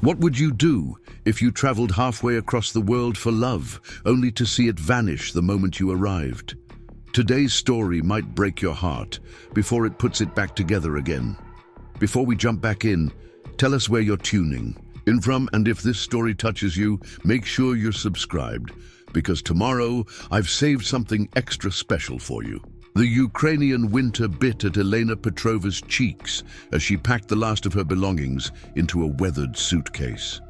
What would you do if you traveled halfway across the world for love, only to see it vanish the moment you arrived? Today's story might break your heart before it puts it back together again. Before we jump back in, tell us where you're tuning in from, and if this story touches you, make sure you're subscribed, because tomorrow I've saved something extra special for you. The Ukrainian winter bit at Elena Petrova's cheeks as she packed the last of her belongings into a weathered suitcase.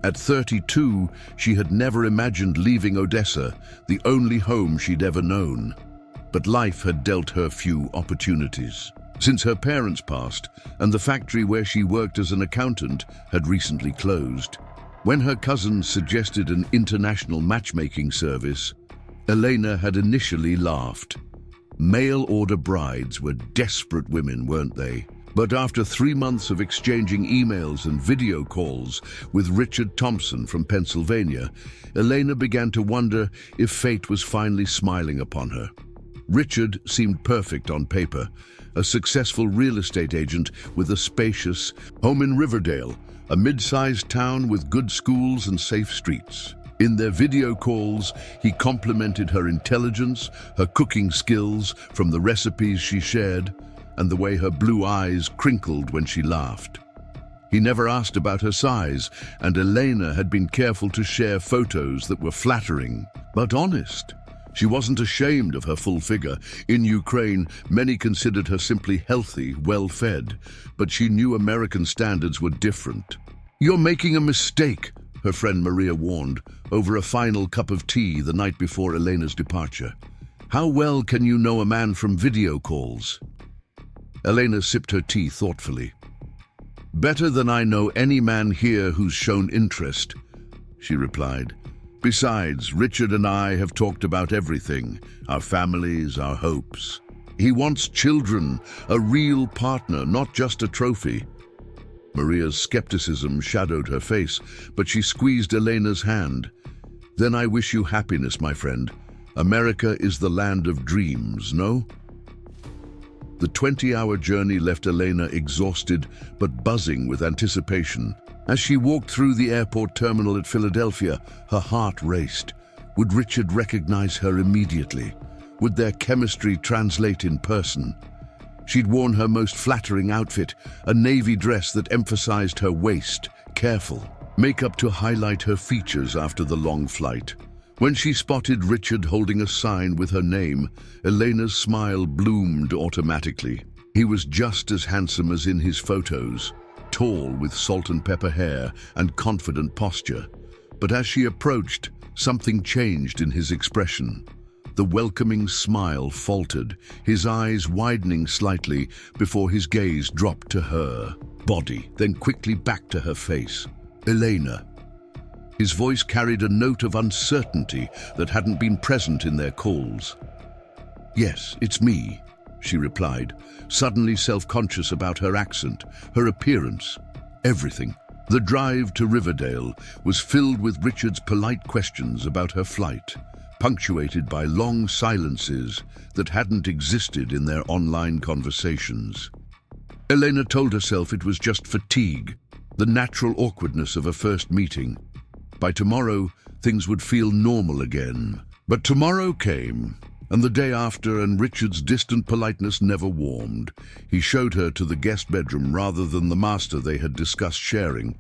At 32, she had never imagined leaving Odessa, the only home she'd ever known. But life had dealt her few opportunities. Since her parents passed, and the factory where she worked as an accountant had recently closed. When her cousins suggested an international matchmaking service, Elena had initially laughed. Mail-order brides were desperate women, weren't they? But after 3 months of exchanging emails and video calls with Richard Thompson from Pennsylvania, Elena began to wonder if fate was finally smiling upon her. Richard seemed perfect on paper, a successful real estate agent with a spacious home in Riverdale, a mid-sized town with good schools and safe streets. In their video calls, he complimented her intelligence, her cooking skills from the recipes she shared, and the way her blue eyes crinkled when she laughed. He never asked about her size, and Elena had been careful to share photos that were flattering, but honest. She wasn't ashamed of her full figure. In Ukraine, many considered her simply healthy, well-fed, but she knew American standards were different. "You're making a mistake," her friend Maria warned, over a final cup of tea the night before Elena's departure. "How well can you know a man from video calls?" Elena sipped her tea thoughtfully. "Better than I know any man here who's shown interest," she replied. "Besides, Richard and I have talked about everything, our families, our hopes. He wants children, a real partner, not just a trophy." Maria's skepticism shadowed her face, but she squeezed Elena's hand. "Then I wish you happiness, my friend. America is the land of dreams, no?" The 20-hour journey left Elena exhausted but buzzing with anticipation. As she walked through the airport terminal at Philadelphia, her heart raced. Would Richard recognize her immediately? Would their chemistry translate in person? She'd worn her most flattering outfit, a navy dress that emphasized her waist, careful, makeup to highlight her features after the long flight. When she spotted Richard holding a sign with her name, Elena's smile bloomed automatically. He was just as handsome as in his photos, tall with salt and pepper hair and confident posture. But as she approached, something changed in his expression. The welcoming smile faltered, his eyes widening slightly before his gaze dropped to her body, then quickly back to her face. "Elena." His voice carried a note of uncertainty that hadn't been present in their calls. "Yes, it's me," she replied, suddenly self-conscious about her accent, her appearance, everything. The drive to Riverdale was filled with Richard's polite questions about her flight, punctuated by long silences that hadn't existed in their online conversations. Elena told herself it was just fatigue, the natural awkwardness of a first meeting. By tomorrow, things would feel normal again. But tomorrow came, and the day after, and Richard's distant politeness never warmed. He showed her to the guest bedroom rather than the master they had discussed sharing.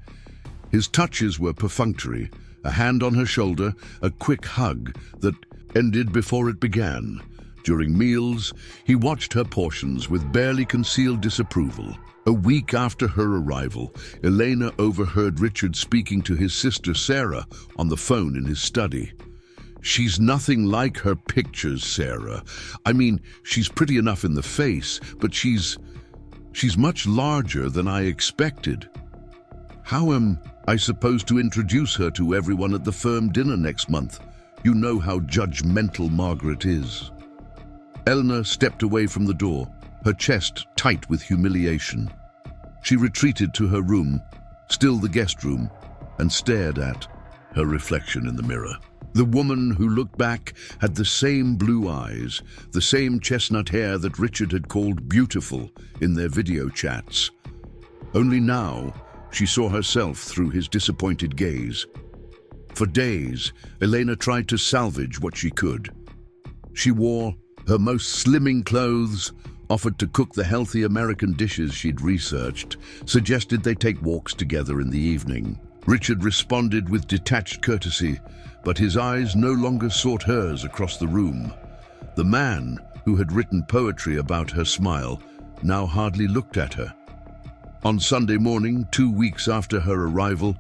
His touches were perfunctory, a hand on her shoulder, a quick hug that ended before it began. During meals, he watched her portions with barely concealed disapproval. A week after her arrival, Elena overheard Richard speaking to his sister Sarah on the phone in his study. "She's nothing like her pictures, Sarah. I mean, she's pretty enough in the face, but she's much larger than I expected. How am I supposed to introduce her to everyone at the firm dinner next month? You know how judgmental Margaret is." Elena stepped away from the door, her chest tight with humiliation. She retreated to her room, still the guest room, and stared at her reflection in the mirror. The woman who looked back had the same blue eyes, the same chestnut hair that Richard had called beautiful in their video chats. Only now, She saw herself through his disappointed gaze. For days, Elena tried to salvage what she could. She wore her most slimming clothes, offered to cook the healthy American dishes she'd researched, suggested they take walks together in the evening. Richard responded with detached courtesy, but his eyes no longer sought hers across the room. The man, who had written poetry about her smile, now hardly looked at her. On Sunday morning, 2 weeks after her arrival,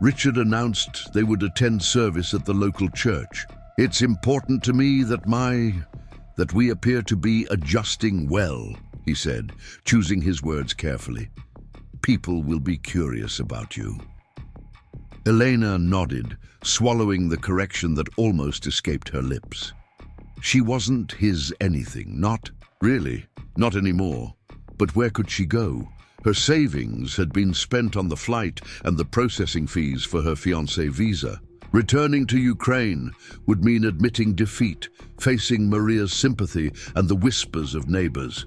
Richard announced they would attend service at the local church. "It's important to me that we appear to be adjusting well," he said, choosing his words carefully. "People will be curious about you." Elena nodded, swallowing the correction that almost escaped her lips. She wasn't his anything, not really, not anymore. But where could she go? Her savings had been spent on the flight and the processing fees for her fiancé visa. Returning to Ukraine would mean admitting defeat, facing Maria's sympathy and the whispers of neighbors.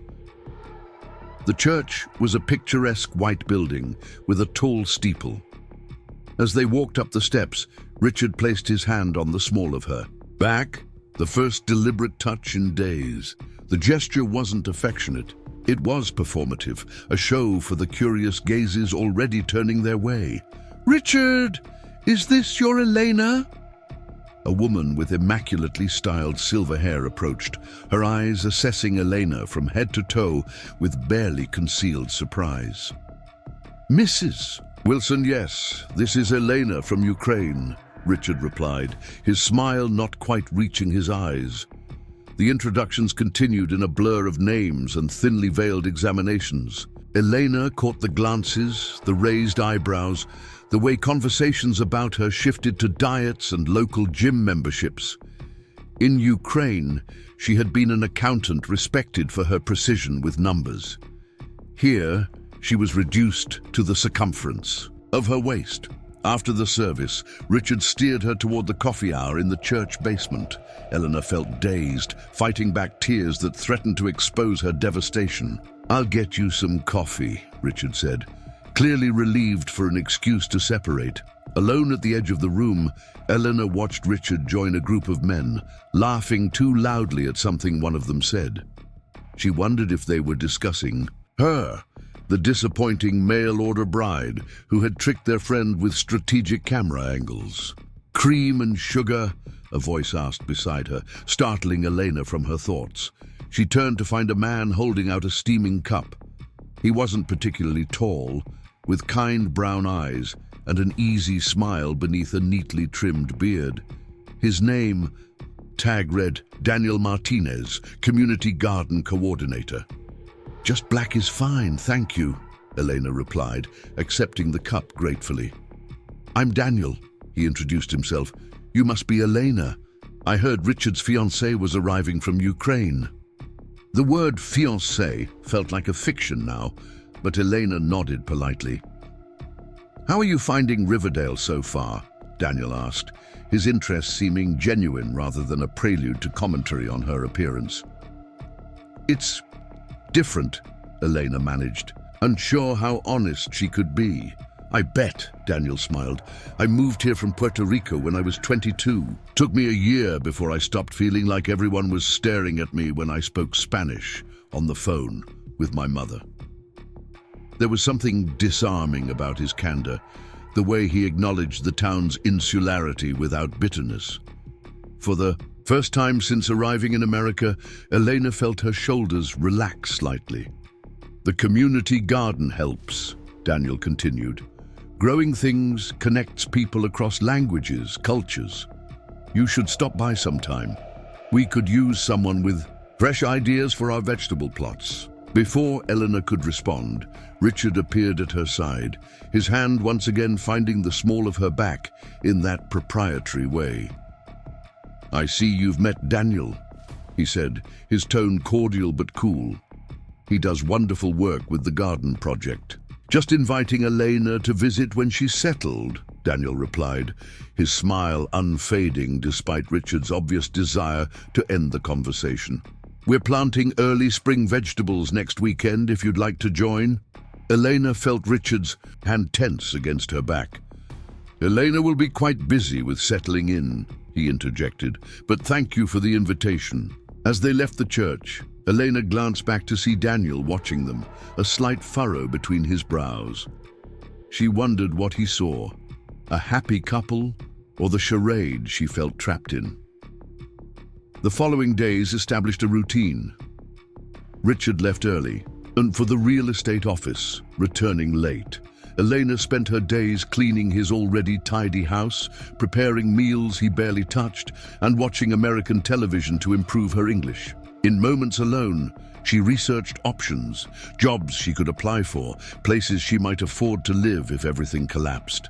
The church was a picturesque white building with a tall steeple. As they walked up the steps, Richard placed his hand on the small of her back, the first deliberate touch in days. The gesture wasn't affectionate. It was performative, a show for the curious gazes already turning their way. "Richard, is this your Elena?" A woman with immaculately styled silver hair approached, her eyes assessing Elena from head to toe with barely concealed surprise. "Mrs. Wilson, yes, this is Elena from Ukraine," Richard replied, his smile not quite reaching his eyes. The introductions continued in a blur of names and thinly veiled examinations. Elena caught the glances, the raised eyebrows, the way conversations about her shifted to diets and local gym memberships. In Ukraine, she had been an accountant respected for her precision with numbers. Here, she was reduced to the circumference of her waist. After the service, Richard steered her toward the coffee hour in the church basement. Elena felt dazed, fighting back tears that threatened to expose her devastation. "I'll get you some coffee," Richard said, clearly relieved for an excuse to separate. Alone at the edge of the room, Elena watched Richard join a group of men, laughing too loudly at something one of them said. She wondered if they were discussing her, the disappointing mail-order bride who had tricked their friend with strategic camera angles. "Cream and sugar?" a voice asked beside her, startling Elena from her thoughts. She turned to find a man holding out a steaming cup. He wasn't particularly tall, with kind brown eyes and an easy smile beneath a neatly trimmed beard. His name, tag read Daniel Martinez, Community Garden Coordinator. "Just black is fine, thank you," Elena replied, accepting the cup gratefully. "I'm Daniel," he introduced himself. "You must be Elena. I heard Richard's fiancée was arriving from Ukraine." The word fiancé felt like a fiction now, but Elena nodded politely. "How are you finding Riverdale so far?" Daniel asked, his interest seeming genuine rather than a prelude to commentary on her appearance. "It's different," Elena managed, unsure how honest she could be. "I bet," Daniel smiled. "I moved here from Puerto Rico when I was 22. Took me a year before I stopped feeling like everyone was staring at me when I spoke Spanish on the phone with my mother." There was something disarming about his candor, the way he acknowledged the town's insularity without bitterness. For the first time since arriving in America, Elena felt her shoulders relax slightly. "The community garden helps," Daniel continued. "Growing things connects people across languages, cultures. You should stop by sometime. We could use someone with fresh ideas for our vegetable plots." Before Elena could respond, Richard appeared at her side, his hand once again finding the small of her back in that proprietary way. "I see you've met Daniel," he said, his tone cordial but cool. "He does wonderful work with the garden project." "Just inviting Elena to visit when she's settled," Daniel replied, his smile unfading despite Richard's obvious desire to end the conversation. "We're planting early spring vegetables next weekend if you'd like to join." Elena felt Richard's hand tense against her back. "Elena will be quite busy with settling in," he interjected, "but thank you for the invitation." As they left the church, Elena glanced back to see Daniel watching them, a slight furrow between his brows. She wondered what he saw, a happy couple or the charade she felt trapped in. The following days established a routine. Richard left early, and for the real estate office, returning late. Elena spent her days cleaning his already tidy house, preparing meals he barely touched, and watching American television to improve her English. In moments alone, she researched options, jobs she could apply for, places she might afford to live if everything collapsed.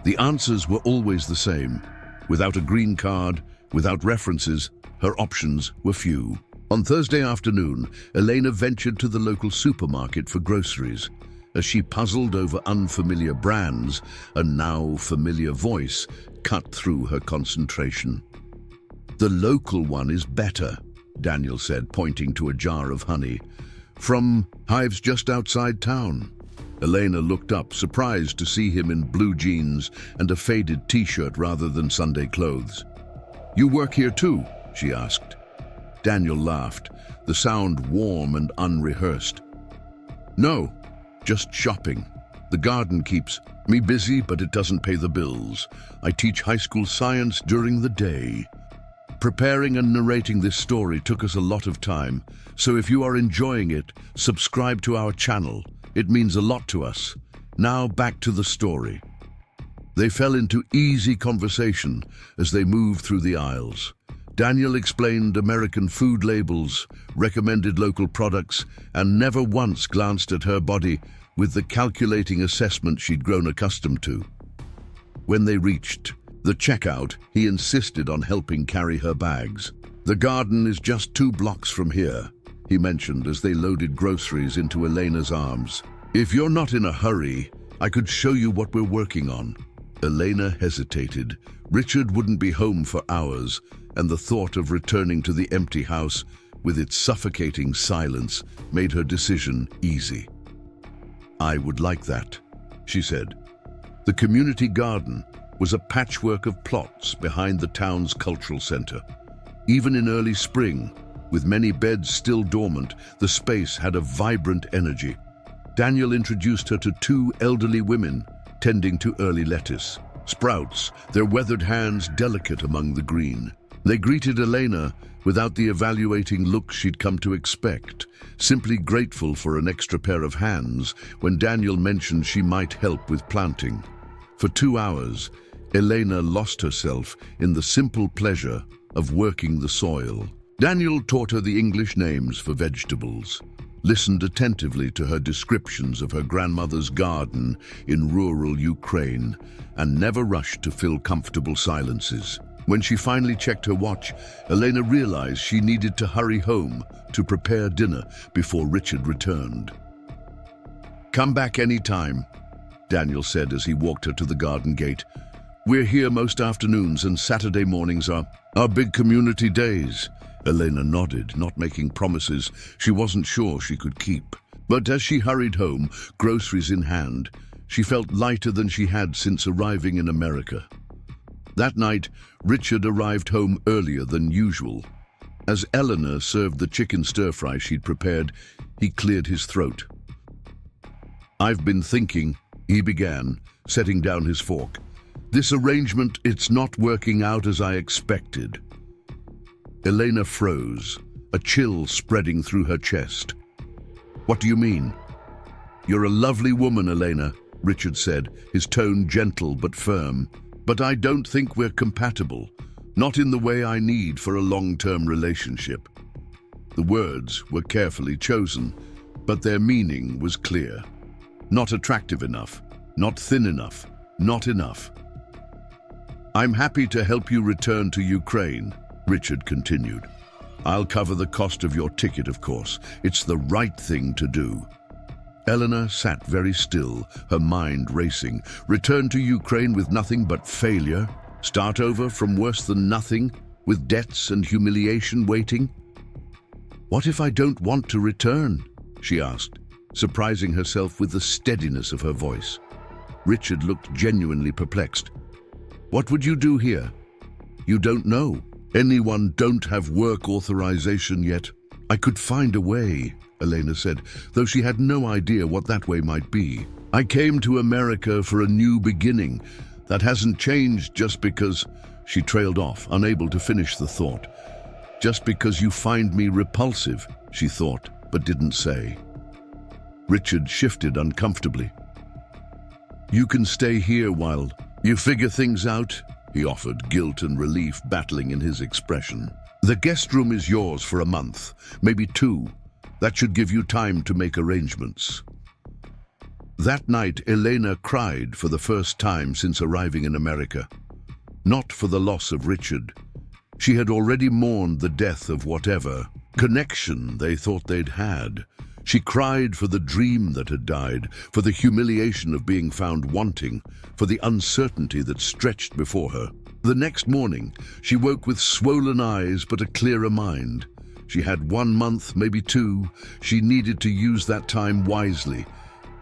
The answers were always the same. Without a green card, without references, her options were few. On Thursday afternoon, Elena ventured to the local supermarket for groceries. As she puzzled over unfamiliar brands, a now familiar voice cut through her concentration. "The local one is better," Daniel said, pointing to a jar of honey. "From hives just outside town." Elena looked up, surprised to see him in blue jeans and a faded t-shirt rather than Sunday clothes. "You work here too?" she asked. Daniel laughed, the sound warm and unrehearsed. "No, just shopping. The garden keeps me busy, but it doesn't pay the bills. I teach high school science during the day." Preparing and narrating this story took us a lot of time, so if you are enjoying it, subscribe to our channel. It means a lot to us. Now back to the story. They fell into easy conversation as they moved through the aisles. Daniel explained American food labels, recommended local products, and never once glanced at her body with the calculating assessment she'd grown accustomed to. When they reached the checkout, he insisted on helping carry her bags. "The garden is just 2 blocks from here," he mentioned as they loaded groceries into Elena's arms. "If you're not in a hurry, I could show you what we're working on." Elena hesitated. Richard wouldn't be home for hours, and the thought of returning to the empty house with its suffocating silence made her decision easy. "I would like that," she said. The community garden was a patchwork of plots behind the town's cultural center. Even in early spring, with many beds still dormant, the space had a vibrant energy. Daniel introduced her to 2 elderly women tending to early lettuce, sprouts, their weathered hands delicate among the green. They greeted Elena without the evaluating look she'd come to expect, simply grateful for an extra pair of hands when Daniel mentioned she might help with planting. For 2 hours, Elena lost herself in the simple pleasure of working the soil. Daniel taught her the English names for vegetables, listened attentively to her descriptions of her grandmother's garden in rural Ukraine, and never rushed to fill comfortable silences. When she finally checked her watch, Elena realized she needed to hurry home to prepare dinner before Richard returned. "Come back any time," Daniel said as he walked her to the garden gate. "We're here most afternoons, and Saturday mornings are our big community days." Elena nodded, not making promises she wasn't sure she could keep. But as she hurried home, groceries in hand, she felt lighter than she had since arriving in America. That night, Richard arrived home earlier than usual. As Elena served the chicken stir-fry she'd prepared, he cleared his throat. "I've been thinking," he began, setting down his fork. "This arrangement, it's not working out as I expected." Elena froze, a chill spreading through her chest. "What do you mean?" "You're a lovely woman, Elena," Richard said, his tone gentle but firm. "But I don't think we're compatible, not in the way I need for a long-term relationship." The words were carefully chosen, but their meaning was clear. Not attractive enough, not thin enough, not enough. "I'm happy to help you return to Ukraine," Richard continued. "I'll cover the cost of your ticket, of course. It's the right thing to do." Elena sat very still, her mind racing. Return to Ukraine with nothing but failure? Start over from worse than nothing, with debts and humiliation waiting? "What if I don't want to return?" she asked. surprising herself with the steadiness of her voice. Richard looked genuinely perplexed. "What would you do here?" "You don't know. Anyone don't have work authorization yet." "I could find a way," Elena said, though she had no idea what that way might be. "I came to America for a new beginning. That hasn't changed just because—" She trailed off, unable to finish the thought. "Just because you find me repulsive," she thought, but didn't say. Richard shifted uncomfortably. "You can stay here while you figure things out," he offered, guilt and relief battling in his expression. "The guest room is yours for a month, maybe 2. That should give you time to make arrangements." That night, Elena cried for the first time since arriving in America. Not for the loss of Richard. She had already mourned the death of whatever connection they thought they'd had. She cried for the dream that had died, for the humiliation of being found wanting, for the uncertainty that stretched before her. The next morning, she woke with swollen eyes but a clearer mind. She had 1 month, maybe 2. She needed to use that time wisely.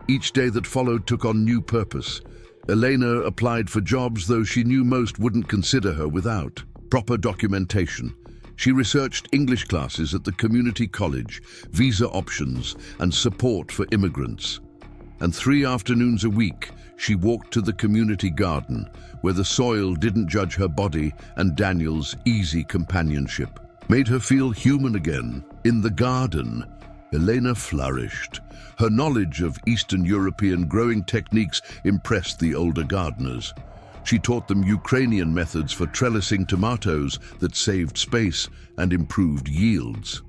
Each day that followed took on new purpose. Elena applied for jobs, though she knew most wouldn't consider her without proper documentation. She researched English classes at the community college, visa options, and support for immigrants. And 3 afternoons a week, she walked to the community garden, where the soil didn't judge her body and Daniel's easy companionship made her feel human again. In the garden, Elena flourished. Her knowledge of Eastern European growing techniques impressed the older gardeners. She taught them Ukrainian methods for trellising tomatoes that saved space and improved yields.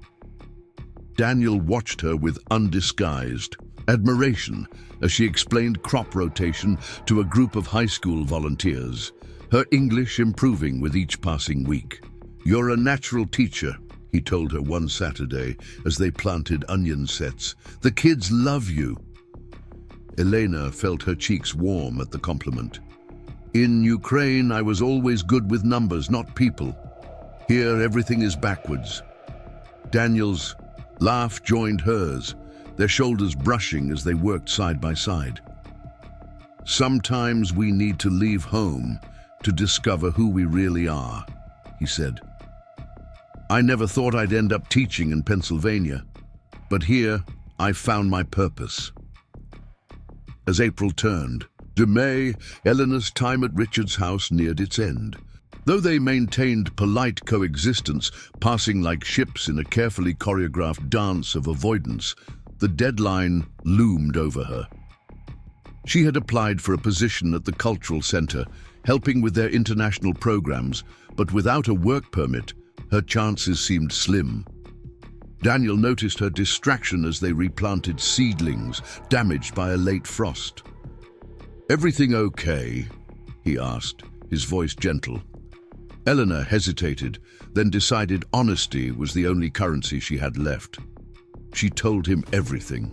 Daniel watched her with undisguised admiration as she explained crop rotation to a group of high school volunteers, her English improving with each passing week. "You're a natural teacher," he told her one Saturday as they planted onion sets. "The kids love you." Elena felt her cheeks warm at the compliment. "In Ukraine, I was always good with numbers, not people. Here, everything is backwards." Daniel's laugh joined hers, their shoulders brushing as they worked side by side. "Sometimes we need to leave home to discover who we really are," he said. "I never thought I'd end up teaching in Pennsylvania, but here I found my purpose." As April turned to May, Eleanor's time at Richard's house neared its end. Though they maintained polite coexistence, passing like ships in a carefully choreographed dance of avoidance, the deadline loomed over her. She had applied for a position at the Cultural Center, helping with their international programs, but without a work permit, her chances seemed slim. Daniel noticed her distraction as they replanted seedlings damaged by a late frost. "Everything okay?" he asked, his voice gentle. Eleanor hesitated, then decided honesty was the only currency she had left. She told him everything.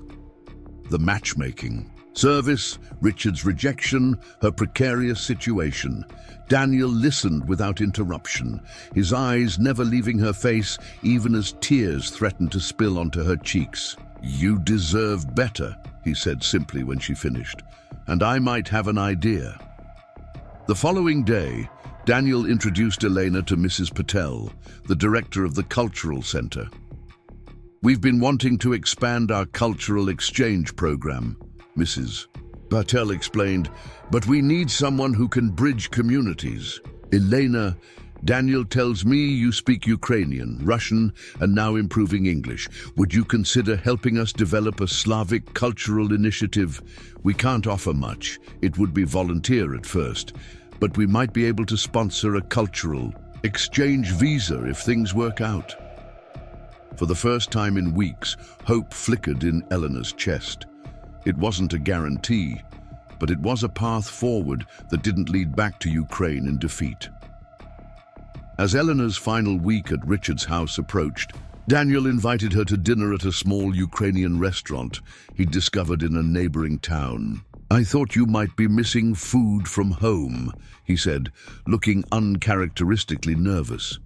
The matchmaking, service, Richard's rejection, her precarious situation. Daniel listened without interruption, his eyes never leaving her face, even as tears threatened to spill onto her cheeks. "You deserve better," he said simply when she finished, "and I might have an idea." The following day, Daniel introduced Elena to Mrs. Patel, the director of the Cultural Center. "We've been wanting to expand our cultural exchange program," Mrs. Patel explained, "but we need someone who can bridge communities." "Elena, Daniel tells me you speak Ukrainian, Russian, and now improving English. Would you consider helping us develop a Slavic cultural initiative? We can't offer much. It would be volunteer at first, but we might be able to sponsor a cultural exchange visa if things work out." For the first time in weeks, hope flickered in Eleanor's chest. It wasn't a guarantee, but it was a path forward that didn't lead back to Ukraine in defeat. As Eleanor's final week at Richard's house approached, Daniel invited her to dinner at a small Ukrainian restaurant he'd discovered in a neighboring town. "I thought you might be missing food from home," he said, looking uncharacteristically nervous.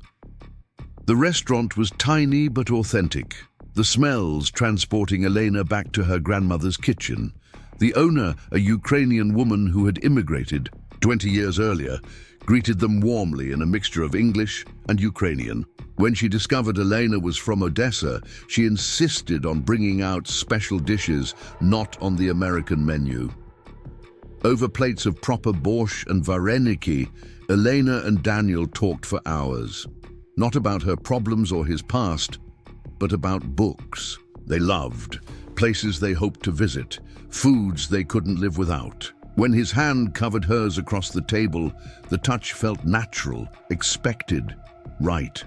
The restaurant was tiny but authentic. the smells transporting Elena back to her grandmother's kitchen. The owner, a Ukrainian woman who had immigrated 20 years earlier, greeted them warmly in a mixture of English and Ukrainian. When she discovered Elena was from Odessa, she insisted on bringing out special dishes not on the American menu. Over plates of proper borscht and vareniki, Elena and Daniel talked for hours. Not about her problems or his past, but about books they loved, places they hoped to visit, foods they couldn't live without. When his hand covered hers across the table, the touch felt natural, expected, right.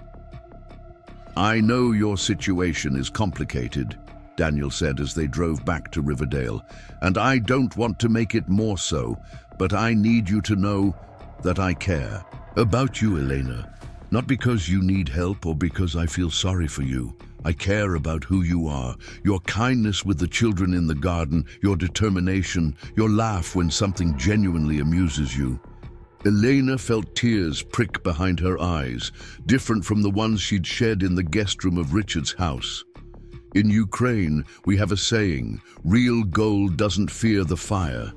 "I know your situation is complicated," Daniel said as they drove back to Riverdale, "and I don't want to make it more so, but I need you to know that I care about you, Elena. Not because you need help or because I feel sorry for you. I care about who you are, your kindness with the children in the garden, your determination, your laugh when something genuinely amuses you." Elena felt tears prick behind her eyes, different from the ones she'd shed in the guest room of Richard's house. In Ukraine, we have a saying, real gold doesn't fear the fire.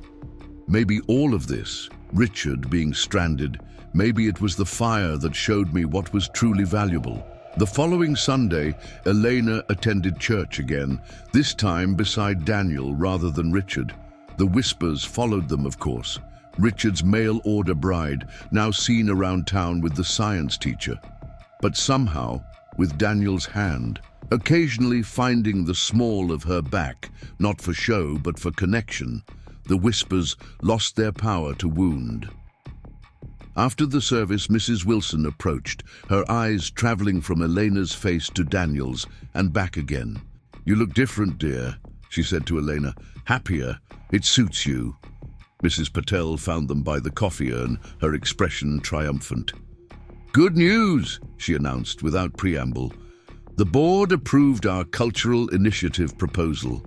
Maybe all of this, Richard being stranded, maybe it was the fire that showed me what was truly valuable. The following Sunday, Elena attended church again, this time beside Daniel rather than Richard. The whispers followed them, of course. Richard's mail-order bride, now seen around town with the science teacher. But somehow, with Daniel's hand, occasionally finding the small of her back, not for show but for connection, the whispers lost their power to wound. After the service, Mrs. Wilson approached, her eyes traveling from Elena's face to Daniel's and back again. "You look different, dear," she said to Elena. "Happier. It suits you." Mrs. Patel found them by the coffee urn, her expression triumphant. "Good news," she announced without preamble. "The board approved our cultural initiative proposal.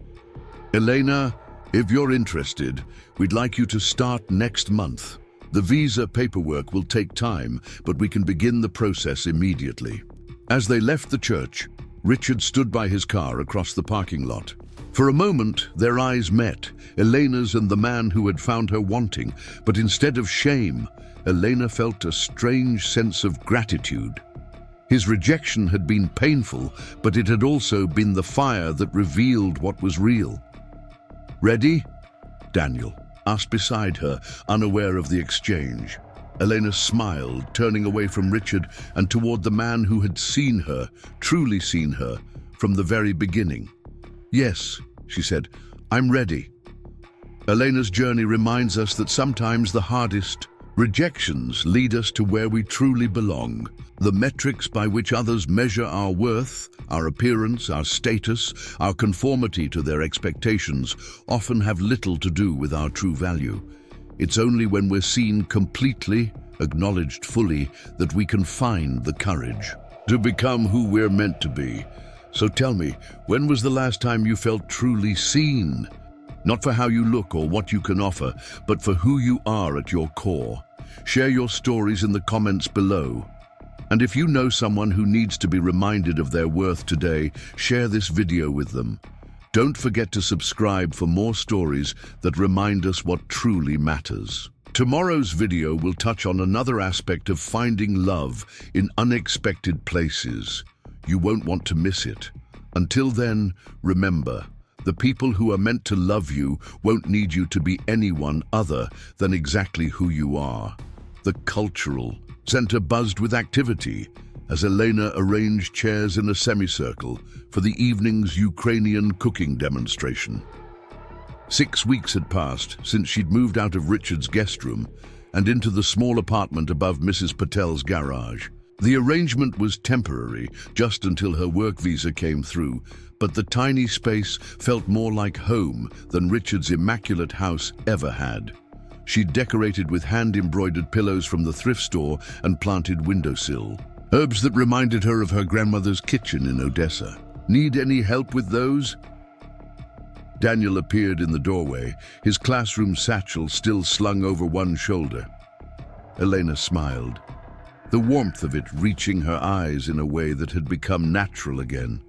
Elena, if you're interested, we'd like you to start next month. The visa paperwork will take time, but we can begin the process immediately." As they left the church, Richard stood by his car across the parking lot. For a moment, their eyes met, Elena's and the man who had found her wanting, but instead of shame, Elena felt a strange sense of gratitude. His rejection had been painful, but it had also been the fire that revealed what was real. "Ready?" Daniel asked beside her, unaware of the exchange. Elena smiled, turning away from Richard and toward the man who had seen her, truly seen her, from the very beginning. "Yes," she said, "I'm ready." Elena's journey reminds us that sometimes the hardest rejections lead us to where we truly belong. The metrics by which others measure our worth, our appearance, our status, our conformity to their expectations, often have little to do with our true value. It's only when we're seen completely, acknowledged fully, that we can find the courage to become who we're meant to be. So tell me, when was the last time you felt truly seen? Not for how you look or what you can offer, but for who you are at your core. Share your stories in the comments below. And if you know someone who needs to be reminded of their worth today, share this video with them. Don't forget to subscribe for more stories that remind us what truly matters. Tomorrow's video will touch on another aspect of finding love in unexpected places. You won't want to miss it. Until then, remember, the people who are meant to love you won't need you to be anyone other than exactly who you are. The cultural center buzzed with activity as Elena arranged chairs in a semicircle for the evening's Ukrainian cooking demonstration. 6 weeks had passed since she'd moved out of Richard's guest room and into the small apartment above Mrs. Patel's garage. The arrangement was temporary, just until her work visa came through, but the tiny space felt more like home than Richard's immaculate house ever had. She'd decorated with hand-embroidered pillows from the thrift store and planted windowsill. Herbs that reminded her of her grandmother's kitchen in Odessa. Need any help with those? Daniel appeared in the doorway, his classroom satchel still slung over one shoulder. Elena smiled, the warmth of it reaching her eyes in a way that had become natural again.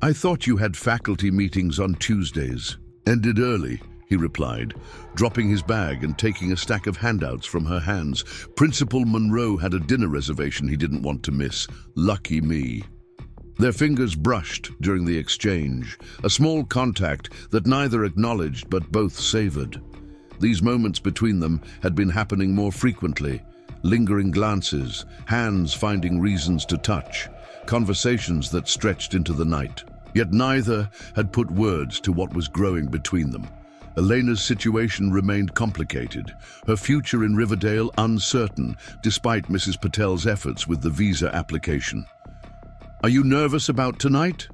"I thought you had faculty meetings on Tuesdays." "Ended early," he replied, dropping his bag and taking a stack of handouts from her hands. Principal Monroe had a dinner reservation he didn't want to miss. Lucky me. Their fingers brushed during the exchange, a small contact that neither acknowledged but both savored. These moments between them had been happening more frequently. Lingering glances, hands finding reasons to touch, conversations that stretched into the night. Yet neither had put words to what was growing between them. Elena's situation remained complicated, her future in Riverdale uncertain, despite Mrs. Patel's efforts with the visa application. "Are you nervous about tonight?"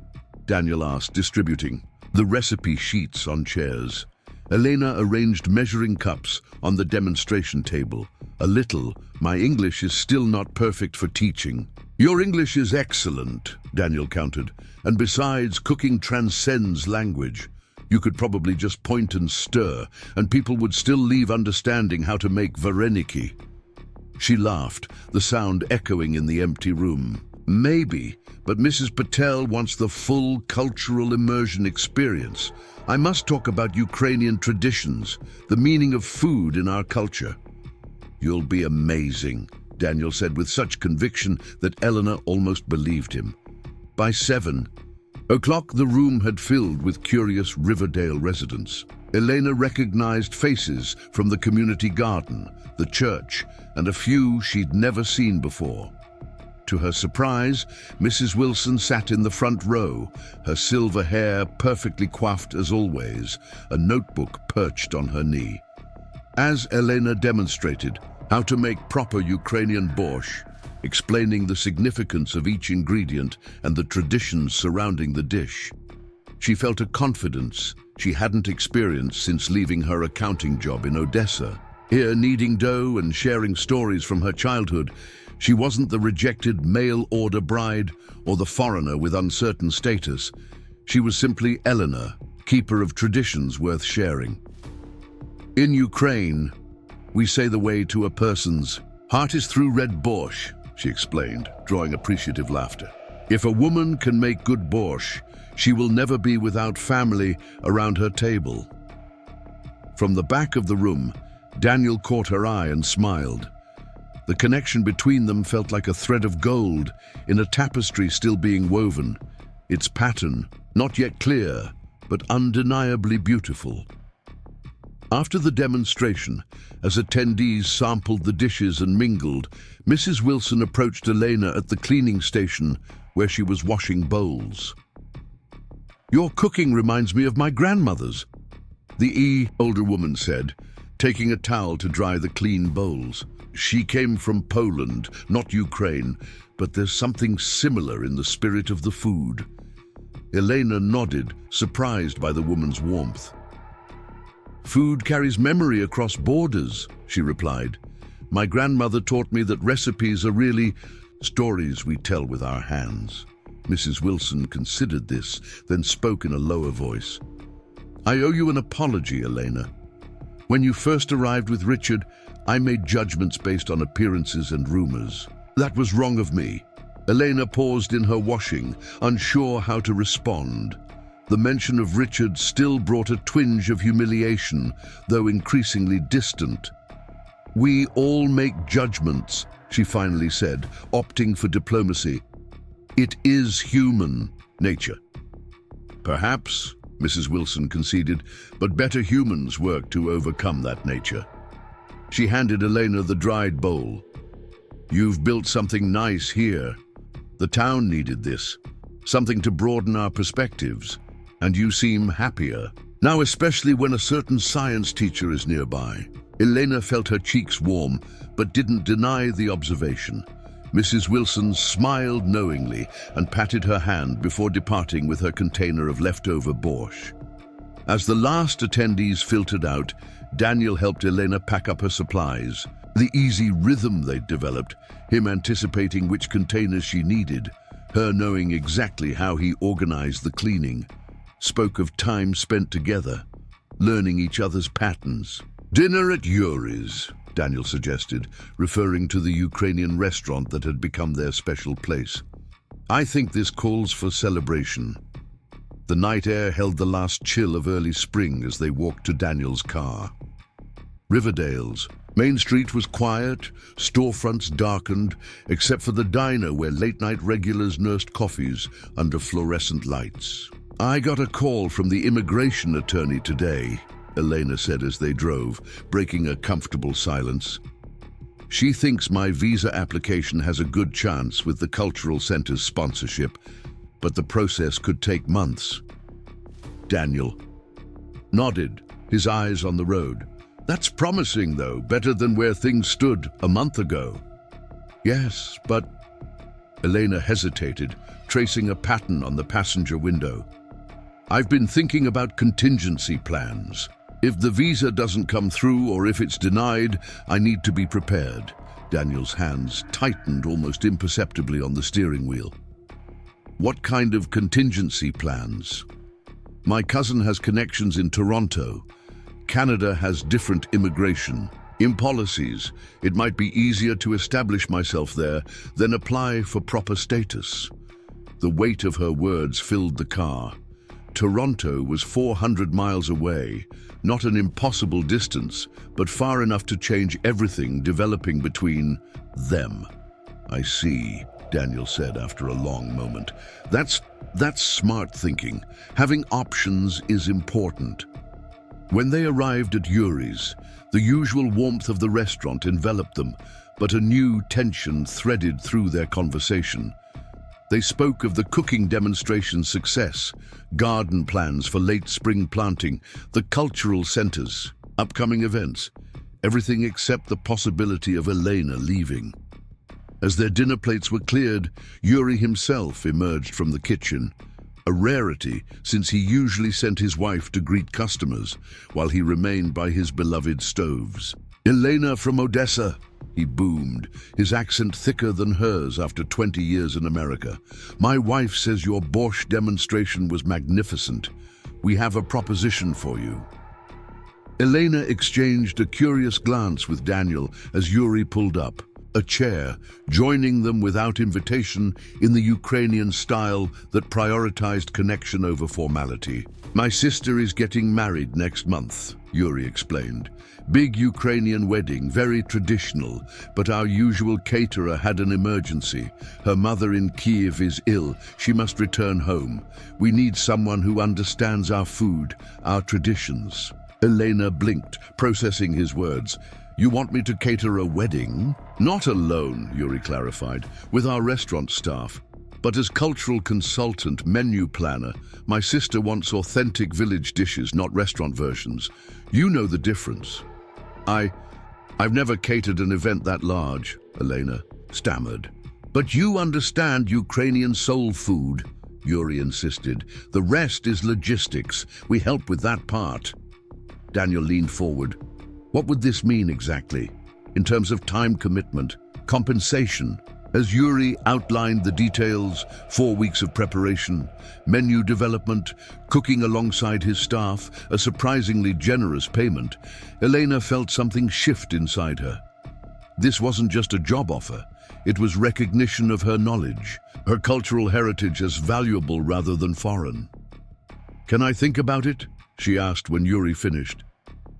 Daniel asked, distributing the recipe sheets on chairs. Elena arranged measuring cups on the demonstration table. "A little. My English is still not perfect for teaching." "Your English is excellent," Daniel countered. "And besides, cooking transcends language. You could probably just point and stir, and people would still leave understanding how to make vareniki." She laughed, the sound echoing in the empty room. "Maybe, but Mrs. Patel wants the full cultural immersion experience. I must talk about Ukrainian traditions, the meaning of food in our culture." "You'll be amazing," Daniel said with such conviction that Elena almost believed him. By 7:00, the room had filled with curious Riverdale residents. Elena recognized faces from the community garden, the church, and a few she'd never seen before. To her surprise, Mrs. Wilson sat in the front row, her silver hair perfectly coiffed as always, a notebook perched on her knee. As Elena demonstrated how to make proper Ukrainian borscht, explaining the significance of each ingredient and the traditions surrounding the dish, she felt a confidence she hadn't experienced since leaving her accounting job in Odessa. Here, kneading dough and sharing stories from her childhood, she wasn't the rejected mail-order bride or the foreigner with uncertain status. She was simply Elena, keeper of traditions worth sharing. "In Ukraine, we say the way to a person's heart is through red borscht," she explained, drawing appreciative laughter. "If a woman can make good borscht, she will never be without family around her table." From the back of the room, Daniel caught her eye and smiled. The connection between them felt like a thread of gold in a tapestry still being woven, its pattern not yet clear, but undeniably beautiful. After the demonstration, as attendees sampled the dishes and mingled, Mrs. Wilson approached Elena at the cleaning station where she was washing bowls. "Your cooking reminds me of my grandmother's," the older woman said, taking a towel to dry the clean bowls. "She came from Poland, not Ukraine, but there's something similar in the spirit of the food." Elena nodded, surprised by the woman's warmth. "Food carries memory across borders," she replied. "My grandmother taught me that recipes are really stories we tell with our hands." Mrs. Wilson considered this, then spoke in a lower voice. "I owe you an apology, Elena. When you first arrived with Richard, I made judgments based on appearances and rumors. That was wrong of me." Elena paused in her washing, unsure how to respond. The mention of Richard still brought a twinge of humiliation, though increasingly distant. "We all make judgments," she finally said, opting for diplomacy. "It is human nature." "Perhaps," Mrs. Wilson conceded, "but better humans work to overcome that nature." She handed Elena the dried bowl. "You've built something nice here. The town needed this, something to broaden our perspectives, and you seem happier. Now, especially when a certain science teacher is nearby." Elena felt her cheeks warm, but didn't deny the observation. Mrs. Wilson smiled knowingly and patted her hand before departing with her container of leftover borscht. As the last attendees filtered out, Daniel helped Elena pack up her supplies. The easy rhythm they'd developed, him anticipating which containers she needed, her knowing exactly how he organized the cleaning, spoke of time spent together, learning each other's patterns. "Dinner at Yuri's," Daniel suggested, referring to the Ukrainian restaurant that had become their special place. "I think this calls for celebration." The night air held the last chill of early spring as they walked to Daniel's car. Riverdale's Main Street was quiet, storefronts darkened, except for the diner where late-night regulars nursed coffees under fluorescent lights. "I got a call from the immigration attorney today," Elena said as they drove, breaking a comfortable silence. "She thinks my visa application has a good chance with the cultural center's sponsorship, but the process could take months." Daniel nodded, his eyes on the road. "That's promising, though, better than where things stood a month ago." "Yes, but—" Elena hesitated, tracing a pattern on the passenger window. "I've been thinking about contingency plans. If the visa doesn't come through or if it's denied, I need to be prepared." Daniel's hands tightened almost imperceptibly on the steering wheel. "What kind of contingency plans?" "My cousin has connections in Toronto. Canada has different immigration policies. It might be easier to establish myself there than apply for proper status." The weight of her words filled the car. Toronto was 400 miles away, not an impossible distance, but far enough to change everything developing between them. "I see," Daniel said after a long moment. That's smart thinking. Having options is important." When they arrived at Yuri's, the usual warmth of the restaurant enveloped them, but a new tension threaded through their conversation. They spoke of the cooking demonstration's success, garden plans for late spring planting, the cultural centers, upcoming events, everything except the possibility of Elena leaving. As their dinner plates were cleared, Yuri himself emerged from the kitchen, a rarity since he usually sent his wife to greet customers while he remained by his beloved stoves. "Elena from Odessa," he boomed, his accent thicker than hers after 20 years in America. "My wife says your borscht demonstration was magnificent. We have a proposition for you." Elena exchanged a curious glance with Daniel as Yuri pulled up, a chair, joining them without invitation in the Ukrainian style that prioritized connection over formality. "My sister is getting married next month," Yuri explained. "Big Ukrainian wedding, very traditional, but our usual caterer had an emergency. Her mother in Kiev is ill. She must return home. We need someone who understands our food, our traditions." Elena blinked, processing his words. "You want me to cater a wedding?" "Not alone," Yuri clarified, "with our restaurant staff. But as cultural consultant, menu planner, my sister wants authentic village dishes, not restaurant versions. You know the difference." I've never catered an event that large," Elena stammered. "But you understand Ukrainian soul food," Yuri insisted. "The rest is logistics. We help with that part." Daniel leaned forward. "What would this mean exactly? In terms of time commitment, compensation?" As Yuri outlined the details, 4 weeks of preparation, menu development, cooking alongside his staff, a surprisingly generous payment, Elena felt something shift inside her. This wasn't just a job offer. It was recognition of her knowledge, her cultural heritage as valuable rather than foreign. "Can I think about it?" she asked when Yuri finished.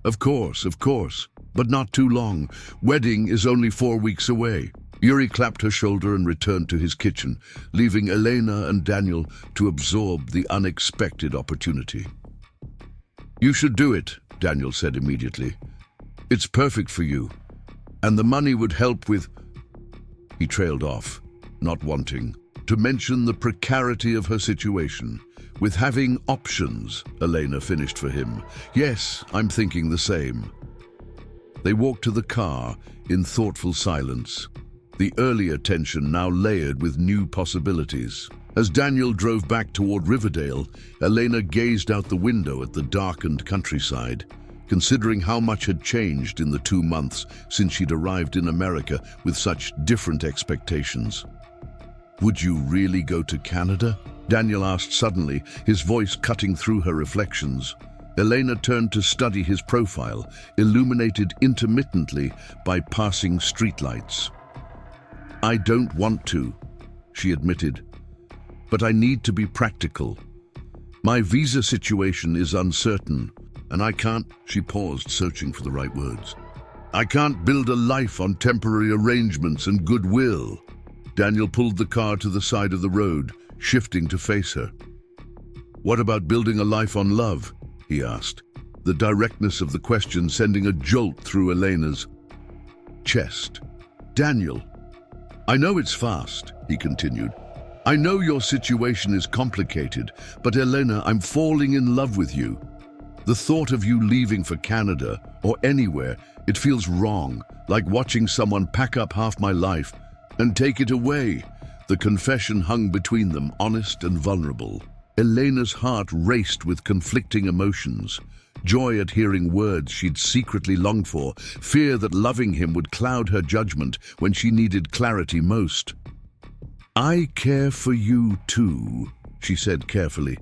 Of course, but not too long. Wedding is only 4 weeks away." Yuri clapped her shoulder and returned to his kitchen, leaving Elena and Daniel to absorb the unexpected opportunity. "You should do it," Daniel said immediately. "It's perfect for you. And the money would help with—" He trailed off, not wanting to mention the precarity of her situation. "With having options," Elena finished for him. "Yes, I'm thinking the same." They walked to the car in thoughtful silence, the earlier tension now layered with new possibilities. As Daniel drove back toward Riverdale, Elena gazed out the window at the darkened countryside, considering how much had changed in the 2 months since she'd arrived in America with such different expectations. "Would you really go to Canada?" Daniel asked suddenly, his voice cutting through her reflections. Elena turned to study his profile, illuminated intermittently by passing streetlights. "I don't want to," she admitted, "but I need to be practical. My visa situation is uncertain, and I can't—" She paused, searching for the right words. "I can't build a life on temporary arrangements and goodwill." Daniel pulled the car to the side of the road, shifting to face her. "What about building a life on love?" he asked, the directness of the question sending a jolt through Elena's chest. "Daniel, I know it's fast," he continued. "I know your situation is complicated, but Elena, I'm falling in love with you. The thought of you leaving for Canada or anywhere, it feels wrong, like watching someone pack up half my life and take it away." The confession hung between them, honest and vulnerable. Elena's heart raced with conflicting emotions. Joy at hearing words she'd secretly longed for, fear that loving him would cloud her judgment when she needed clarity most. "I care for you too," she said carefully,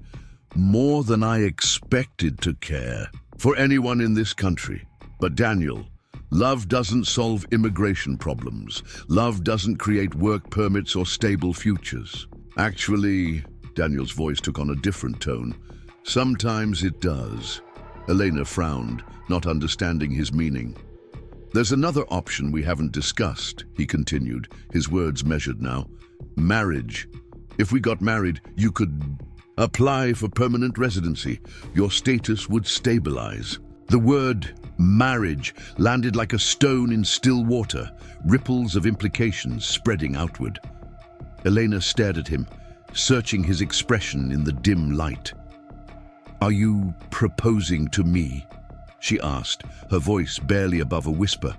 "more than I expected to care for anyone in this country. But Daniel, love doesn't solve immigration problems. Love doesn't create work permits or stable futures. Actually," Daniel's voice took on a different tone, "sometimes it does." Elena frowned, not understanding his meaning. "There's another option we haven't discussed," he continued, his words measured now. "Marriage. If we got married, you could apply for permanent residency. Your status would stabilize." The word marriage landed like a stone in still water, ripples of implications spreading outward. Elena stared at him, searching his expression in the dim light. "Are you proposing to me?" she asked, her voice barely above a whisper.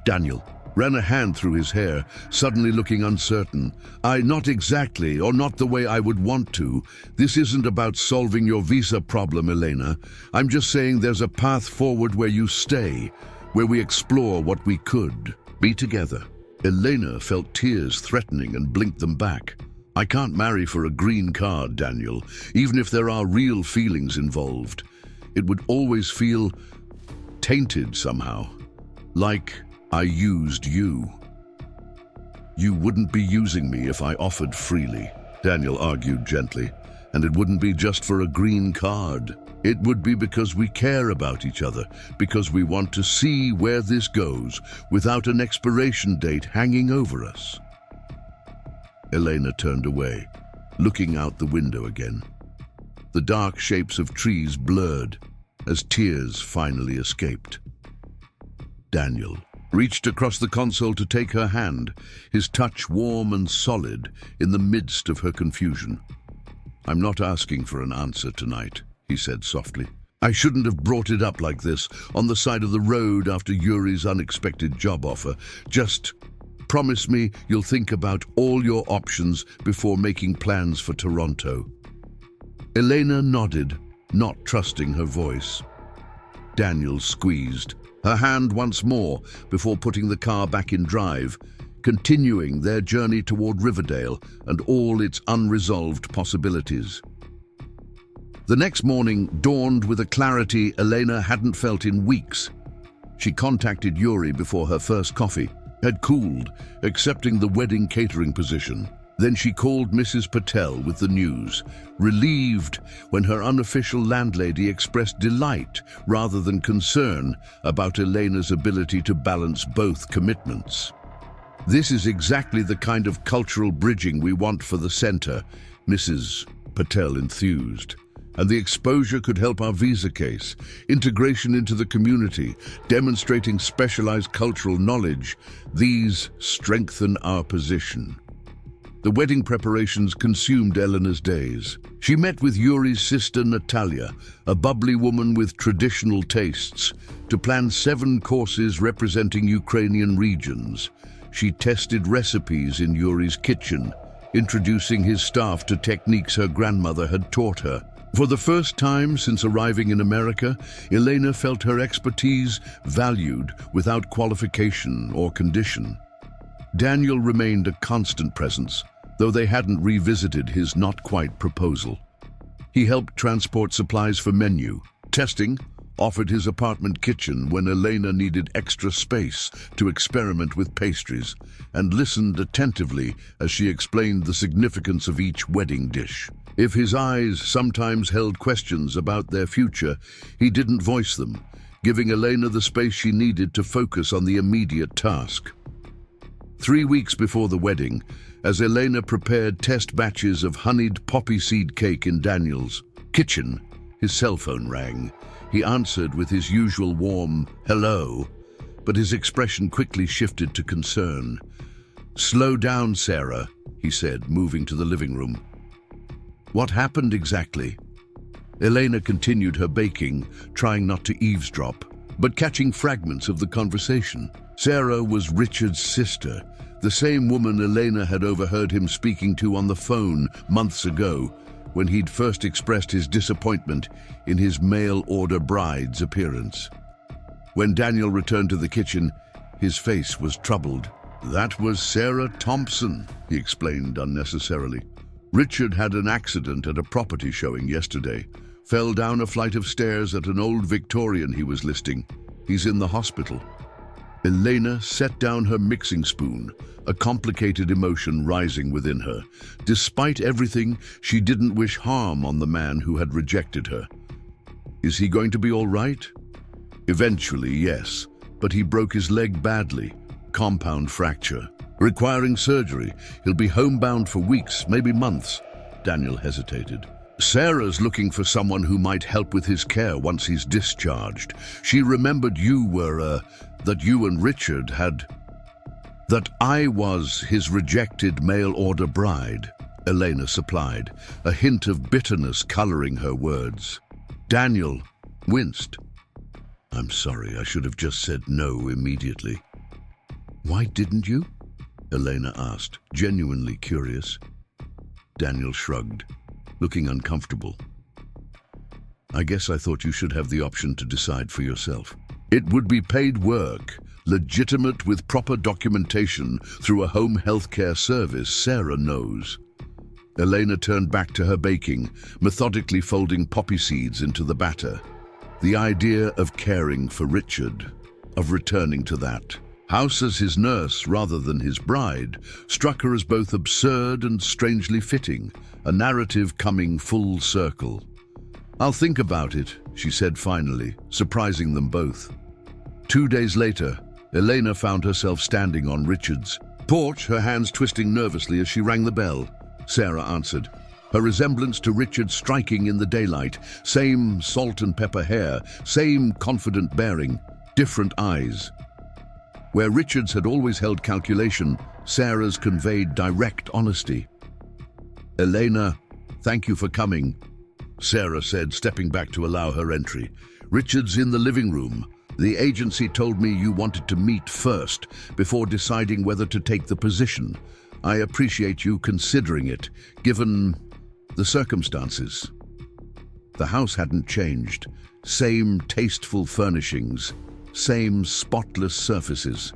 Daniel ran a hand through his hair, suddenly looking uncertain. Not exactly, or not the way I would want to. This isn't about solving your visa problem, Elena. I'm just saying there's a path forward where you stay, where we explore what we could be together." Elena felt tears threatening and blinked them back. "I can't marry for a green card, Daniel, even if there are real feelings involved. It would always feel tainted somehow, like I used you." "You wouldn't be using me if I offered freely," Daniel argued gently, "and it wouldn't be just for a green card. It would be because we care about each other, because we want to see where this goes without an expiration date hanging over us." Elena turned away, looking out the window again. The dark shapes of trees blurred as tears finally escaped. Daniel reached across the console to take her hand, his touch warm and solid in the midst of her confusion. "I'm not asking for an answer tonight," he said softly. "I shouldn't have brought it up like this, on the side of the road after Yuri's unexpected job offer. Just promise me you'll think about all your options before making plans for Toronto." Elena nodded, not trusting her voice. Daniel squeezed her hand once more before putting the car back in drive, continuing their journey toward Riverdale and all its unresolved possibilities. The next morning dawned with a clarity Elena hadn't felt in weeks. She contacted Yuri before her first coffee, had cooled, accepting the wedding catering position. Then she called Mrs. Patel with the news, relieved when her unofficial landlady expressed delight rather than concern about Elena's ability to balance both commitments. "This is exactly the kind of cultural bridging we want for the center," Mrs. Patel enthused. "And the exposure could help our visa case, integration into the community, demonstrating specialized cultural knowledge. These strengthen our position." The wedding preparations consumed Elena's days. She met with Yuri's sister Natalia, a bubbly woman with traditional tastes, to plan 7 courses representing Ukrainian regions. She tested recipes in Yuri's kitchen, introducing his staff to techniques her grandmother had taught her. For the first time since arriving in America, Elena felt her expertise valued without qualification or condition. Daniel remained a constant presence, though they hadn't revisited his not-quite proposal. He helped transport supplies for menu, testing, offered his apartment kitchen when Elena needed extra space to experiment with pastries, and listened attentively as she explained the significance of each wedding dish. If his eyes sometimes held questions about their future, he didn't voice them, giving Elena the space she needed to focus on the immediate task. 3 weeks before the wedding, as Elena prepared test batches of honeyed poppy seed cake in Daniel's kitchen, his cell phone rang. He answered with his usual warm hello, but his expression quickly shifted to concern. "Slow down, Sarah," he said, moving to the living room. "What happened exactly?" Elena continued her baking, trying not to eavesdrop, but catching fragments of the conversation. Sarah was Richard's sister, the same woman Elena had overheard him speaking to on the phone months ago, when he'd first expressed his disappointment in his mail-order bride's appearance. When Daniel returned to the kitchen, his face was troubled. "That was Sarah Thompson," he explained unnecessarily. "Richard had an accident at a property showing yesterday. Fell down a flight of stairs at an old Victorian he was listing. He's in the hospital." Elena set down her mixing spoon, a complicated emotion rising within her. Despite everything, she didn't wish harm on the man who had rejected her. "Is he going to be all right?" "Eventually, yes, but he broke his leg badly, compound fracture, requiring surgery. He'll be homebound for weeks, maybe months." Daniel hesitated. "Sarah's looking for someone who might help with his care once he's discharged. She remembered that you and Richard had... that I was his rejected mail-order bride," Elena supplied, a hint of bitterness coloring her words. Daniel winced. "I'm sorry, I should have just said no immediately." "Why didn't you?" Elena asked, genuinely curious. Daniel shrugged, looking uncomfortable. "I guess I thought you should have the option to decide for yourself. It would be paid work, legitimate with proper documentation through a home healthcare service, Sarah knows." Elena turned back to her baking, methodically folding poppy seeds into the batter. The idea of caring for Richard, of returning to that house as his nurse rather than his bride, struck her as both absurd and strangely fitting, a narrative coming full circle. "I'll think about it," she said finally, surprising them both. 2 days later, Elena found herself standing on Richard's porch, her hands twisting nervously as she rang the bell. Sarah answered, her resemblance to Richard striking in the daylight, same salt and pepper hair, same confident bearing, different eyes. Where Richard's had always held calculation, Sarah's conveyed direct honesty. "Elena, thank you for coming," Sarah said, stepping back to allow her entry. "Richard's in the living room. The agency told me you wanted to meet first before deciding whether to take the position. I appreciate you considering it, given the circumstances." The house hadn't changed. Same tasteful furnishings, same spotless surfaces.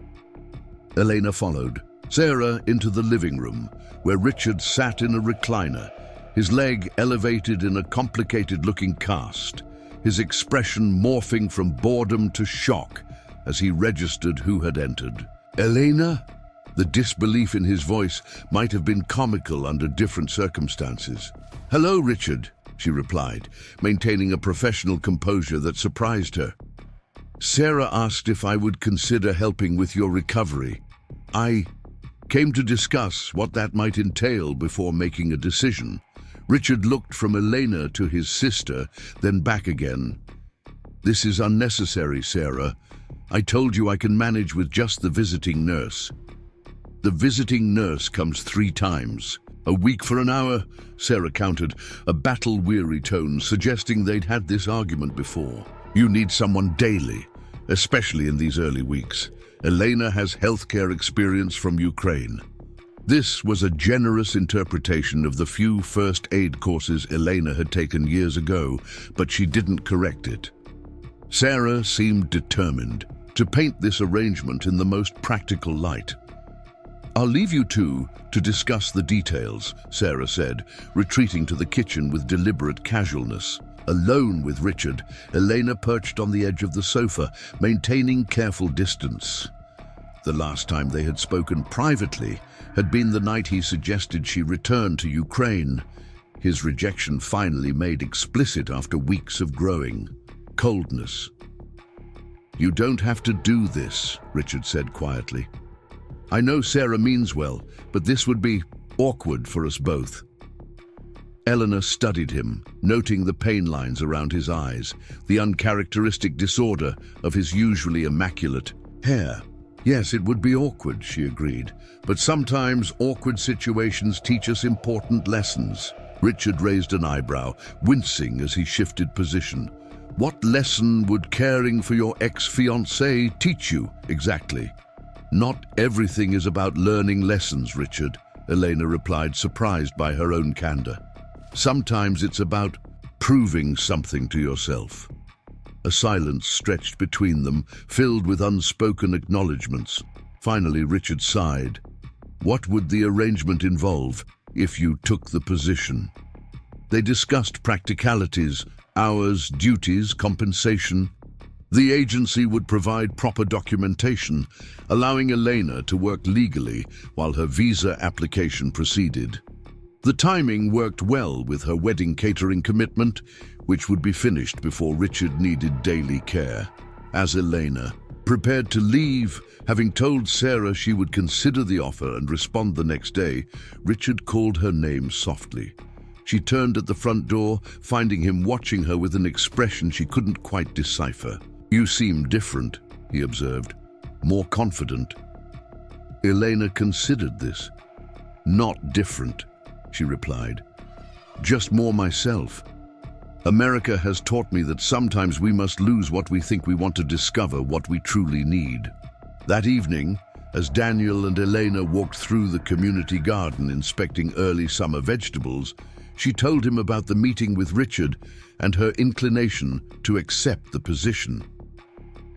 Elena followed Sarah into the living room, where Richard sat in a recliner, his leg elevated in a complicated-looking cast, his expression morphing from boredom to shock as he registered who had entered. "Elena?" The disbelief in his voice might have been comical under different circumstances. "Hello, Richard," she replied, maintaining a professional composure that surprised her. "Sarah asked if I would consider helping with your recovery. I came to discuss what that might entail before making a decision." Richard looked from Elena to his sister, then back again. "This is unnecessary, Sarah. I told you I can manage with just the visiting nurse." "The visiting nurse comes 3 times. A week for an hour," Sarah countered, a battle-weary tone suggesting they'd had this argument before. "You need someone daily, especially in these early weeks. Elena has healthcare experience from Ukraine." This was a generous interpretation of the few first aid courses Elena had taken years ago, but she didn't correct it. Sarah seemed determined to paint this arrangement in the most practical light. "I'll leave you two to discuss the details," Sarah said, retreating to the kitchen with deliberate casualness. Alone with Richard, Elena perched on the edge of the sofa, maintaining careful distance. The last time they had spoken privately had been the night he suggested she return to Ukraine, his rejection finally made explicit after weeks of growing coldness. "You don't have to do this," Richard said quietly. "I know Sarah means well, but this would be awkward for us both." Elena studied him, noting the pain lines around his eyes, the uncharacteristic disorder of his usually immaculate hair. "Yes, it would be awkward," she agreed, "but sometimes awkward situations teach us important lessons." Richard raised an eyebrow, wincing as he shifted position. "What lesson would caring for your ex-fiancée teach you, exactly?" "Not everything is about learning lessons, Richard," Elena replied, surprised by her own candor. "Sometimes it's about proving something to yourself." A silence stretched between them, filled with unspoken acknowledgements. Finally, Richard sighed. "What would the arrangement involve if you took the position?" They discussed practicalities, hours, duties, compensation. The agency would provide proper documentation, allowing Elena to work legally while her visa application proceeded. The timing worked well with her wedding catering commitment, which would be finished before Richard needed daily care. As Elena prepared to leave, having told Sarah she would consider the offer and respond the next day, Richard called her name softly. She turned at the front door, finding him watching her with an expression she couldn't quite decipher. "You seem different," he observed, "more confident." Elena considered this. "Not different," she replied. "Just more myself. America has taught me that sometimes we must lose what we think we want to discover what we truly need." That evening, as Daniel and Elena walked through the community garden inspecting early summer vegetables, she told him about the meeting with Richard and her inclination to accept the position.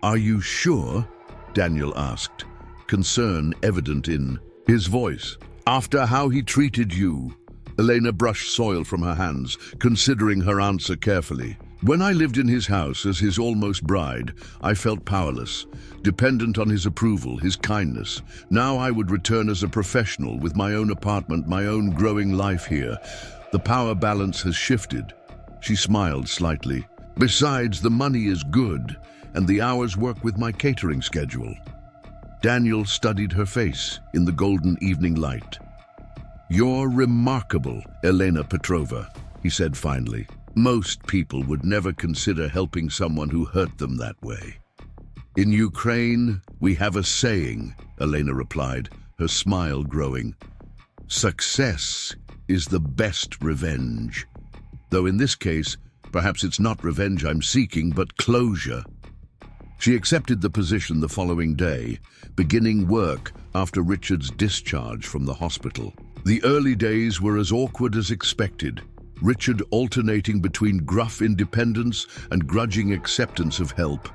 "Are you sure?" Daniel asked, concern evident in his voice. "After how he treated you." Elena brushed soil from her hands, considering her answer carefully. "When I lived in his house as his almost bride, I felt powerless, dependent on his approval, his kindness. Now I would return as a professional with my own apartment, my own growing life here. The power balance has shifted." She smiled slightly. "Besides, the money is good, and the hours work with my catering schedule." Daniel studied her face in the golden evening light. "You're remarkable, Elena Petrova," he said finally. "Most people would never consider helping someone who hurt them that way." "In Ukraine, we have a saying," Elena replied, her smile growing. "Success is the best revenge. Though in this case, perhaps it's not revenge I'm seeking, but closure." She accepted the position the following day, beginning work after Richard's discharge from the hospital. The early days were as awkward as expected, Richard alternating between gruff independence and grudging acceptance of help,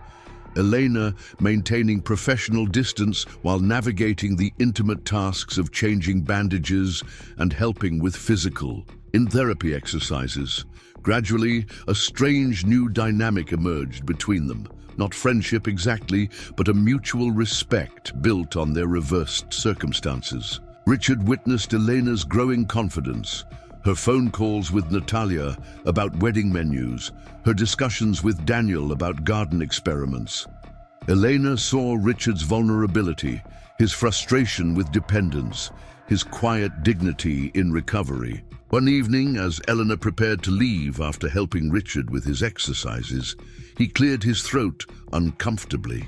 Elena maintaining professional distance while navigating the intimate tasks of changing bandages and helping with physical, in therapy exercises. Gradually, a strange new dynamic emerged between them. Not friendship exactly, but a mutual respect built on their reversed circumstances. Richard witnessed Elena's growing confidence, her phone calls with Natalia about wedding menus, her discussions with Daniel about garden experiments. Elena saw Richard's vulnerability, his frustration with dependence, his quiet dignity in recovery. One evening, as Elena prepared to leave after helping Richard with his exercises, he cleared his throat uncomfortably.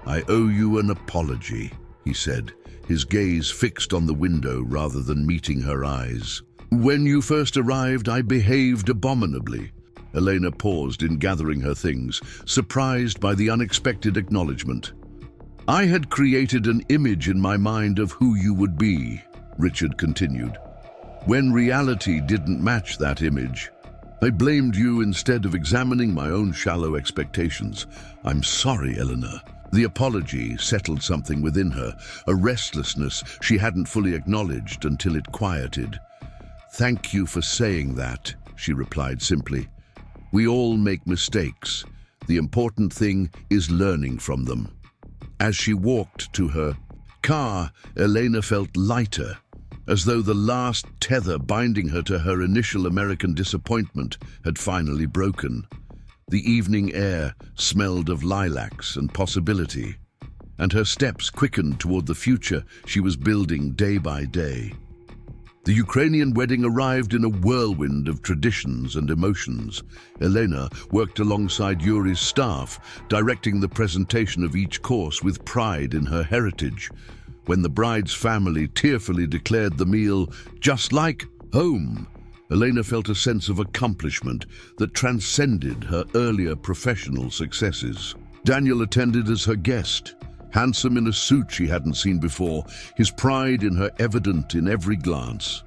"I owe you an apology," he said, his gaze fixed on the window rather than meeting her eyes. "When you first arrived, I behaved abominably." Elena paused in gathering her things, surprised by the unexpected acknowledgement. "I had created an image in my mind of who you would be," Richard continued. "When reality didn't match that image, I blamed you instead of examining my own shallow expectations. I'm sorry, Elena." The apology settled something within her, a restlessness she hadn't fully acknowledged until it quieted. "Thank you for saying that," she replied simply, We all make mistakes. The important thing is learning from them. As she walked to her car, Elena felt lighter, as though the last tether binding her to her initial American disappointment had finally broken. The evening air smelled of lilacs and possibility, and her steps quickened toward the future she was building day by day. The Ukrainian wedding arrived in a whirlwind of traditions and emotions. Elena worked alongside Yuri's staff, directing the presentation of each course with pride in her heritage. When the bride's family tearfully declared the meal just like home, Elena felt a sense of accomplishment that transcended her earlier professional successes. Daniel attended as her guest, handsome in a suit she hadn't seen before, his pride in her evident in every glance.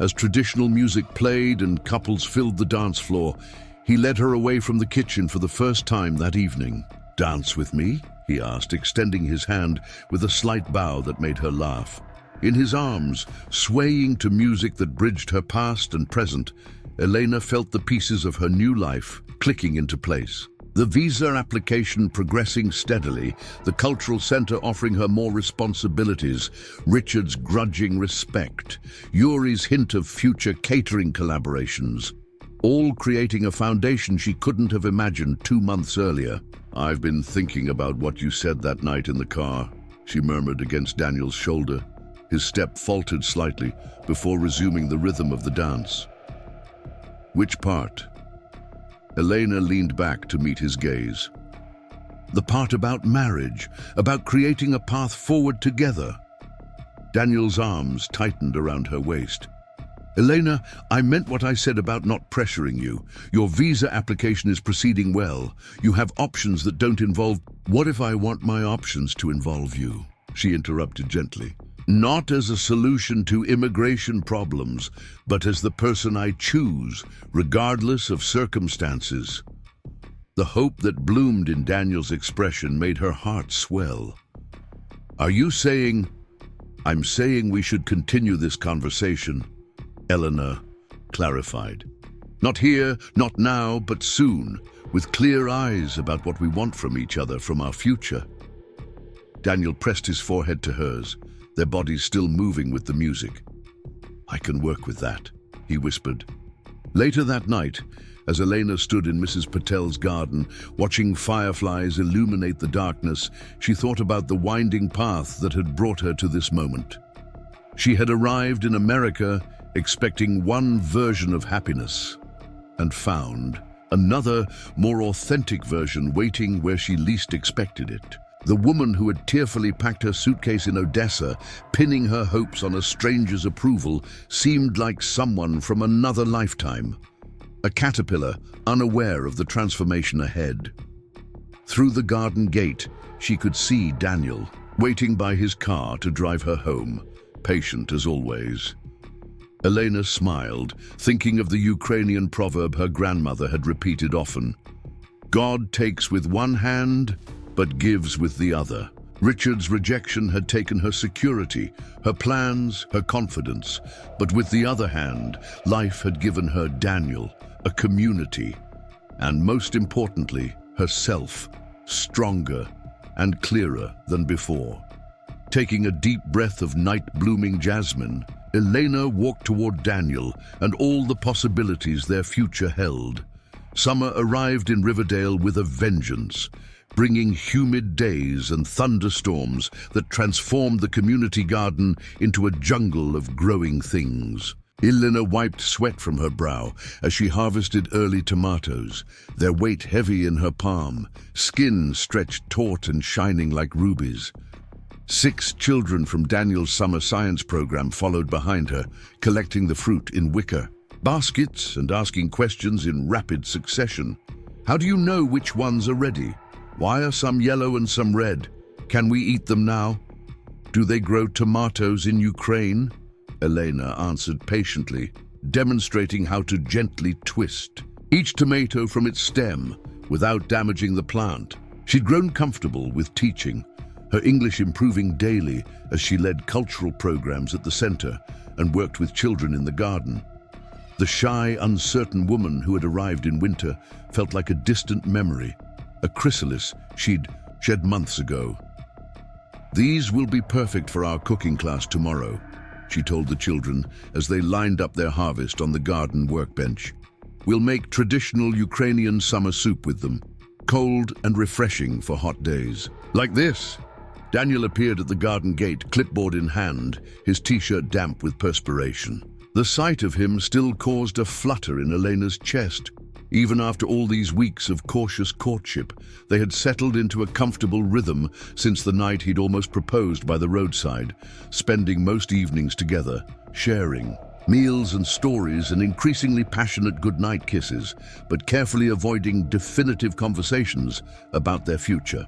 As traditional music played and couples filled the dance floor, he led her away from the kitchen for the first time that evening. "Dance with me?" he asked, extending his hand with a slight bow that made her laugh. In his arms, swaying to music that bridged her past and present, Elena felt the pieces of her new life clicking into place. The visa application progressing steadily, the cultural center offering her more responsibilities, Richard's grudging respect, Yuri's hint of future catering collaborations, all creating a foundation she couldn't have imagined 2 months earlier. "I've been thinking about what you said that night in the car," she murmured against Daniel's shoulder. His step faltered slightly before resuming the rhythm of the dance. "Which part?" Elena leaned back to meet his gaze. "The part about marriage, about creating a path forward together." Daniel's arms tightened around her waist. "Elena, I meant what I said about not pressuring you. Your visa application is proceeding well. You have options that don't involve—" "What if I want my options to involve you?" she interrupted gently. "Not as a solution to immigration problems, but as the person I choose, regardless of circumstances." The hope that bloomed in Daniel's expression made her heart swell. "Are you saying—" "I'm saying we should continue this conversation," Elena clarified. "Not here, not now, but soon, with clear eyes about what we want from each other, from our future." Daniel pressed his forehead to hers, their bodies still moving with the music. "I can work with that," he whispered. Later that night, as Elena stood in Mrs. Patel's garden, watching fireflies illuminate the darkness, she thought about the winding path that had brought her to this moment. She had arrived in America expecting one version of happiness, and found another, more authentic version waiting where she least expected it. The woman who had tearfully packed her suitcase in Odessa, pinning her hopes on a stranger's approval, seemed like someone from another lifetime. A caterpillar, unaware of the transformation ahead. Through the garden gate, she could see Daniel, waiting by his car to drive her home, patient as always. Elena smiled, thinking of the Ukrainian proverb her grandmother had repeated often. "God takes with one hand, but gives with the other." Richard's rejection had taken her security, her plans, her confidence. But with the other hand, life had given her Daniel, a community, and most importantly, herself, stronger and clearer than before. Taking a deep breath of night-blooming jasmine, Elena walked toward Daniel and all the possibilities their future held. Summer arrived in Riverdale with a vengeance, bringing humid days and thunderstorms that transformed the community garden into a jungle of growing things. Elena wiped sweat from her brow as she harvested early tomatoes, their weight heavy in her palm, skin stretched taut and shining like rubies. 6 children from Daniel's summer science program followed behind her, collecting the fruit in wicker baskets and asking questions in rapid succession. "How do you know which ones are ready? Why are some yellow and some red? Can we eat them now? Do they grow tomatoes in Ukraine?" Elena answered patiently, demonstrating how to gently twist each tomato from its stem without damaging the plant. She'd grown comfortable with teaching, her English improving daily as she led cultural programs at the center and worked with children in the garden. The shy, uncertain woman who had arrived in winter felt like a distant memory, a chrysalis she'd shed months ago. "These will be perfect for our cooking class tomorrow," she told the children as they lined up their harvest on the garden workbench. "We'll make traditional Ukrainian summer soup with them, cold and refreshing for hot days. Like this." Daniel appeared at the garden gate, clipboard in hand, his t-shirt damp with perspiration. The sight of him still caused a flutter in Elena's chest. Even after all these weeks of cautious courtship, they had settled into a comfortable rhythm since the night he'd almost proposed by the roadside, spending most evenings together, sharing meals and stories and increasingly passionate goodnight kisses, but carefully avoiding definitive conversations about their future.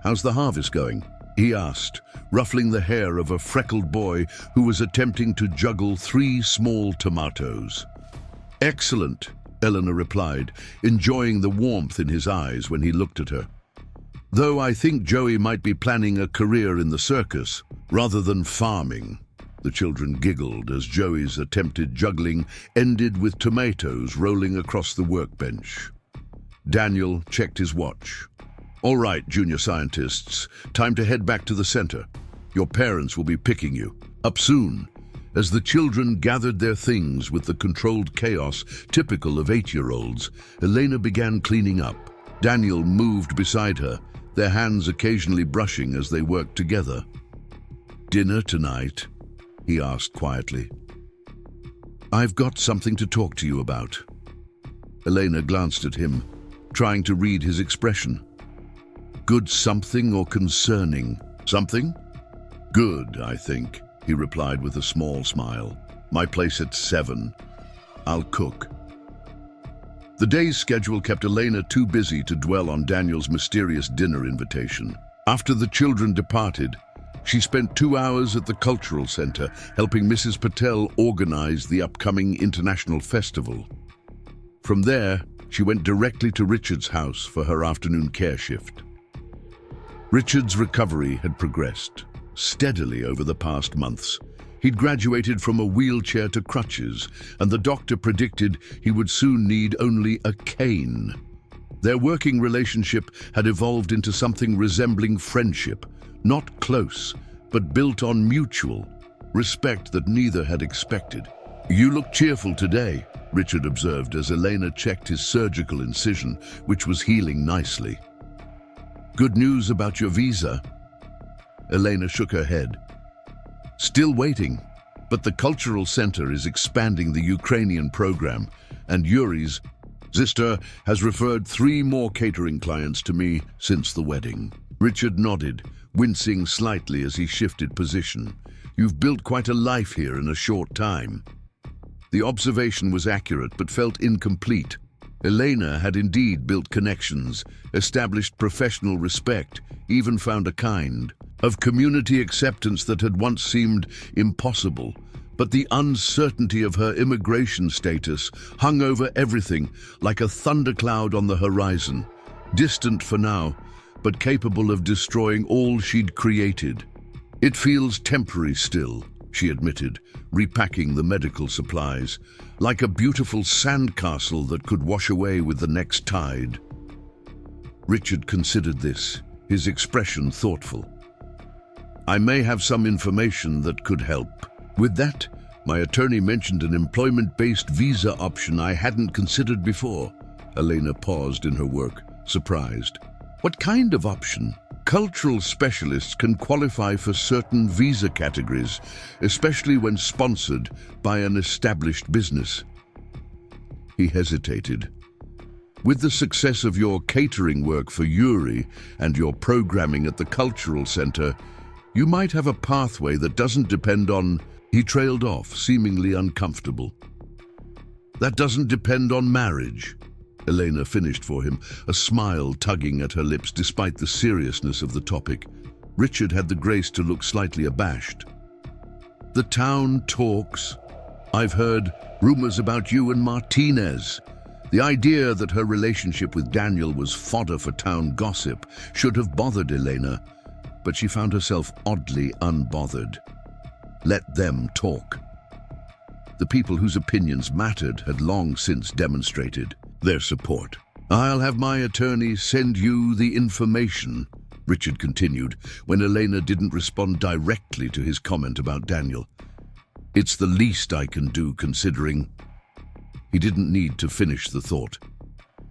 "How's the harvest going?" he asked, ruffling the hair of a freckled boy who was attempting to juggle 3 small tomatoes. "Excellent," Elena replied, enjoying the warmth in his eyes when he looked at her. "Though I think Joey might be planning a career in the circus rather than farming." The children giggled as Joey's attempted juggling ended with tomatoes rolling across the workbench. Daniel checked his watch. "All right, junior scientists, time to head back to the center. Your parents will be picking you up soon." As the children gathered their things with the controlled chaos typical of 8-year-olds, Elena began cleaning up. Daniel moved beside her, their hands occasionally brushing as they worked together. "Dinner tonight?" he asked quietly. "I've got something to talk to you about." Elena glanced at him, trying to read his expression. "Good something or concerning something?" "Good, I think," he replied with a small smile. "My place at 7. I'll cook." The day's schedule kept Elena too busy to dwell on Daniel's mysterious dinner invitation. After the children departed, she spent 2 hours at the cultural center helping Mrs. Patel organize the upcoming international festival. From there, she went directly to Richard's house for her afternoon care shift. Richard's recovery had progressed steadily over the past months. He'd graduated from a wheelchair to crutches, and the doctor predicted he would soon need only a cane. Their working relationship had evolved into something resembling friendship, not close, but built on mutual respect that neither had expected. "You look cheerful today," Richard observed as Elena checked his surgical incision, which was healing nicely. "Good news about your visa?" Elena shook her head. "Still waiting, but the cultural center is expanding the Ukrainian program, and Yuri's sister has referred 3 more catering clients to me since the wedding." Richard nodded, wincing slightly as he shifted position. "You've built quite a life here in a short time." The observation was accurate but felt incomplete. Elena had indeed built connections, established professional respect, even found a kind of community acceptance that had once seemed impossible. But the uncertainty of her immigration status hung over everything like a thundercloud on the horizon, distant for now, but capable of destroying all she'd created. "It feels temporary still," she admitted, repacking the medical supplies, "like a beautiful sandcastle that could wash away with the next tide." Richard considered this, his expression thoughtful. "I may have some information that could help. With that, my attorney mentioned an employment-based visa option I hadn't considered before." Elena paused in her work, surprised. "What kind of option?" "Cultural specialists can qualify for certain visa categories, especially when sponsored by an established business." He hesitated. "With the success of your catering work for Yuri and your programming at the cultural center, you might have a pathway that doesn't depend on..." He trailed off, seemingly uncomfortable. "That doesn't depend on marriage," Elena finished for him, a smile tugging at her lips despite the seriousness of the topic. Richard had the grace to look slightly abashed. "The town talks. I've heard rumors about you and Martinez." The idea that her relationship with Daniel was fodder for town gossip should have bothered Elena, but she found herself oddly unbothered. Let them talk. The people whose opinions mattered had long since demonstrated their support. "I'll have my attorney send you the information," Richard continued, when Elena didn't respond directly to his comment about Daniel. "It's the least I can do, considering—" He didn't need to finish the thought.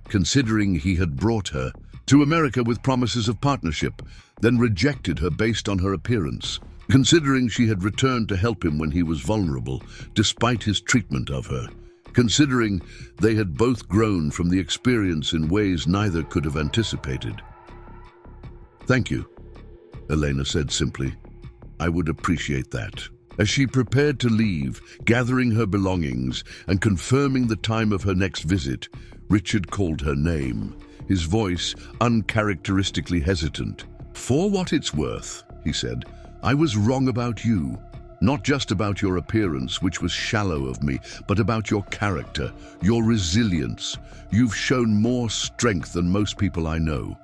Considering he had brought her to America with promises of partnership, then rejected her based on her appearance. Considering she had returned to help him when he was vulnerable, despite his treatment of her. Considering they had both grown from the experience in ways neither could have anticipated. "Thank you," Elena said simply. "I would appreciate that." As she prepared to leave, gathering her belongings and confirming the time of her next visit, Richard called her name, his voice uncharacteristically hesitant. "For what it's worth," he said, "I was wrong about you. Not just about your appearance, which was shallow of me, but about your character, your resilience. You've shown more strength than most people I know."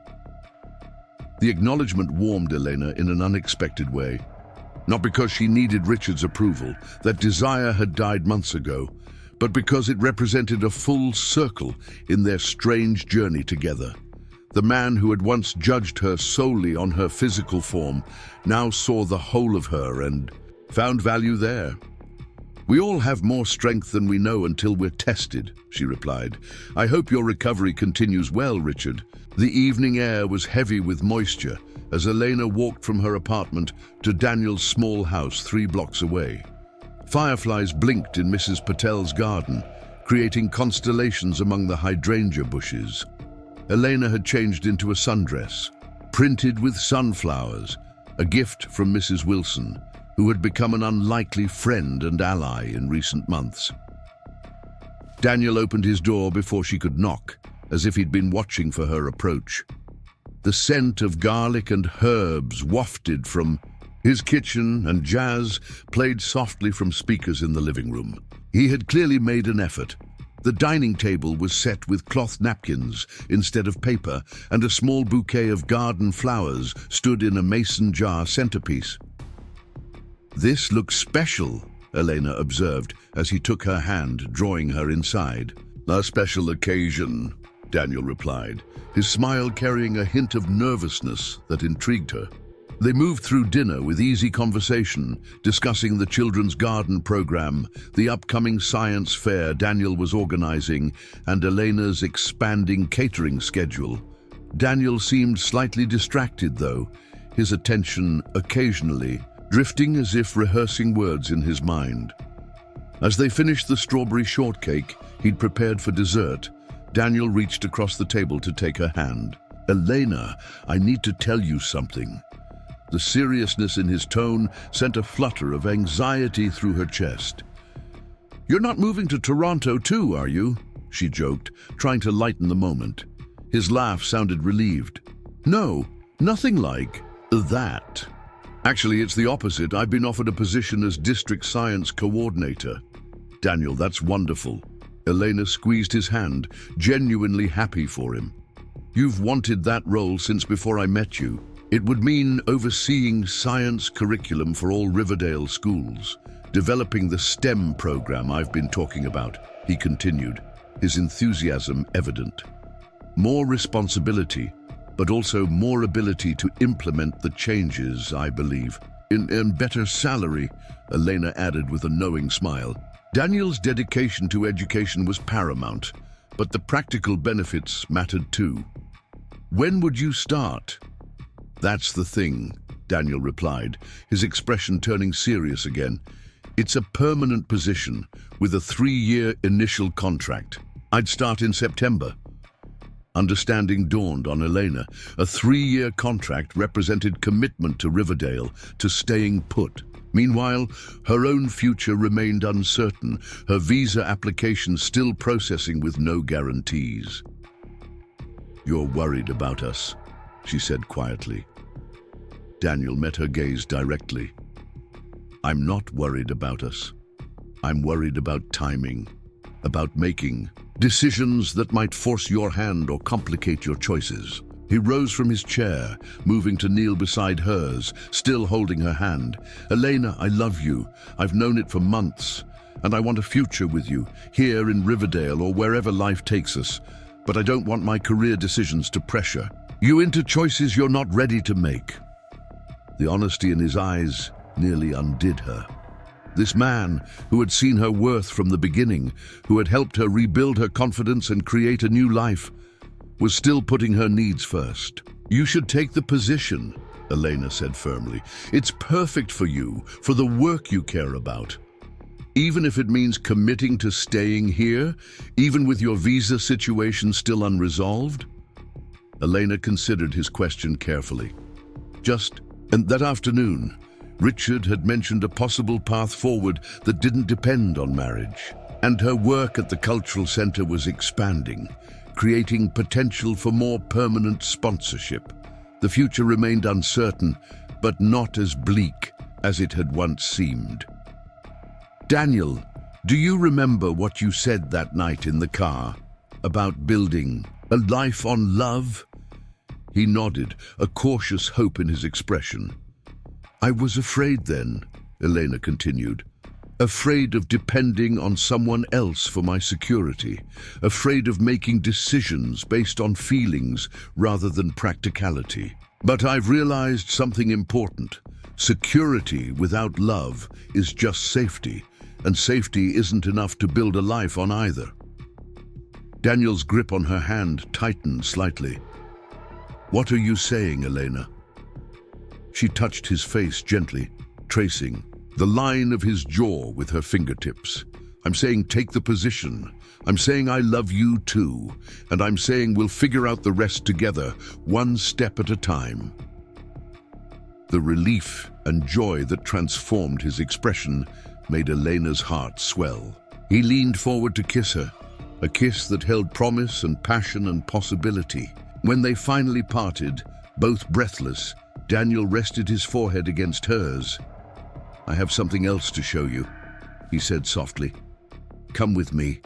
The acknowledgement warmed Elena in an unexpected way. Not because she needed Richard's approval, that desire had died months ago, but because it represented a full circle in their strange journey together. The man who had once judged her solely on her physical form now saw the whole of her and found value there. "We all have more strength than we know until we're tested," she replied. "I hope your recovery continues well, Richard." The evening air was heavy with moisture as Elena walked from her apartment to Daniel's small house 3 blocks away. Fireflies blinked in Mrs. Patel's garden, creating constellations among the hydrangea bushes. Elena had changed into a sundress, printed with sunflowers, a gift from Mrs. Wilson, who had become an unlikely friend and ally in recent months. Daniel opened his door before she could knock, as if he'd been watching for her approach. The scent of garlic and herbs wafted from his kitchen, and jazz played softly from speakers in the living room. He had clearly made an effort. The dining table was set with cloth napkins instead of paper, and a small bouquet of garden flowers stood in a mason jar centerpiece. "This looks special," Elena observed as he took her hand, drawing her inside. "A special occasion," Daniel replied, his smile carrying a hint of nervousness that intrigued her. They moved through dinner with easy conversation, discussing the children's garden program, the upcoming science fair Daniel was organizing, and Elena's expanding catering schedule. Daniel seemed slightly distracted, though, his attention occasionally drifting as if rehearsing words in his mind. As they finished the strawberry shortcake he'd prepared for dessert, Daniel reached across the table to take her hand. "Elena, I need to tell you something." The seriousness in his tone sent a flutter of anxiety through her chest. "You're not moving to Toronto too, are you?" she joked, trying to lighten the moment. His laugh sounded relieved. "No, nothing like that. Actually, it's the opposite. I've been offered a position as district science coordinator." "Daniel, that's wonderful." Elena squeezed his hand, genuinely happy for him. "You've wanted that role since before I met you. It would mean overseeing science curriculum for all Riverdale schools, developing the STEM program I've been talking about," he continued, his enthusiasm evident. "More responsibility, but also more ability to implement the changes, I believe. In better salary," Elena added with a knowing smile. Daniel's dedication to education was paramount, but the practical benefits mattered too. "When would you start?" "That's the thing," Daniel replied, his expression turning serious again. "It's a permanent position with a 3-year initial contract. I'd start in September." Understanding dawned on Elena. A 3-year contract represented commitment to Riverdale, to staying put. Meanwhile, her own future remained uncertain, her visa application still processing with no guarantees. "You're worried about us," she said quietly. Daniel met her gaze directly. "I'm not worried about us. I'm worried about timing, about making decisions that might force your hand or complicate your choices." He rose from his chair, moving to kneel beside hers, still holding her hand. "Elena, I love you. I've known it for months. and I want a future with you, here in Riverdale or wherever life takes us, but I don't want my career decisions to pressure you into choices you're not ready to make." The honesty in his eyes nearly undid her. This man, who had seen her worth from the beginning, who had helped her rebuild her confidence and create a new life, was still putting her needs first. "You should take the position," Elena said firmly. "It's perfect for you, for the work you care about. Even if it means committing to staying here, even with your visa situation still unresolved." Elena considered his question carefully. And that afternoon, Richard had mentioned a possible path forward that didn't depend on marriage. And her work at the cultural center was expanding, creating potential for more permanent sponsorship. The future remained uncertain, but not as bleak as it had once seemed. "Daniel, do you remember what you said that night in the car about building a life on love?" He nodded, a cautious hope in his expression. "I was afraid then," Elena continued. "Afraid of depending on someone else for my security. Afraid of making decisions based on feelings rather than practicality. But I've realized something important. Security without love is just safety, and safety isn't enough to build a life on either." Daniel's grip on her hand tightened slightly. "What are you saying, Elena?" She touched his face gently, tracing the line of his jaw with her fingertips. "I'm saying take the position. I'm saying I love you too. And I'm saying we'll figure out the rest together, one step at a time." The relief and joy that transformed his expression made Elena's heart swell. He leaned forward to kiss her, a kiss that held promise and passion and possibility. When they finally parted, both breathless, Daniel rested his forehead against hers. "I have something else to show you," he said softly. "Come with me."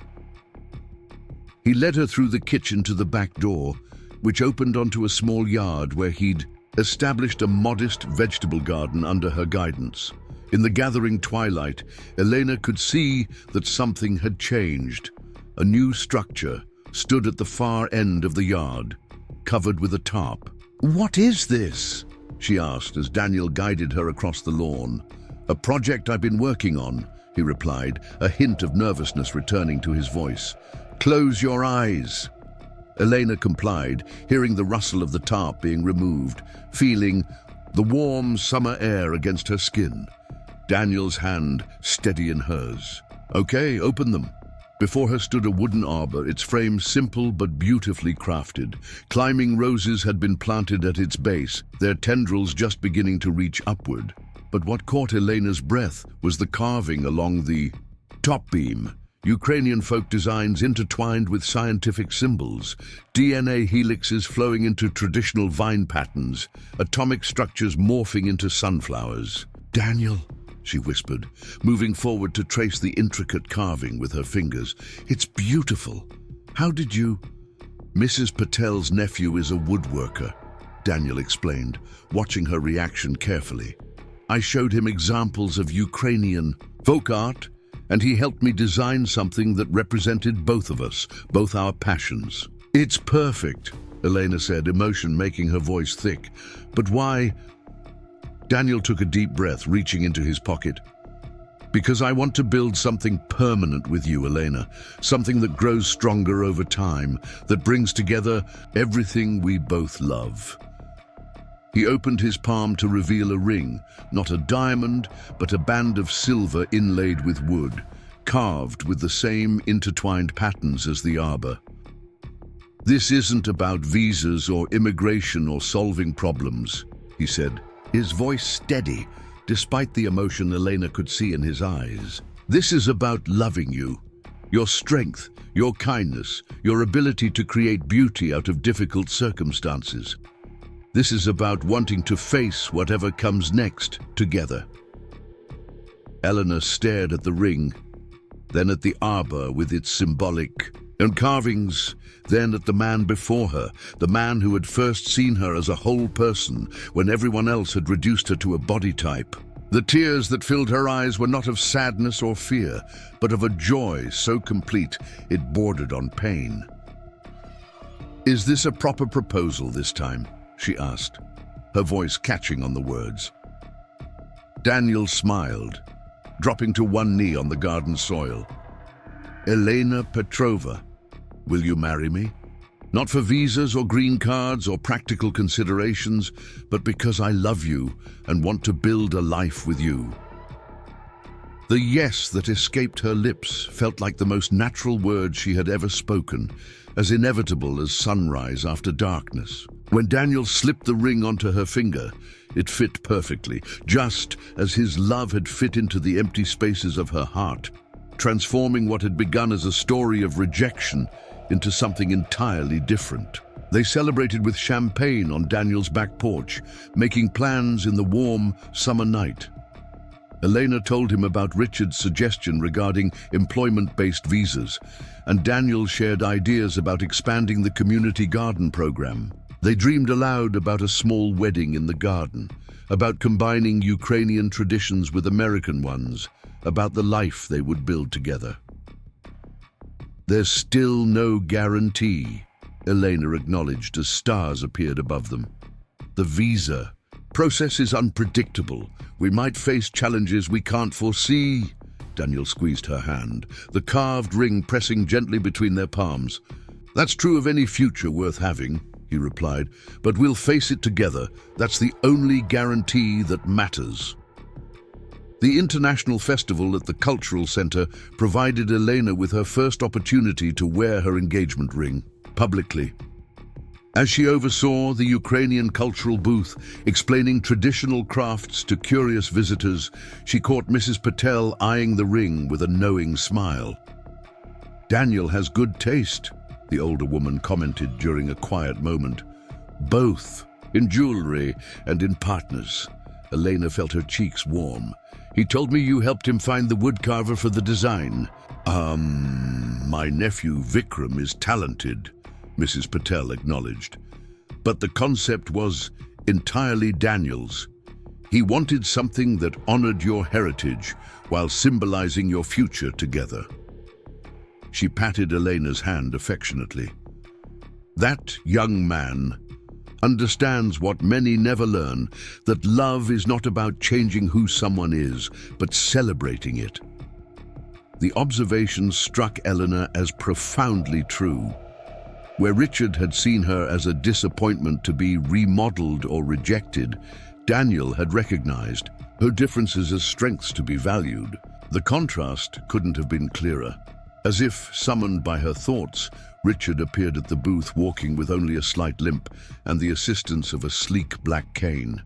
He led her through the kitchen to the back door, which opened onto a small yard where he'd established a modest vegetable garden under her guidance. In the gathering twilight, Elena could see that something had changed. A new structure stood at the far end of the yard, covered with a tarp. "What is this?" she asked as Daniel guided her across the lawn. "A project I've been working on," he replied, a hint of nervousness returning to his voice. "Close your eyes." Elena complied, hearing the rustle of the tarp being removed, feeling the warm summer air against her skin. Daniel's hand steady in hers. "Okay, open them." Before her stood a wooden arbor, its frame simple but beautifully crafted. Climbing roses had been planted at its base, their tendrils just beginning to reach upward. But what caught Elena's breath was the carving along the top beam. Ukrainian folk designs intertwined with scientific symbols, DNA helixes flowing into traditional vine patterns, atomic structures morphing into sunflowers. "Daniel," she whispered, moving forward to trace the intricate carving with her fingers. "It's beautiful. How did you—" "Mrs. Patel's nephew is a woodworker," Daniel explained, watching her reaction carefully. "I showed him examples of Ukrainian folk art, and he helped me design something that represented both of us, both our passions." "It's perfect," Elena said, emotion making her voice thick. "But why—" Daniel took a deep breath, reaching into his pocket. "Because I want to build something permanent with you, Elena. Something that grows stronger over time, that brings together everything we both love." He opened his palm to reveal a ring, not a diamond, but a band of silver inlaid with wood, carved with the same intertwined patterns as the arbor. "This isn't about visas or immigration or solving problems," he said, his voice steady, despite the emotion Elena could see in his eyes. "This is about loving you, your strength, your kindness, your ability to create beauty out of difficult circumstances. This is about wanting to face whatever comes next together." Elena stared at the ring, then at the arbor with its symbolic carvings, then at the man before her, the man who had first seen her as a whole person when everyone else had reduced her to a body type. The tears that filled her eyes were not of sadness or fear, but of a joy so complete it bordered on pain. "Is this a proper proposal this time?" she asked, her voice catching on the words. Daniel smiled, dropping to one knee on the garden soil. "Elena Petrova, will you marry me? Not for visas or green cards or practical considerations, but because I love you and want to build a life with you." The yes that escaped her lips felt like the most natural word she had ever spoken, as inevitable as sunrise after darkness. When Daniel slipped the ring onto her finger, it fit perfectly, just as his love had fit into the empty spaces of her heart, transforming what had begun as a story of rejection into something entirely different. They celebrated with champagne on Daniel's back porch, making plans in the warm summer night. Elena told him about Richard's suggestion regarding employment-based visas, and Daniel shared ideas about expanding the community garden program. They dreamed aloud about a small wedding in the garden, about combining Ukrainian traditions with American ones, about the life they would build together. "There's still no guarantee," Elena acknowledged as stars appeared above them. "The visa process is unpredictable. We might face challenges we can't foresee." Daniel squeezed her hand, the carved ring pressing gently between their palms. "That's true of any future worth having," he replied, "but we'll face it together. That's the only guarantee that matters." The International Festival at the Cultural Center provided Elena with her first opportunity to wear her engagement ring publicly. As she oversaw the Ukrainian cultural booth, explaining traditional crafts to curious visitors, she caught Mrs. Patel eyeing the ring with a knowing smile. "Daniel has good taste," the older woman commented during a quiet moment. "Both, in jewelry and in partners." Elena felt her cheeks warm. "He told me you helped him find the woodcarver for the design." My nephew Vikram is talented," Mrs. Patel acknowledged. "But the concept was entirely Daniel's. He wanted something that honored your heritage while symbolizing your future together." She patted Elena's hand affectionately. "That young man understands what many never learn, that love is not about changing who someone is, but celebrating it." The observation struck Elena as profoundly true. Where Richard had seen her as a disappointment to be remodeled or rejected, Daniel had recognized her differences as strengths to be valued. The contrast couldn't have been clearer. As if summoned by her thoughts, Richard appeared at the booth walking with only a slight limp and the assistance of a sleek black cane.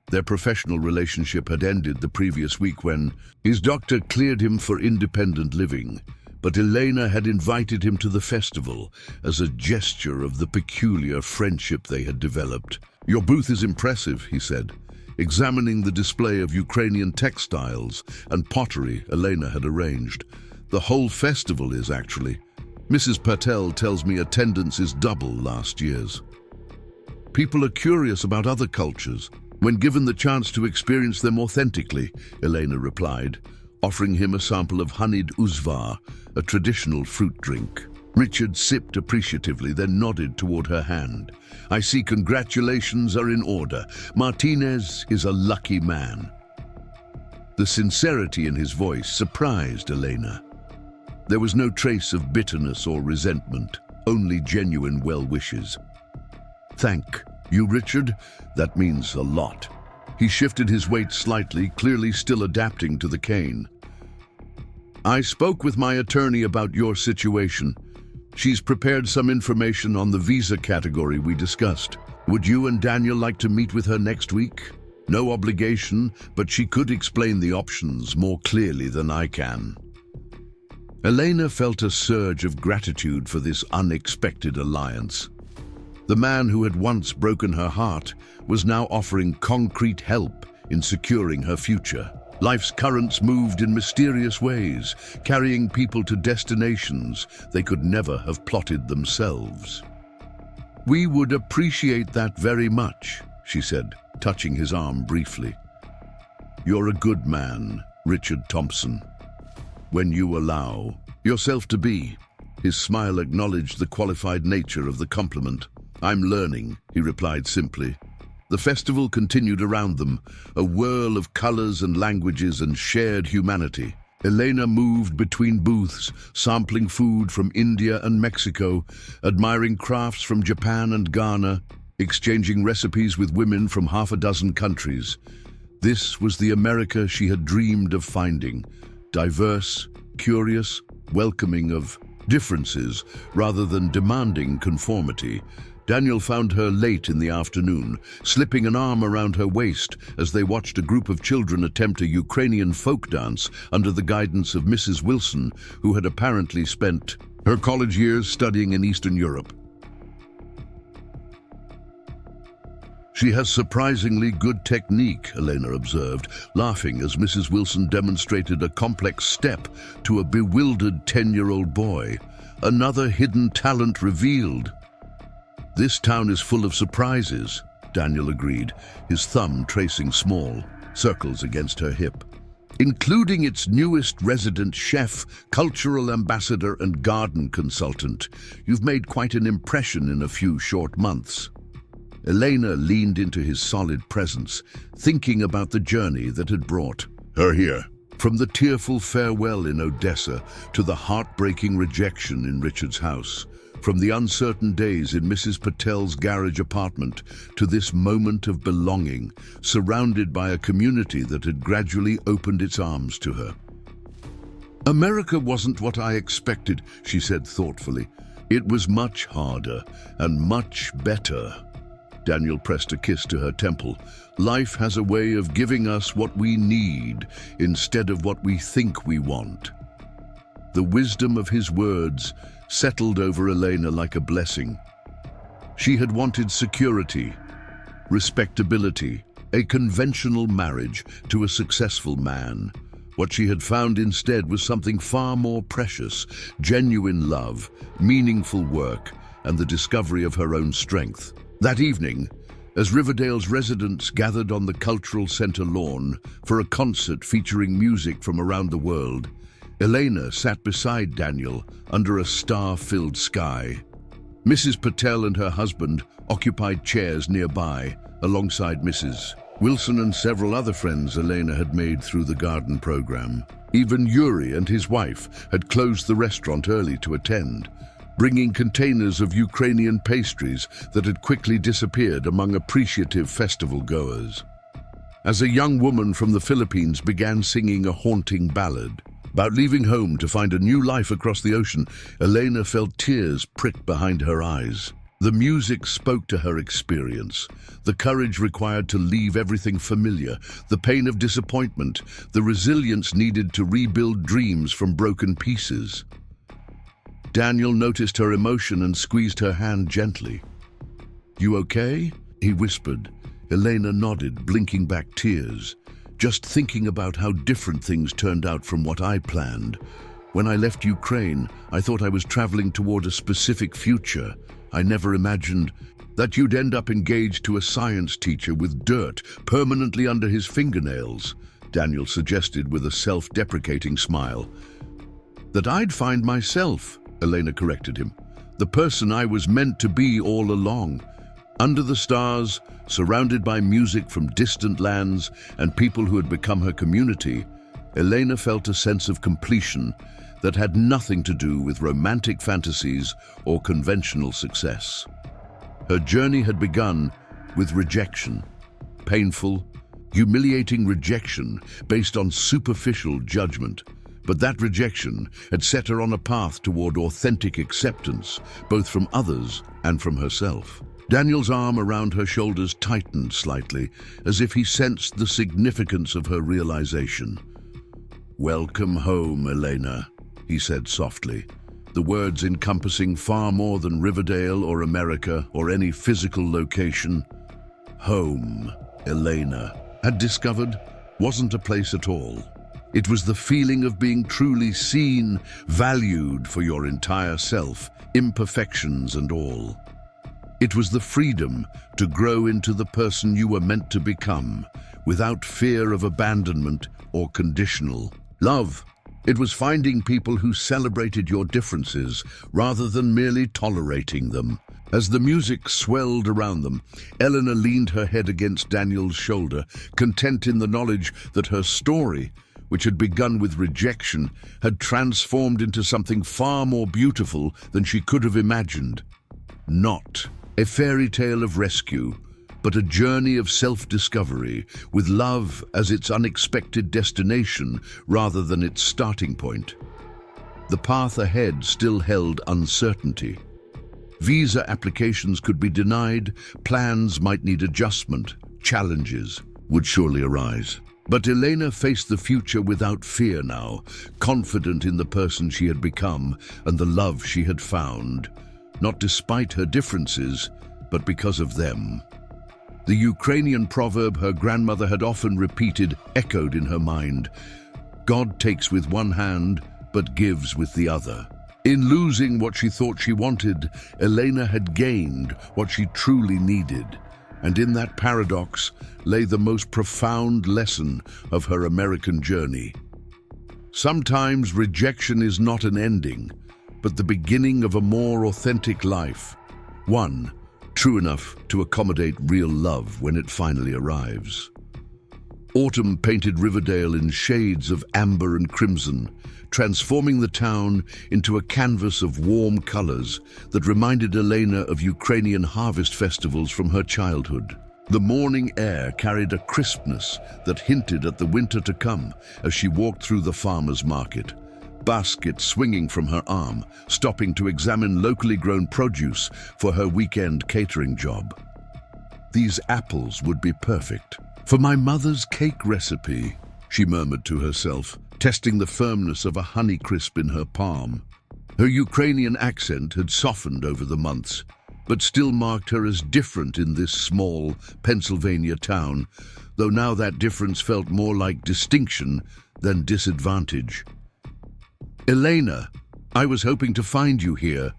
Their professional relationship had ended the previous week when his doctor cleared him for independent living, but Elena had invited him to the festival as a gesture of the peculiar friendship they had developed. "Your booth is impressive," he said, examining the display of Ukrainian textiles and pottery Elena had arranged. "The whole festival is, actually. Mrs. Patel tells me attendance is double last year's." "People are curious about other cultures when given the chance to experience them authentically," Elena replied, offering him a sample of honeyed uzvar, a traditional fruit drink. Richard sipped appreciatively, then nodded toward her hand. "I see congratulations are in order. Martinez is a lucky man." The sincerity in his voice surprised Elena. There was no trace of bitterness or resentment, only genuine well wishes. "Thank you, Richard. That means a lot." He shifted his weight slightly, clearly still adapting to the cane. "I spoke with my attorney about your situation. She's prepared some information on the visa category we discussed. Would you and Daniel like to meet with her next week? No obligation, but she could explain the options more clearly than I can." Elena felt a surge of gratitude for this unexpected alliance. The man who had once broken her heart was now offering concrete help in securing her future. Life's currents moved in mysterious ways, carrying people to destinations they could never have plotted themselves. "We would appreciate that very much," she said, touching his arm briefly. You're a good man, Richard Thompson, when you allow yourself to be. His smile acknowledged the qualified nature of the compliment. I'm learning, he replied simply. The festival continued around them, a whirl of colors and languages and shared humanity. Elena moved between booths, sampling food from India and Mexico, admiring crafts from Japan and Ghana, exchanging recipes with women from half a dozen countries. This was the America she had dreamed of finding, diverse, curious, welcoming of differences rather than demanding conformity. Daniel found her late in the afternoon, slipping an arm around her waist as they watched a group of children attempt a Ukrainian folk dance under the guidance of Mrs. Wilson, who had apparently spent her college years studying in Eastern Europe. She has surprisingly good technique, Elena observed, laughing as Mrs. Wilson demonstrated a complex step to a bewildered 10-year-old boy. Another hidden talent revealed. This town is full of surprises, Daniel agreed, his thumb tracing small circles against her hip. Including its newest resident chef, cultural ambassador and garden consultant. You've made quite an impression in a few short months. Elena leaned into his solid presence, thinking about the journey that had brought her here. From the tearful farewell in Odessa to the heartbreaking rejection in Richard's house. From the uncertain days in Mrs. Patel's garage apartment to this moment of belonging, surrounded by a community that had gradually opened its arms to her. America wasn't what I expected, she said thoughtfully. It was much harder and much better. Daniel pressed a kiss to her temple. Life has a way of giving us what we need instead of what we think we want. The wisdom of his words settled over Elena like a blessing. She had wanted security, respectability, a conventional marriage to a successful man. What she had found instead was something far more precious, genuine love, meaningful work, and the discovery of her own strength. That evening, as Riverdale's residents gathered on the cultural center lawn for a concert featuring music from around the world, Elena sat beside Daniel under a star-filled sky. Mrs. Patel and her husband occupied chairs nearby, alongside Mrs. Wilson and several other friends Elena had made through the garden program. Even Yuri and his wife had closed the restaurant early to attend, bringing containers of Ukrainian pastries that had quickly disappeared among appreciative festival goers. As a young woman from the Philippines began singing a haunting ballad about leaving home to find a new life across the ocean, Elena felt tears prick behind her eyes. The music spoke to her experience, the courage required to leave everything familiar, the pain of disappointment, the resilience needed to rebuild dreams from broken pieces. Daniel noticed her emotion and squeezed her hand gently. "You okay?" he whispered. Elena nodded, blinking back tears. "Just thinking about how different things turned out from what I planned. When I left Ukraine, I thought I was traveling toward a specific future. I never imagined that you'd end up engaged to a science teacher with dirt permanently under his fingernails," Daniel suggested with a self-deprecating smile. "That I'd find myself," Elena corrected him. "The person I was meant to be all along. Under the stars, surrounded by music from distant lands and people who had become her community, Elena felt a sense of completion that had nothing to do with romantic fantasies or conventional success. Her journey had begun with rejection, painful, humiliating rejection based on superficial judgment. But that rejection had set her on a path toward authentic acceptance, both from others and from herself. Daniel's arm around her shoulders tightened slightly, as if he sensed the significance of her realization. "Welcome home, Elena," he said softly, the words encompassing far more than Riverdale or America or any physical location. Home, Elena had discovered, wasn't a place at all. It was the feeling of being truly seen, valued for your entire self, imperfections and all. It was the freedom to grow into the person you were meant to become, without fear of abandonment or conditional love. It was finding people who celebrated your differences rather than merely tolerating them. As the music swelled around them, Elena leaned her head against Daniel's shoulder, content in the knowledge that her story, which had begun with rejection, had transformed into something far more beautiful than she could have imagined. Not a fairy tale of rescue, but a journey of self-discovery, with love as its unexpected destination rather than its starting point. The path ahead still held uncertainty. Visa applications could be denied, plans might need adjustment, challenges would surely arise. But Elena faced the future without fear now, confident in the person she had become and the love she had found, not despite her differences, but because of them. The Ukrainian proverb her grandmother had often repeated echoed in her mind: God takes with one hand, but gives with the other. In losing what she thought she wanted, Elena had gained what she truly needed. And in that paradox lay the most profound lesson of her American journey. Sometimes rejection is not an ending, but the beginning of a more authentic life. One true enough to accommodate real love when it finally arrives. Autumn painted Riverdale in shades of amber and crimson, transforming the town into a canvas of warm colors that reminded Elena of Ukrainian harvest festivals from her childhood. The morning air carried a crispness that hinted at the winter to come as she walked through the farmer's market, basket swinging from her arm, stopping to examine locally grown produce for her weekend catering job. These apples would be perfect for my mother's cake recipe, she murmured to herself, testing the firmness of a Honeycrisp in her palm. Her Ukrainian accent had softened over the months, but still marked her as different in this small Pennsylvania town, though now that difference felt more like distinction than disadvantage. Elena, I was hoping to find you here.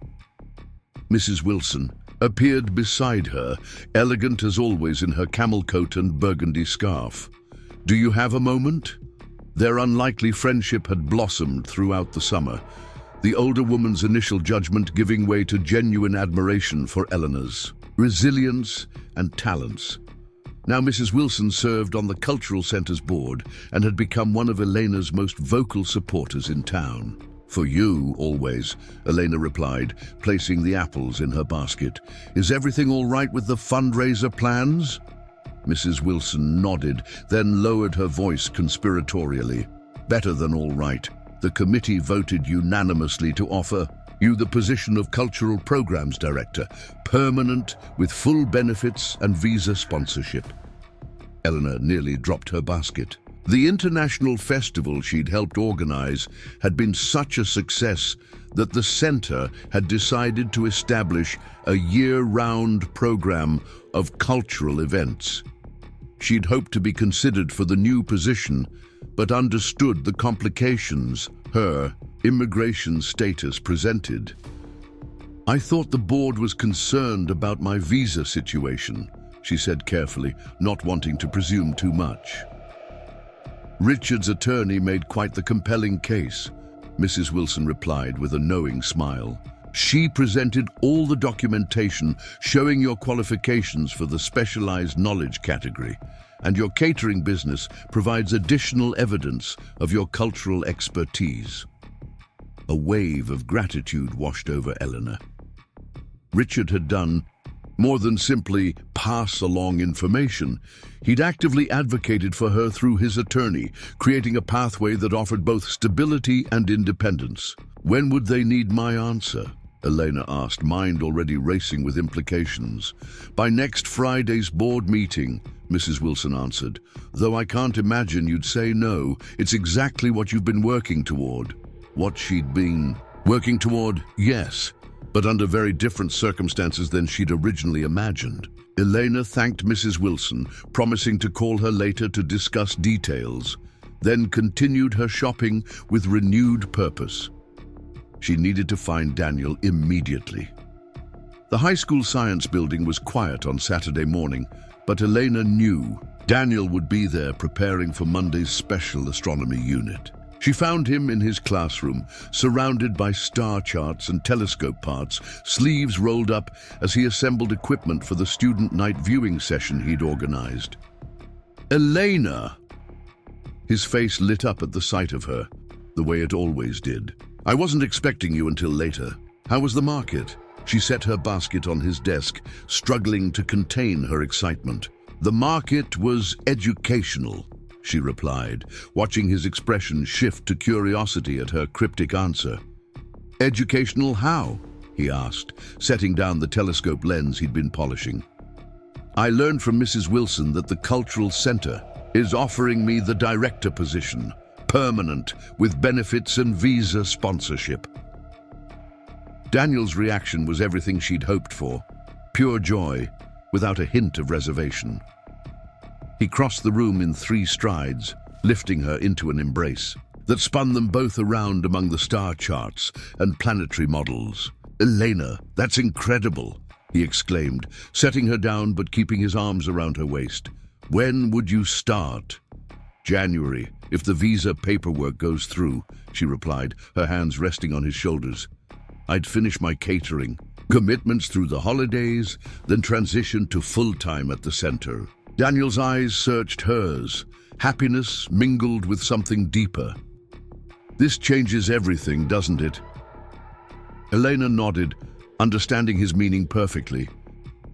Mrs. Wilson appeared beside her, elegant as always in her camel coat and burgundy scarf. Do you have a moment? Their unlikely friendship had blossomed throughout the summer, the older woman's initial judgment giving way to genuine admiration for Elena's resilience and talents. Now Mrs. Wilson served on the Cultural Center's board and had become one of Elena's most vocal supporters in town. For you, always, Elena replied, placing the apples in her basket. Is everything all right with the fundraiser plans? Mrs. Wilson nodded, then lowered her voice conspiratorially. Better than all right. The committee voted unanimously to offer you the position of Cultural Programs Director, permanent with full benefits and visa sponsorship. Elena nearly dropped her basket. The international festival she'd helped organize had been such a success that the center had decided to establish a year-round program of cultural events. She'd hoped to be considered for the new position, but understood the complications her immigration status presented. I thought the board was concerned about my visa situation, she said carefully, not wanting to presume too much. Richard's attorney made quite the compelling case, Mrs. Wilson replied with a knowing smile. She presented all the documentation showing your qualifications for the specialized knowledge category, and your catering business provides additional evidence of your cultural expertise. A wave of gratitude washed over Elena. Richard had done more than simply pass along information. He'd actively advocated for her through his attorney, creating a pathway that offered both stability and independence. When would they need my answer? Elena asked, mind already racing with implications. By next Friday's board meeting, Mrs. Wilson answered. Though I can't imagine you'd say no. It's exactly what you've been working toward. What she'd been working toward, yes, but under very different circumstances than she'd originally imagined. Elena thanked Mrs. Wilson, promising to call her later to discuss details, then continued her shopping with renewed purpose. She needed to find Daniel immediately. The high school science building was quiet on Saturday morning, but Elena knew Daniel would be there preparing for Monday's special astronomy unit. She found him in his classroom, surrounded by star charts and telescope parts, sleeves rolled up as he assembled equipment for the student night viewing session he'd organized. "Elena!" His face lit up at the sight of her, the way it always did. "I wasn't expecting you until later. How was the market?" She set her basket on his desk, struggling to contain her excitement. "The market was educational," she replied, watching his expression shift to curiosity at her cryptic answer. "Educational how?" he asked, setting down the telescope lens he'd been polishing. "I learned from Mrs. Wilson that the Cultural Center is offering me the director position, permanent, with benefits and visa sponsorship." Daniel's reaction was everything she'd hoped for, pure joy, without a hint of reservation. He crossed the room in 3 strides, lifting her into an embrace that spun them both around among the star charts and planetary models. "Elena, that's incredible," he exclaimed, setting her down but keeping his arms around her waist. "When would you start?" "January, if the visa paperwork goes through," she replied, her hands resting on his shoulders. "I'd finish my catering, commitments through the holidays, then transition to full-time at the center." Daniel's eyes searched hers, happiness mingled with something deeper. "This changes everything, doesn't it?" Elena nodded, understanding his meaning perfectly.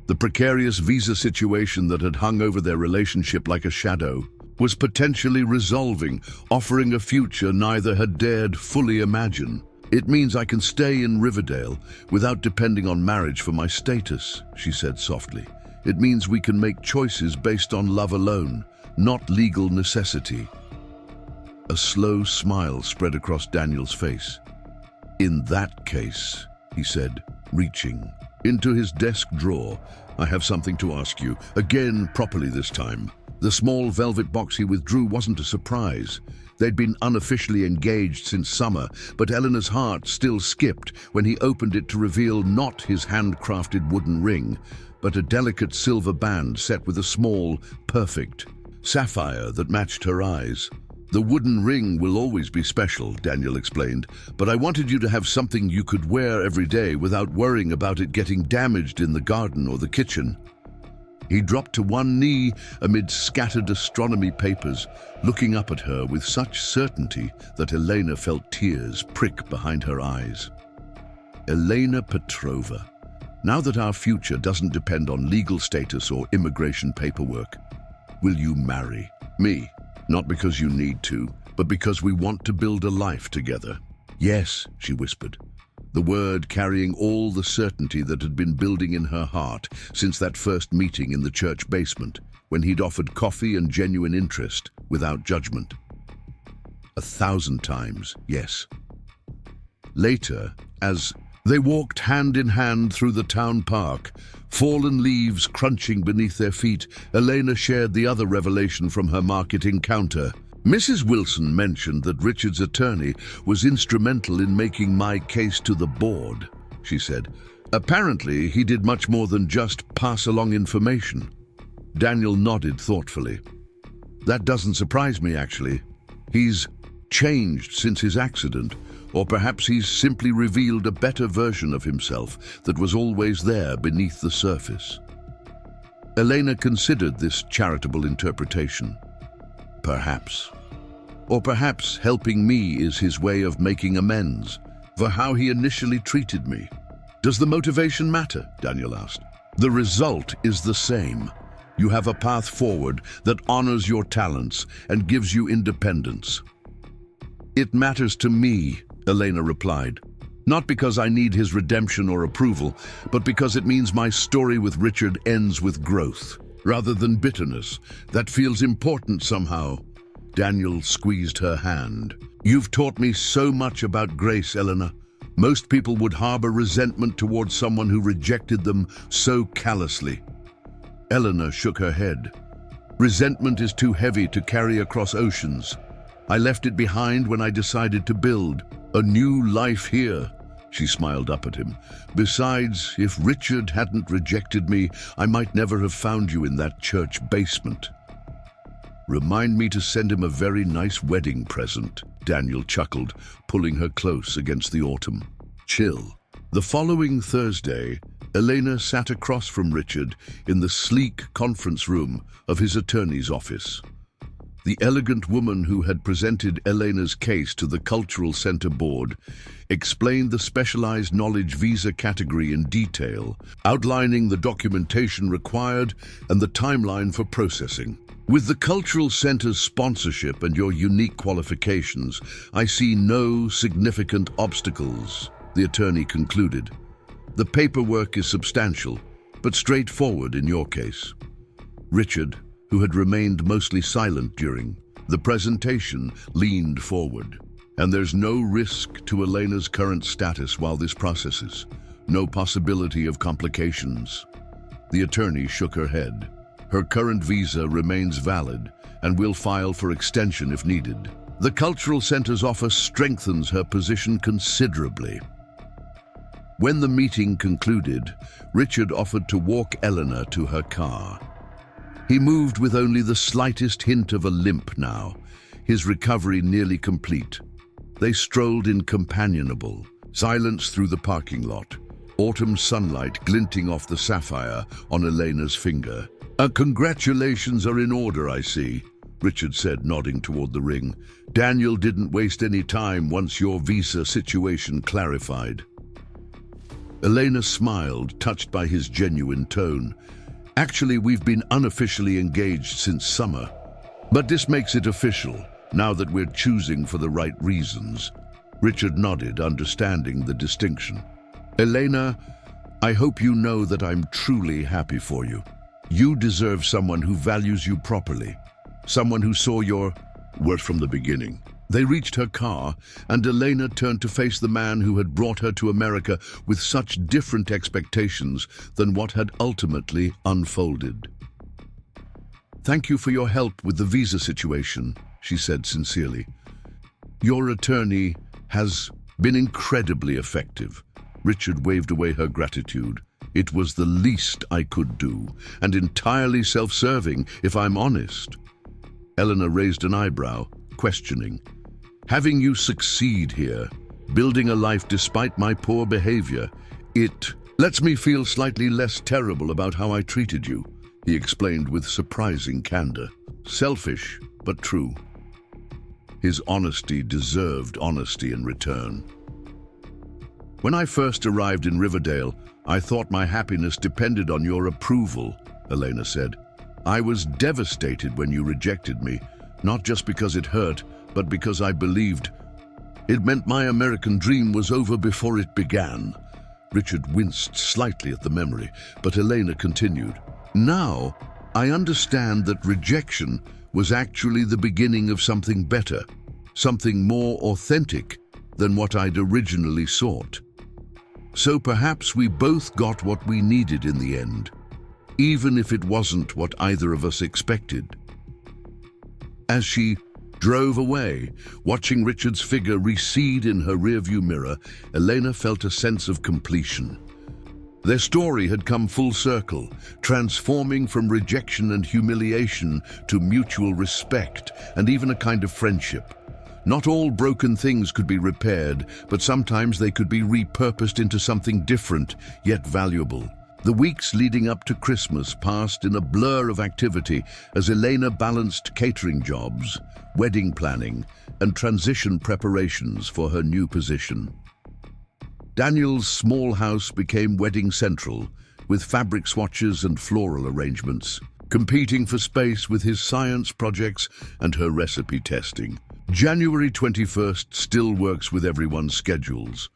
The precarious visa situation that had hung over their relationship like a shadow was potentially resolving, offering a future neither had dared fully imagine. "It means I can stay in Riverdale without depending on marriage for my status," she said softly. "It means we can make choices based on love alone, not legal necessity." A slow smile spread across Daniel's face. "In that case," he said, reaching into his desk drawer, "I have something to ask you, again properly this time." The small velvet box he withdrew wasn't a surprise. They'd been unofficially engaged since summer, but Elena's heart still skipped when he opened it to reveal not his handcrafted wooden ring, but a delicate silver band set with a small, perfect sapphire that matched her eyes. "The wooden ring will always be special," Daniel explained, "but I wanted you to have something you could wear every day without worrying about it getting damaged in the garden or the kitchen." He dropped to one knee amid scattered astronomy papers, looking up at her with such certainty that Elena felt tears prick behind her eyes. "Elena Petrova, now that our future doesn't depend on legal status or immigration paperwork, will you marry me? Not because you need to, but because we want to build a life together." "Yes," she whispered, the word carrying all the certainty that had been building in her heart since that first meeting in the church basement, when he'd offered coffee and genuine interest without judgment. 1,000 times, yes. Later, as they walked hand in hand through the town park, fallen leaves crunching beneath their feet, Elena shared the other revelation from her market encounter. "Mrs. Wilson mentioned that Richard's attorney was instrumental in making my case to the board," she said. "Apparently, he did much more than just pass along information." Daniel nodded thoughtfully. "That doesn't surprise me, actually. He's changed since his accident, or perhaps he's simply revealed a better version of himself that was always there beneath the surface." Elena considered this charitable interpretation. "Perhaps. Or perhaps helping me is his way of making amends for how he initially treated me." "Does the motivation matter?" Daniel asked. "The result is the same. You have a path forward that honors your talents and gives you independence." "It matters to me," Elena replied. "Not because I need his redemption or approval, but because it means my story with Richard ends with growth, rather than bitterness. That feels important somehow." Daniel squeezed her hand. "You've taught me so much about grace, Elena. Most people would harbor resentment towards someone who rejected them so callously." Elena shook her head. "Resentment is too heavy to carry across oceans. I left it behind when I decided to build a new life here, She smiled up at him. Besides, if Richard hadn't rejected me, I might never have found you in that church basement. Remind me to send him a very nice wedding present, Daniel chuckled, pulling her close against the autumn. Chill. The following Thursday, Elena sat across from Richard in the sleek conference room of his attorney's office. The elegant woman who had presented Elena's case to the Cultural Center Board explained the specialized knowledge visa category in detail, outlining the documentation required and the timeline for processing. With the Cultural Center's sponsorship and your unique qualifications, I see no significant obstacles, the attorney concluded. The paperwork is substantial, but straightforward in your case. Richard, who had remained mostly silent during the presentation, leaned forward. And there's no risk to Elena's current status while this processes. No possibility of complications. The attorney shook her head. Her current visa remains valid and will file for extension if needed. The Cultural Center's offer strengthens her position considerably. When the meeting concluded, Richard offered to walk Elena to her car. He moved with only the slightest hint of a limp now, his recovery nearly complete. They strolled in companionable silence through the parking lot, autumn sunlight glinting off the sapphire on Elena's finger. Congratulations are in order, I see, Richard said, nodding toward the ring. Daniel didn't waste any time once your visa situation clarified. Elena smiled, touched by his genuine tone. Actually, we've been unofficially engaged since summer. But this makes it official, now that we're choosing for the right reasons. Richard nodded, understanding the distinction. Elena, I hope you know that I'm truly happy for you. You deserve someone who values you properly, someone who saw your worth from the beginning. They reached her car, and Elena turned to face the man who had brought her to America with such different expectations than what had ultimately unfolded. Thank you for your help with the visa situation, she said sincerely. Your attorney has been incredibly effective. Richard waved away her gratitude. It was the least I could do, and entirely self-serving, if I'm honest. Elena raised an eyebrow, questioning. Having you succeed here, building a life despite my poor behavior, it lets me feel slightly less terrible about how I treated you, he explained with surprising candor. Selfish, but true. His honesty deserved honesty in return. When I first arrived in Riverdale, I thought my happiness depended on your approval, Elena said. I was devastated when you rejected me, not just because it hurt, but because I believed. It meant my American dream was over before it began. Richard winced slightly at the memory, but Elena continued. Now, I understand that rejection was actually the beginning of something better, something more authentic than what I'd originally sought. So perhaps we both got what we needed in the end, even if it wasn't what either of us expected. As she drove away, watching Richard's figure recede in her rearview mirror, Elena felt a sense of completion. Their story had come full circle, transforming from rejection and humiliation to mutual respect and even a kind of friendship. Not all broken things could be repaired, but sometimes they could be repurposed into something different, yet valuable. The weeks leading up to Christmas passed in a blur of activity as Elena balanced catering jobs, wedding planning, and transition preparations for her new position. Daniel's small house became wedding central, with fabric swatches and floral arrangements, competing for space with his science projects and her recipe testing. January 21st still works with everyone's schedules,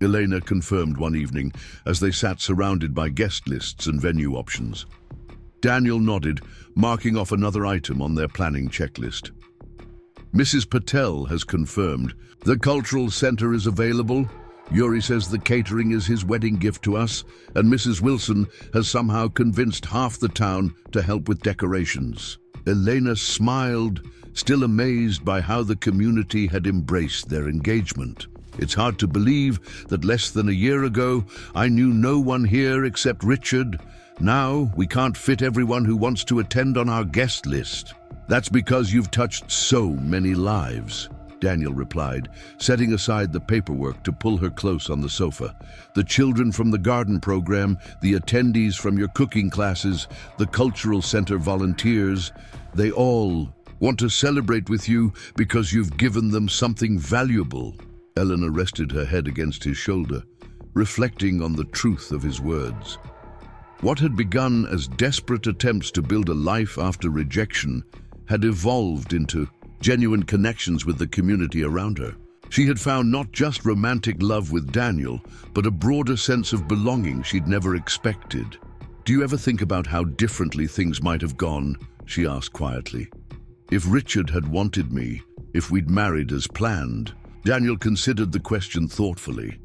Elena confirmed one evening as they sat surrounded by guest lists and venue options. Daniel nodded, marking off another item on their planning checklist. Mrs. Patel has confirmed. The Cultural Center is available. Yuri says the catering is his wedding gift to us, and Mrs. Wilson has somehow convinced half the town to help with decorations. Elena smiled, still amazed by how the community had embraced their engagement. It's hard to believe that less than a year ago, I knew no one here except Richard. Now, we can't fit everyone who wants to attend on our guest list. That's because you've touched so many lives, Daniel replied, setting aside the paperwork to pull her close on the sofa. The children from the garden program, the attendees from your cooking classes, the cultural center volunteers, they all want to celebrate with you because you've given them something valuable. Elena rested her head against his shoulder, reflecting on the truth of his words. What had begun as desperate attempts to build a life after rejection had evolved into genuine connections with the community around her. She had found not just romantic love with Daniel, but a broader sense of belonging she'd never expected. "Do you ever think about how differently things might have gone?" she asked quietly. "If Richard had wanted me, if we'd married as planned." Daniel considered the question thoughtfully.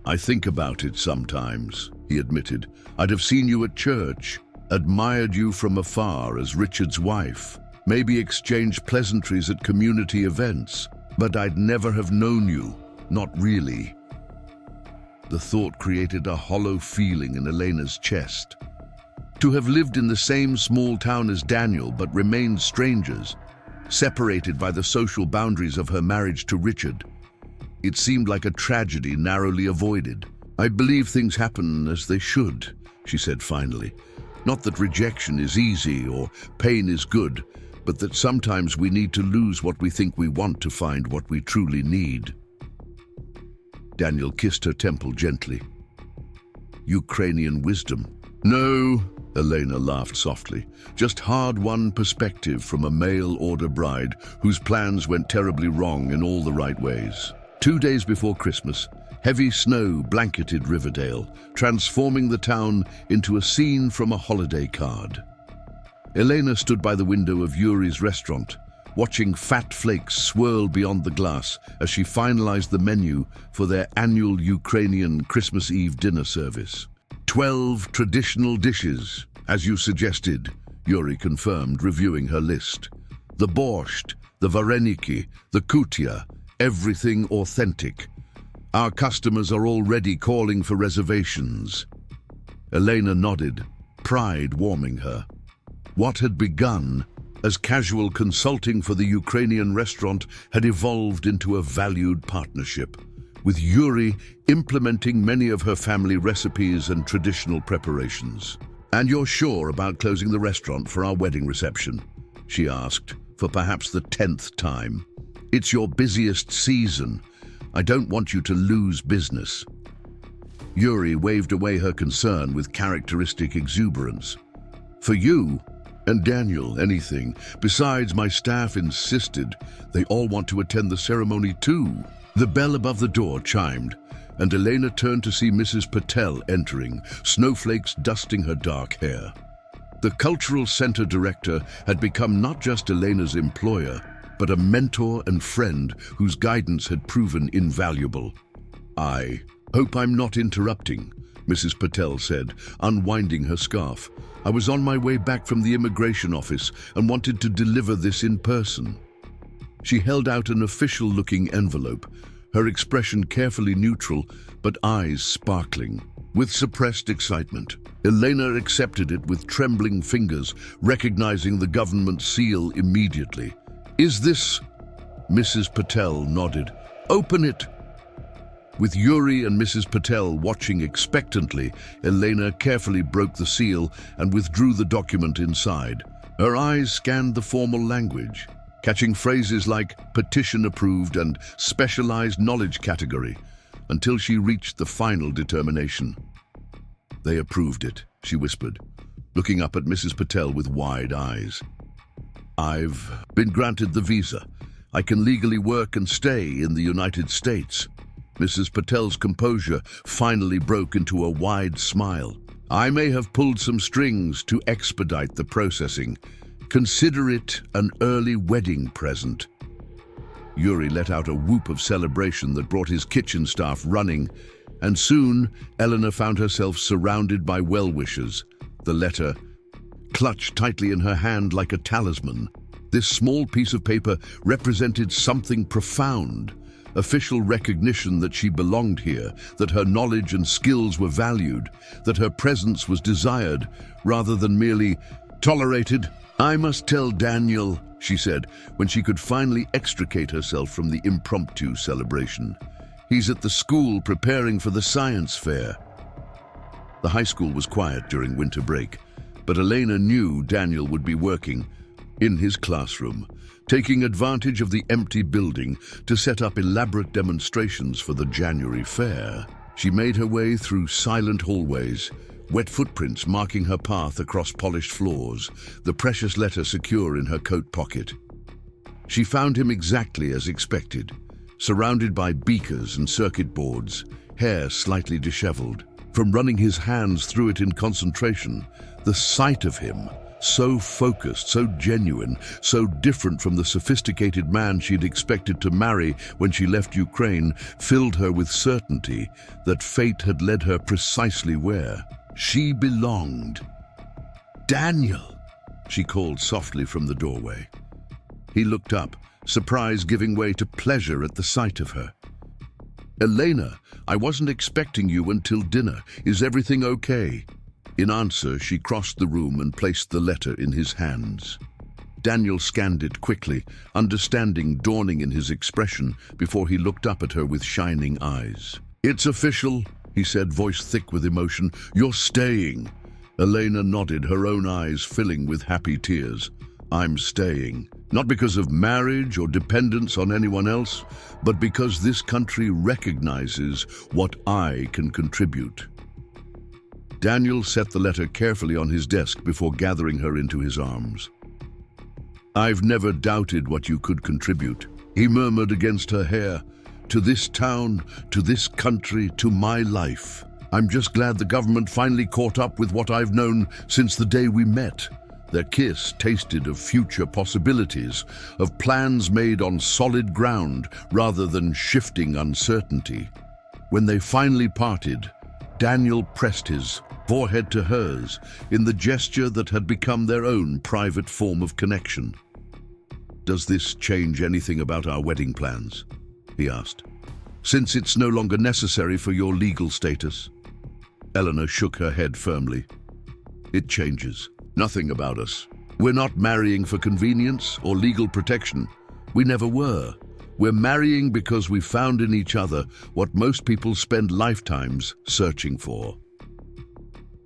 "I think about it sometimes," he admitted. "I'd have seen you at church, admired you from afar as Richard's wife, maybe exchanged pleasantries at community events, but I'd never have known you, not really." The thought created a hollow feeling in Elena's chest. To have lived in the same small town as Daniel but remained strangers, separated by the social boundaries of her marriage to Richard, it seemed like a tragedy narrowly avoided. "I believe things happen as they should," she said finally. "Not that rejection is easy or pain is good, but that sometimes we need to lose what we think we want to find what we truly need." Daniel kissed her temple gently. "Ukrainian wisdom." "No," Elena laughed softly. "Just hard-won perspective from a mail-order bride whose plans went terribly wrong in all the right ways." 2 days before Christmas, heavy snow blanketed Riverdale, transforming the town into a scene from a holiday card. Elena stood by the window of Yuri's restaurant, watching fat flakes swirl beyond the glass as she finalized the menu for their annual Ukrainian Christmas Eve dinner service. 12 traditional dishes, as you suggested, Yuri confirmed, reviewing her list. The borscht, the vareniki, the kutia, everything authentic. Our customers are already calling for reservations. Elena nodded, pride warming her. What had begun as casual consulting for the Ukrainian restaurant had evolved into a valued partnership, with Yuri implementing many of her family recipes and traditional preparations. "And you're sure about closing the restaurant for our wedding reception?" she asked, for perhaps the 10th time. "It's your busiest season. I don't want you to lose business." Yuri waved away her concern with characteristic exuberance. "For you and Daniel, anything. Besides, my staff insisted. They all want to attend the ceremony too." The bell above the door chimed, and Elena turned to see Mrs. Patel entering, snowflakes dusting her dark hair. The cultural center director had become not just Elena's employer, but a mentor and friend whose guidance had proven invaluable. "I hope I'm not interrupting," Mrs. Patel said, unwinding her scarf. "I was on my way back from the immigration office and wanted to deliver this in person." She held out an official-looking envelope, her expression carefully neutral, but eyes sparkling with suppressed excitement. Elena accepted it with trembling fingers, recognizing the government seal immediately. "Is this—" Mrs. Patel nodded. "Open it." With Yuri and Mrs. Patel watching expectantly, Elena carefully broke the seal and withdrew the document inside. Her eyes scanned the formal language, catching phrases like petition approved and specialized knowledge category, until she reached the final determination. "They approved it," she whispered, looking up at Mrs. Patel with wide eyes. "I've been granted the visa. I can legally work and stay in the United States." Mrs. Patel's composure finally broke into a wide smile. "I may have pulled some strings to expedite the processing. Consider it an early wedding present." Yuri let out a whoop of celebration that brought his kitchen staff running, and soon Elena found herself surrounded by well-wishers, the letter clutched tightly in her hand like a talisman. This small piece of paper represented something profound, official recognition that she belonged here, that her knowledge and skills were valued, that her presence was desired, rather than merely tolerated. "I must tell Daniel," she said, when she could finally extricate herself from the impromptu celebration. "He's at the school preparing for the science fair." The high school was quiet during winter break, but Elena knew Daniel would be working in his classroom, taking advantage of the empty building to set up elaborate demonstrations for the January fair. She made her way through silent hallways, wet footprints marking her path across polished floors, the precious letter secure in her coat pocket. She found him exactly as expected, surrounded by beakers and circuit boards, hair slightly disheveled. From running his hands through it in concentration, the sight of him, so focused, so genuine, so different from the sophisticated man she'd expected to marry when she left Ukraine, filled her with certainty that fate had led her precisely where she belonged. "Daniel," she called softly from the doorway. He looked up, surprise giving way to pleasure at the sight of her. "Elena, I wasn't expecting you until dinner. Is everything okay?" In answer, she crossed the room and placed the letter in his hands. Daniel scanned it quickly, understanding dawning in his expression before he looked up at her with shining eyes. "It's official," he said, voice thick with emotion. "You're staying." Elena nodded, her own eyes filling with happy tears. "I'm staying. Not because of marriage or dependence on anyone else, but because this country recognizes what I can contribute." Daniel set the letter carefully on his desk before gathering her into his arms. "I've never doubted what you could contribute," he murmured against her hair. "To this town, to this country, to my life. I'm just glad the government finally caught up with what I've known since the day we met." Their kiss tasted of future possibilities, of plans made on solid ground rather than shifting uncertainty. When they finally parted, Daniel pressed his forehead to hers in the gesture that had become their own private form of connection. "Does this change anything about our wedding plans?" he asked. "Since it's no longer necessary for your legal status?" Elena shook her head firmly. "It changes. Nothing about us. We're not marrying for convenience or legal protection. We never were. We're marrying because we found in each other what most people spend lifetimes searching for."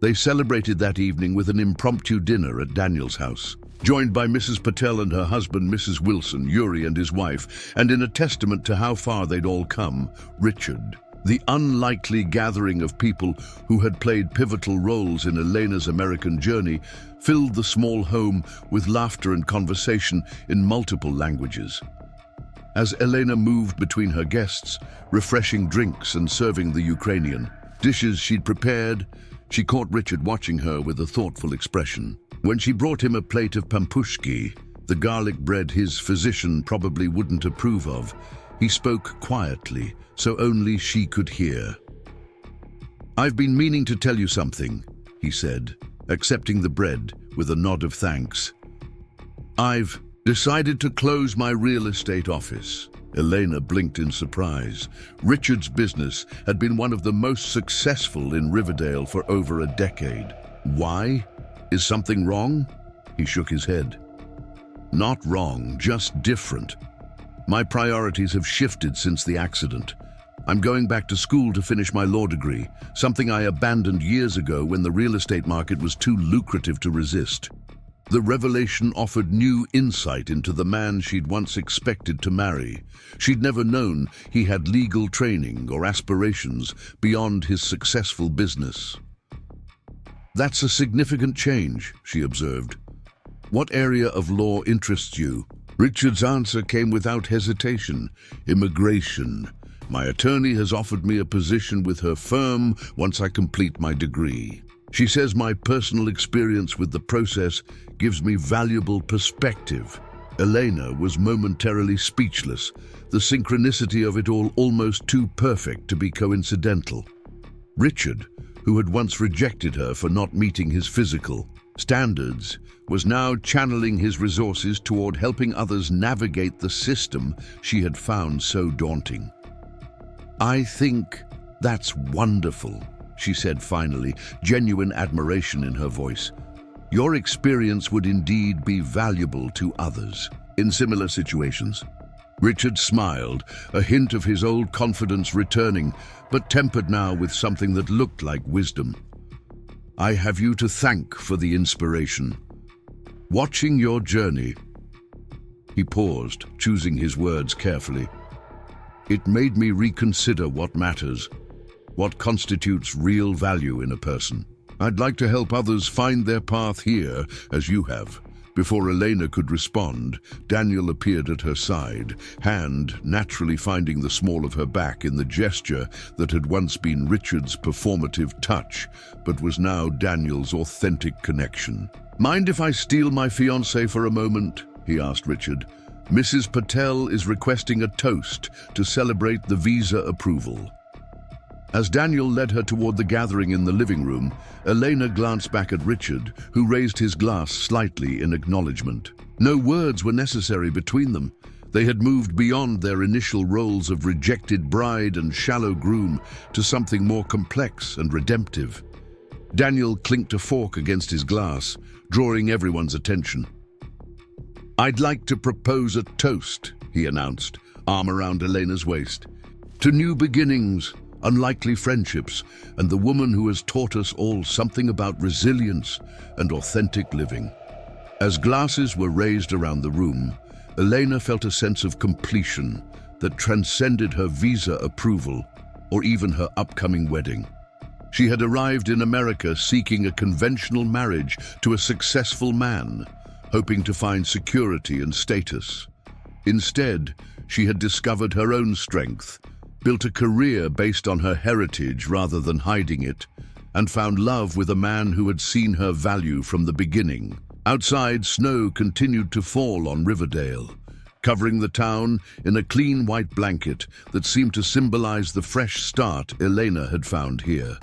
They celebrated that evening with an impromptu dinner at Daniel's house, joined by Mrs. Patel and her husband, Mrs. Wilson, Yuri and his wife, and in a testament to how far they'd all come, Richard. The unlikely gathering of people who had played pivotal roles in Elena's American journey filled the small home with laughter and conversation in multiple languages. As Elena moved between her guests, refreshing drinks and serving the Ukrainian dishes she'd prepared, she caught Richard watching her with a thoughtful expression. When she brought him a plate of pampushki, the garlic bread his physician probably wouldn't approve of, he spoke quietly, so only she could hear. "I've been meaning to tell you something," he said, accepting the bread with a nod of thanks. "I've decided to close my real estate office." Elena blinked in surprise. Richard's business had been one of the most successful in Riverdale for over a decade. "Why? Is something wrong?" He shook his head. "Not wrong, just different. My priorities have shifted since the accident. I'm going back to school to finish my law degree, something I abandoned years ago when the real estate market was too lucrative to resist." The revelation offered new insight into the man she'd once expected to marry. She'd never known he had legal training or aspirations beyond his successful business. "That's a significant change," she observed. "What area of law interests you?" Richard's answer came without hesitation. "Immigration. My attorney has offered me a position with her firm once I complete my degree. She says my personal experience with the process gives me valuable perspective." Elena was momentarily speechless, the synchronicity of it all almost too perfect to be coincidental. Richard, who had once rejected her for not meeting his physical standards, was now channeling his resources toward helping others navigate the system she had found so daunting. "I think that's wonderful," she said finally, genuine admiration in her voice. "Your experience would indeed be valuable to others in similar situations." Richard smiled, a hint of his old confidence returning, but tempered now with something that looked like wisdom. "I have you to thank for the inspiration. Watching your journey—" He paused, choosing his words carefully. "It made me reconsider what matters, what constitutes real value in a person. I'd like to help others find their path here, as you have." Before Elena could respond, Daniel appeared at her side, hand naturally finding the small of her back in the gesture that had once been Richard's performative touch, but was now Daniel's authentic connection. "Mind if I steal my fiancée for a moment?" he asked Richard. "Mrs. Patel is requesting a toast to celebrate the visa approval." As Daniel led her toward the gathering in the living room, Elena glanced back at Richard, who raised his glass slightly in acknowledgement. No words were necessary between them. They had moved beyond their initial roles of rejected bride and shallow groom to something more complex and redemptive. Daniel clinked a fork against his glass, drawing everyone's attention. "I'd like to propose a toast," he announced, arm around Elena's waist. "To new beginnings, unlikely friendships, and the woman who has taught us all something about resilience and authentic living." As glasses were raised around the room, Elena felt a sense of completion that transcended her visa approval or even her upcoming wedding. She had arrived in America seeking a conventional marriage to a successful man, hoping to find security and status. Instead, she had discovered her own strength, built a career based on her heritage rather than hiding it, and found love with a man who had seen her value from the beginning. Outside, snow continued to fall on Riverdale, covering the town in a clean white blanket that seemed to symbolize the fresh start Elena had found here.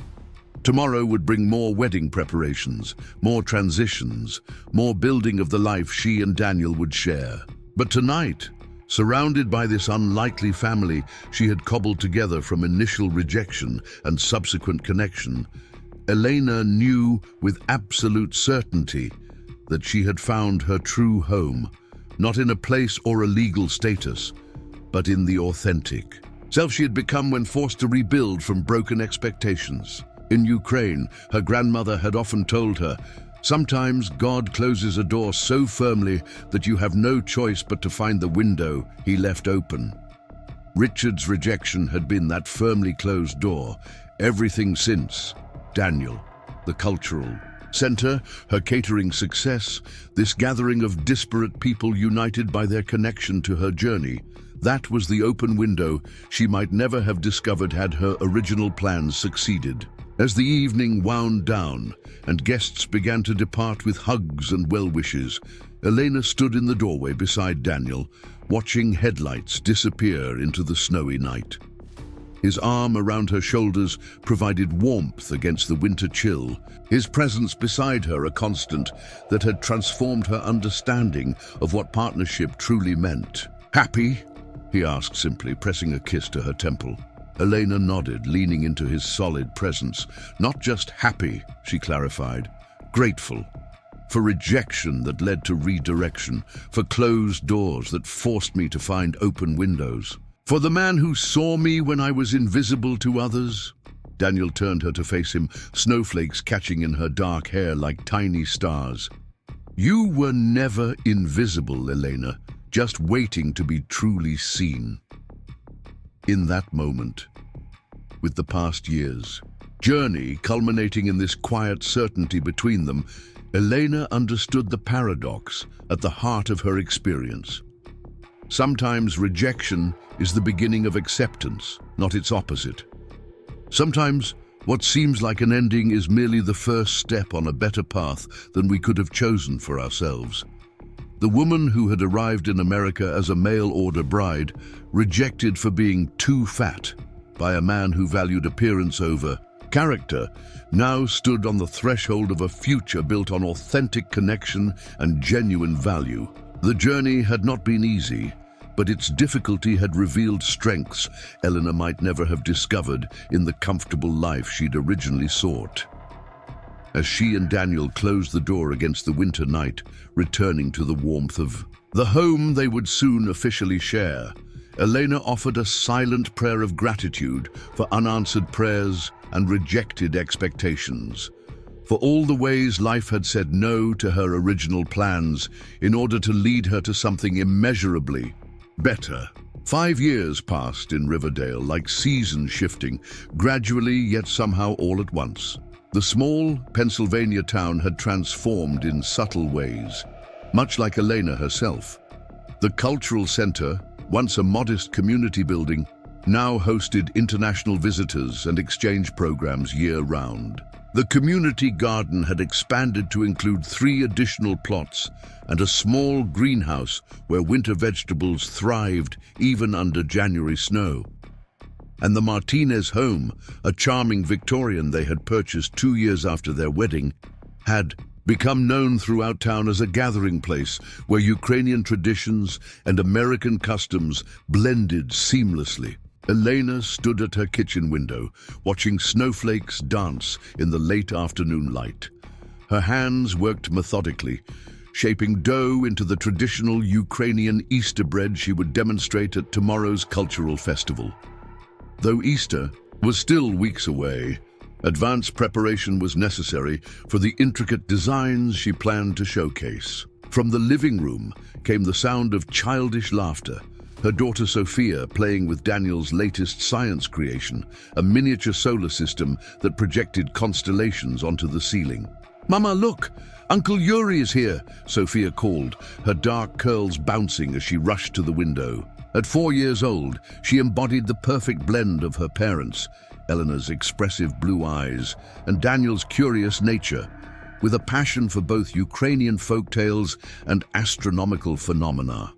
Tomorrow would bring more wedding preparations, more transitions, more building of the life she and Daniel would share. But tonight, surrounded by this unlikely family she had cobbled together from initial rejection and subsequent connection, Elena knew with absolute certainty that she had found her true home, not in a place or a legal status, but in the authentic self she had become when forced to rebuild from broken expectations. In Ukraine, her grandmother had often told her, "Sometimes God closes a door so firmly that you have no choice but to find the window he left open." Richard's rejection had been that firmly closed door. Everything since, Daniel, the cultural center, her catering success, this gathering of disparate people united by their connection to her journey, that was the open window she might never have discovered had her original plans succeeded. As the evening wound down and guests began to depart with hugs and well-wishes, Elena stood in the doorway beside Daniel, watching headlights disappear into the snowy night. His arm around her shoulders provided warmth against the winter chill, his presence beside her a constant that had transformed her understanding of what partnership truly meant. "Happy?" he asked simply, pressing a kiss to her temple. Elena nodded, leaning into his solid presence. "Not just happy," she clarified, "grateful. For rejection that led to redirection, for closed doors that forced me to find open windows. For the man who saw me when I was invisible to others." Daniel turned her to face him, snowflakes catching in her dark hair like tiny stars. "You were never invisible, Elena, just waiting to be truly seen." In that moment, with the past years' journey culminating in this quiet certainty between them, Elena understood the paradox at the heart of her experience. Sometimes rejection is the beginning of acceptance, not its opposite. Sometimes what seems like an ending is merely the first step on a better path than we could have chosen for ourselves. The woman who had arrived in America as a mail-order bride, rejected for being too fat by a man who valued appearance over character, now stood on the threshold of a future built on authentic connection and genuine value. The journey had not been easy. but its difficulty had revealed strengths Elena might never have discovered in the comfortable life she'd originally sought. As she and Daniel closed the door against the winter night, returning to the warmth of the home they would soon officially share, Elena offered a silent prayer of gratitude for unanswered prayers and rejected expectations, for all the ways life had said no to her original plans in order to lead her to something immeasurably better. 5 years passed in Riverdale like seasons shifting, gradually yet somehow all at once. The small Pennsylvania town had transformed in subtle ways, much like Elena herself. The cultural center, once a modest community building, now hosted international visitors and exchange programs year-round. The community garden had expanded to include 3 additional plots and a small greenhouse where winter vegetables thrived even under January snow. And the Martinez home, a charming Victorian they had purchased 2 years after their wedding, had become known throughout town as a gathering place where Ukrainian traditions and American customs blended seamlessly. Elena stood at her kitchen window, watching snowflakes dance in the late afternoon light. Her hands worked methodically, shaping dough into the traditional Ukrainian Easter bread she would demonstrate at tomorrow's cultural festival. Though Easter was still weeks away, advanced preparation was necessary for the intricate designs she planned to showcase. From the living room came the sound of childish laughter, her daughter Sophia playing with Daniel's latest science creation, a miniature solar system that projected constellations onto the ceiling. "Mama, look! Uncle Yuri is here!" Sophia called, her dark curls bouncing as she rushed to the window. At 4 years old, she embodied the perfect blend of her parents, Elena's expressive blue eyes and Daniel's curious nature, with a passion for both Ukrainian folktales and astronomical phenomena.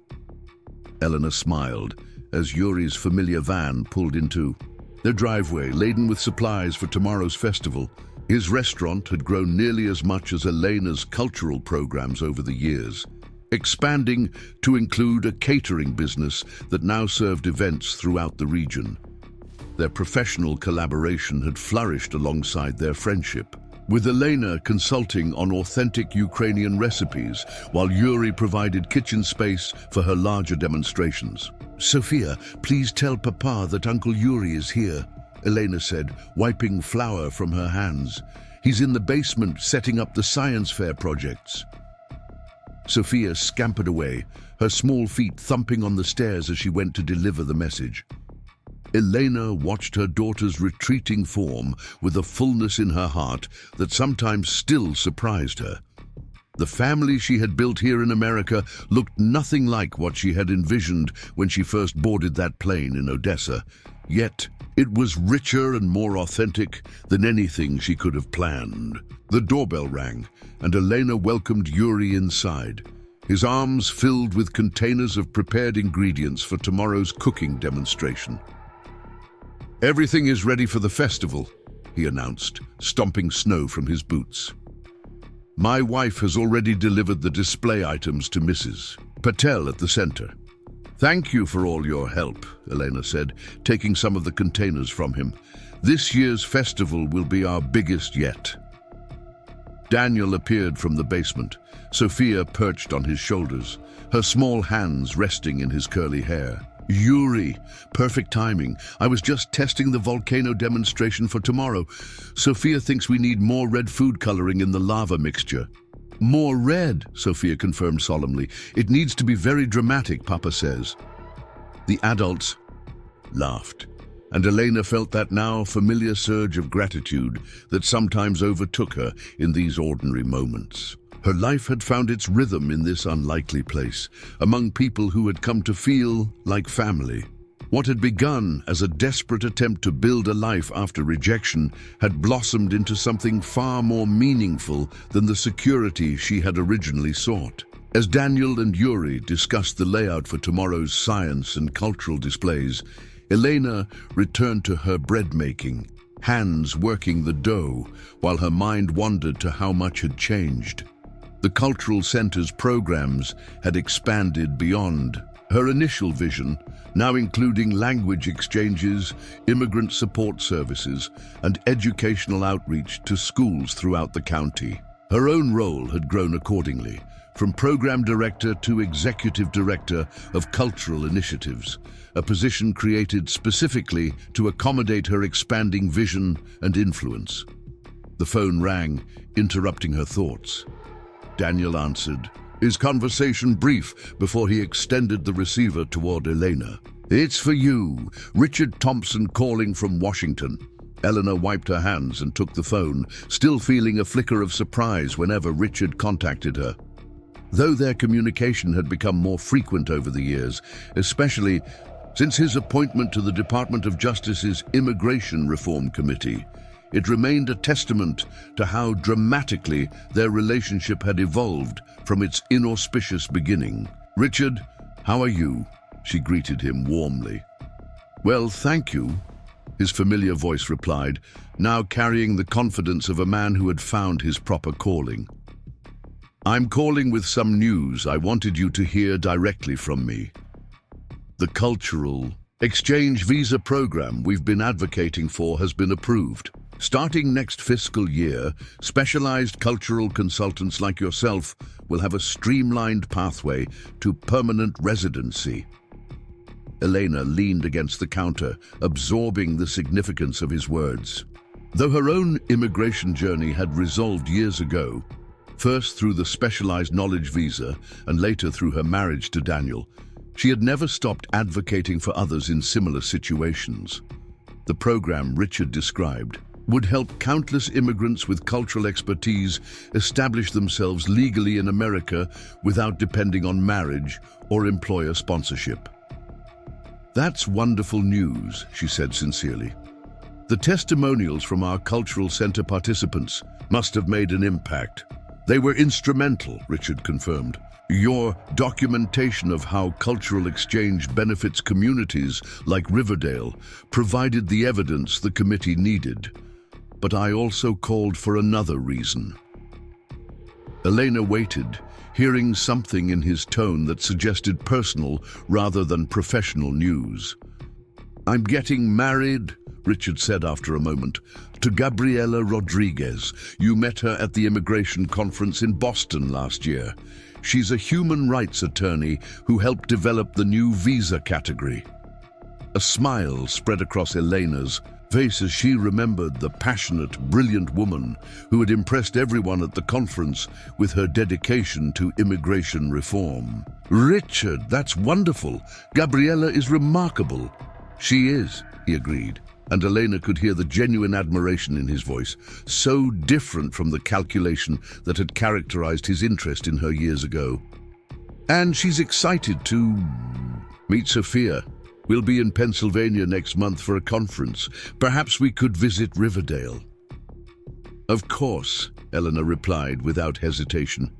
Elena smiled as Yuri's familiar van pulled into their driveway, laden with supplies for tomorrow's festival. His restaurant had grown nearly as much as Elena's cultural programs over the years, expanding to include a catering business that now served events throughout the region. Their professional collaboration had flourished alongside their friendship, with Elena consulting on authentic Ukrainian recipes while Yuri provided kitchen space for her larger demonstrations. "Sophia, please tell Papa that Uncle Yuri is here," Elena said, wiping flour from her hands. "He's in the basement setting up the science fair projects." Sophia scampered away, her small feet thumping on the stairs as she went to deliver the message. Elena watched her daughter's retreating form with a fullness in her heart that sometimes still surprised her. The family she had built here in America looked nothing like what she had envisioned when she first boarded that plane in Odessa, yet it was richer and more authentic than anything she could have planned. The doorbell rang, and Elena welcomed Yuri inside, his arms filled with containers of prepared ingredients for tomorrow's cooking demonstration. "Everything is ready for the festival," he announced, stomping snow from his boots. "My wife has already delivered the display items to Mrs. Patel at the center." "Thank you for all your help," Elena said, taking some of the containers from him. "This year's festival will be our biggest yet." Daniel appeared from the basement, Sophia perched on his shoulders, her small hands resting in his curly hair. "Yuri, perfect timing. I was just testing the volcano demonstration for tomorrow. Sophia thinks we need more red food coloring in the lava mixture." "More red," Sophia confirmed solemnly. "It needs to be very dramatic, Papa says." The adults laughed, and Elena felt that now familiar surge of gratitude that sometimes overtook her in these ordinary moments. Her life had found its rhythm in this unlikely place, among people who had come to feel like family. What had begun as a desperate attempt to build a life after rejection had blossomed into something far more meaningful than the security she had originally sought. As Daniel and Yuri discussed the layout for tomorrow's science and cultural displays, Elena returned to her bread making, hands working the dough, while her mind wandered to how much had changed. The cultural center's programs had expanded beyond Her initial vision, now including language exchanges, immigrant support services, and educational outreach to schools throughout the county. Her own role had grown accordingly, from program director to executive director of cultural initiatives, a position created specifically to accommodate her expanding vision and influence. The phone rang, interrupting her thoughts. Daniel answered, his conversation brief before he extended the receiver toward Elena. "It's for you. Richard Thompson calling from Washington." Elena wiped her hands and took the phone, still feeling a flicker of surprise whenever Richard contacted her. Though their communication had become more frequent over the years, especially since his appointment to the Department of Justice's Immigration Reform Committee, it remained a testament to how dramatically their relationship had evolved from its inauspicious beginning. "Richard, how are you?" she greeted him warmly. "Well, thank you," his familiar voice replied, now carrying the confidence of a man who had found his proper calling. "I'm calling with some news I wanted you to hear directly from me. The cultural exchange visa program we've been advocating for has been approved. Starting next fiscal year, specialized cultural consultants like yourself will have a streamlined pathway to permanent residency." Elena leaned against the counter, absorbing the significance of his words. Though her own immigration journey had resolved years ago, first through the specialized knowledge visa and later through her marriage to Daniel, she had never stopped advocating for others in similar situations. The program Richard described would help countless immigrants with cultural expertise establish themselves legally in America without depending on marriage or employer sponsorship. "That's wonderful news," she said sincerely. "The testimonials from our Cultural Center participants must have made an impact." "They were instrumental," Richard confirmed. "Your documentation of how cultural exchange benefits communities like Riverdale provided the evidence the committee needed. But I also called for another reason." Elena waited, hearing something in his tone that suggested personal rather than professional news. "I'm getting married," Richard said after a moment, "to Gabriela Rodriguez. You met her at the immigration conference in Boston last year. She's a human rights attorney who helped develop the new visa category." A smile spread across Elena's face as she remembered the passionate, brilliant woman who had impressed everyone at the conference with her dedication to immigration reform. "Richard, that's wonderful. Gabriela is remarkable." "She is," he agreed, and Elena could hear the genuine admiration in his voice, so different from the calculation that had characterized his interest in her years ago. "And she's excited to meet Sophia. We'll be in Pennsylvania next month for a conference. Perhaps we could visit Riverdale." "Of course," Elena replied without hesitation.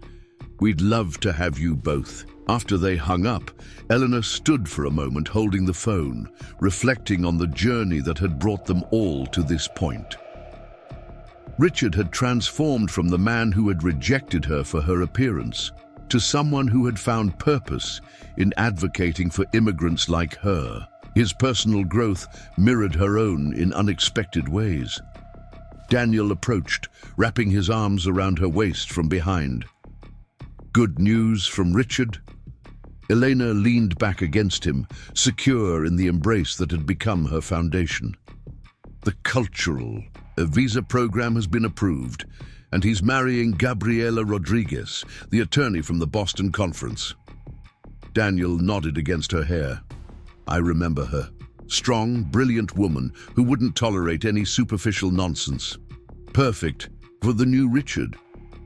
"We'd love to have you both." After they hung up, Elena stood for a moment holding the phone, reflecting on the journey that had brought them all to this point. Richard had transformed from the man who had rejected her for her appearance to someone who had found purpose in advocating for immigrants like her. His personal growth mirrored her own in unexpected ways. Daniel approached, wrapping his arms around her waist from behind. "Good news from Richard?" Elena leaned back against him, secure in the embrace that had become her foundation. "The cultural visa program has been approved, and he's marrying Gabriela Rodriguez, the attorney from the Boston conference." Daniel nodded against her hair. "I remember her. Strong, brilliant woman who wouldn't tolerate any superficial nonsense. Perfect for the new Richard.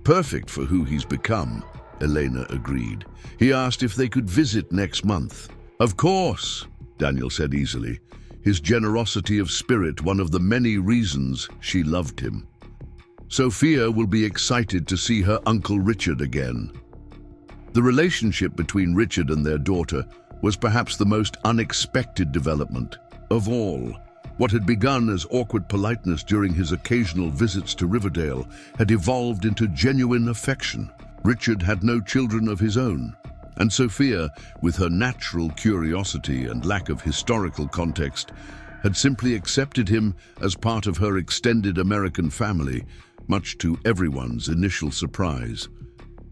Perfect for who he's become," Elena agreed. He asked if they could visit next month. "Of course," Daniel said easily, his generosity of spirit one of the many reasons she loved him. "Sophia will be excited to see her Uncle Richard again." The relationship between Richard and their daughter was perhaps the most unexpected development of all. What had begun as awkward politeness during his occasional visits to Riverdale had evolved into genuine affection. Richard had no children of his own, And Sophia, with her natural curiosity and lack of historical context, had simply accepted him as part of her extended American family, much to everyone's initial surprise.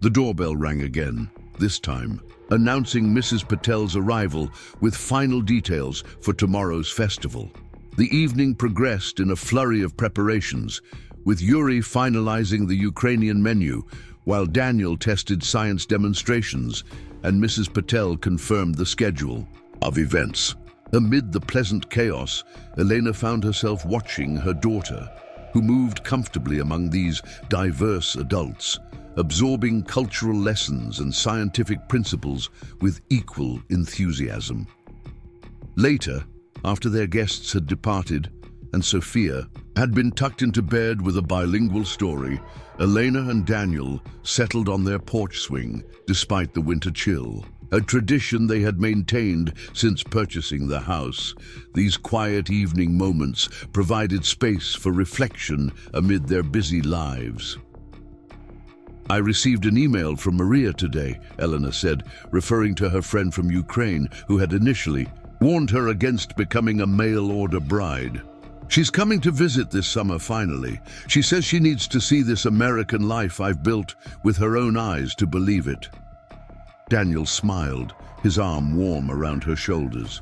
The doorbell rang again, this time announcing Mrs. Patel's arrival with final details for tomorrow's festival. The evening progressed in a flurry of preparations, with Yuri finalizing the Ukrainian menu, while Daniel tested science demonstrations and Mrs. Patel confirmed the schedule of events. Amid the pleasant chaos, Elena found herself watching her daughter, who moved comfortably among these diverse adults, absorbing cultural lessons and scientific principles with equal enthusiasm. Later, after their guests had departed and Sophia had been tucked into bed with a bilingual story, Elena and Daniel settled on their porch swing despite the winter chill, a tradition they had maintained since purchasing the house. These quiet evening moments provided space for reflection amid their busy lives. "I received an email from Maria today," Elena said, referring to her friend from Ukraine who had initially warned her against becoming a mail-order bride. "She's coming to visit this summer finally. She says she needs to see this American life I've built with her own eyes to believe it." Daniel smiled, his arm warm around her shoulders.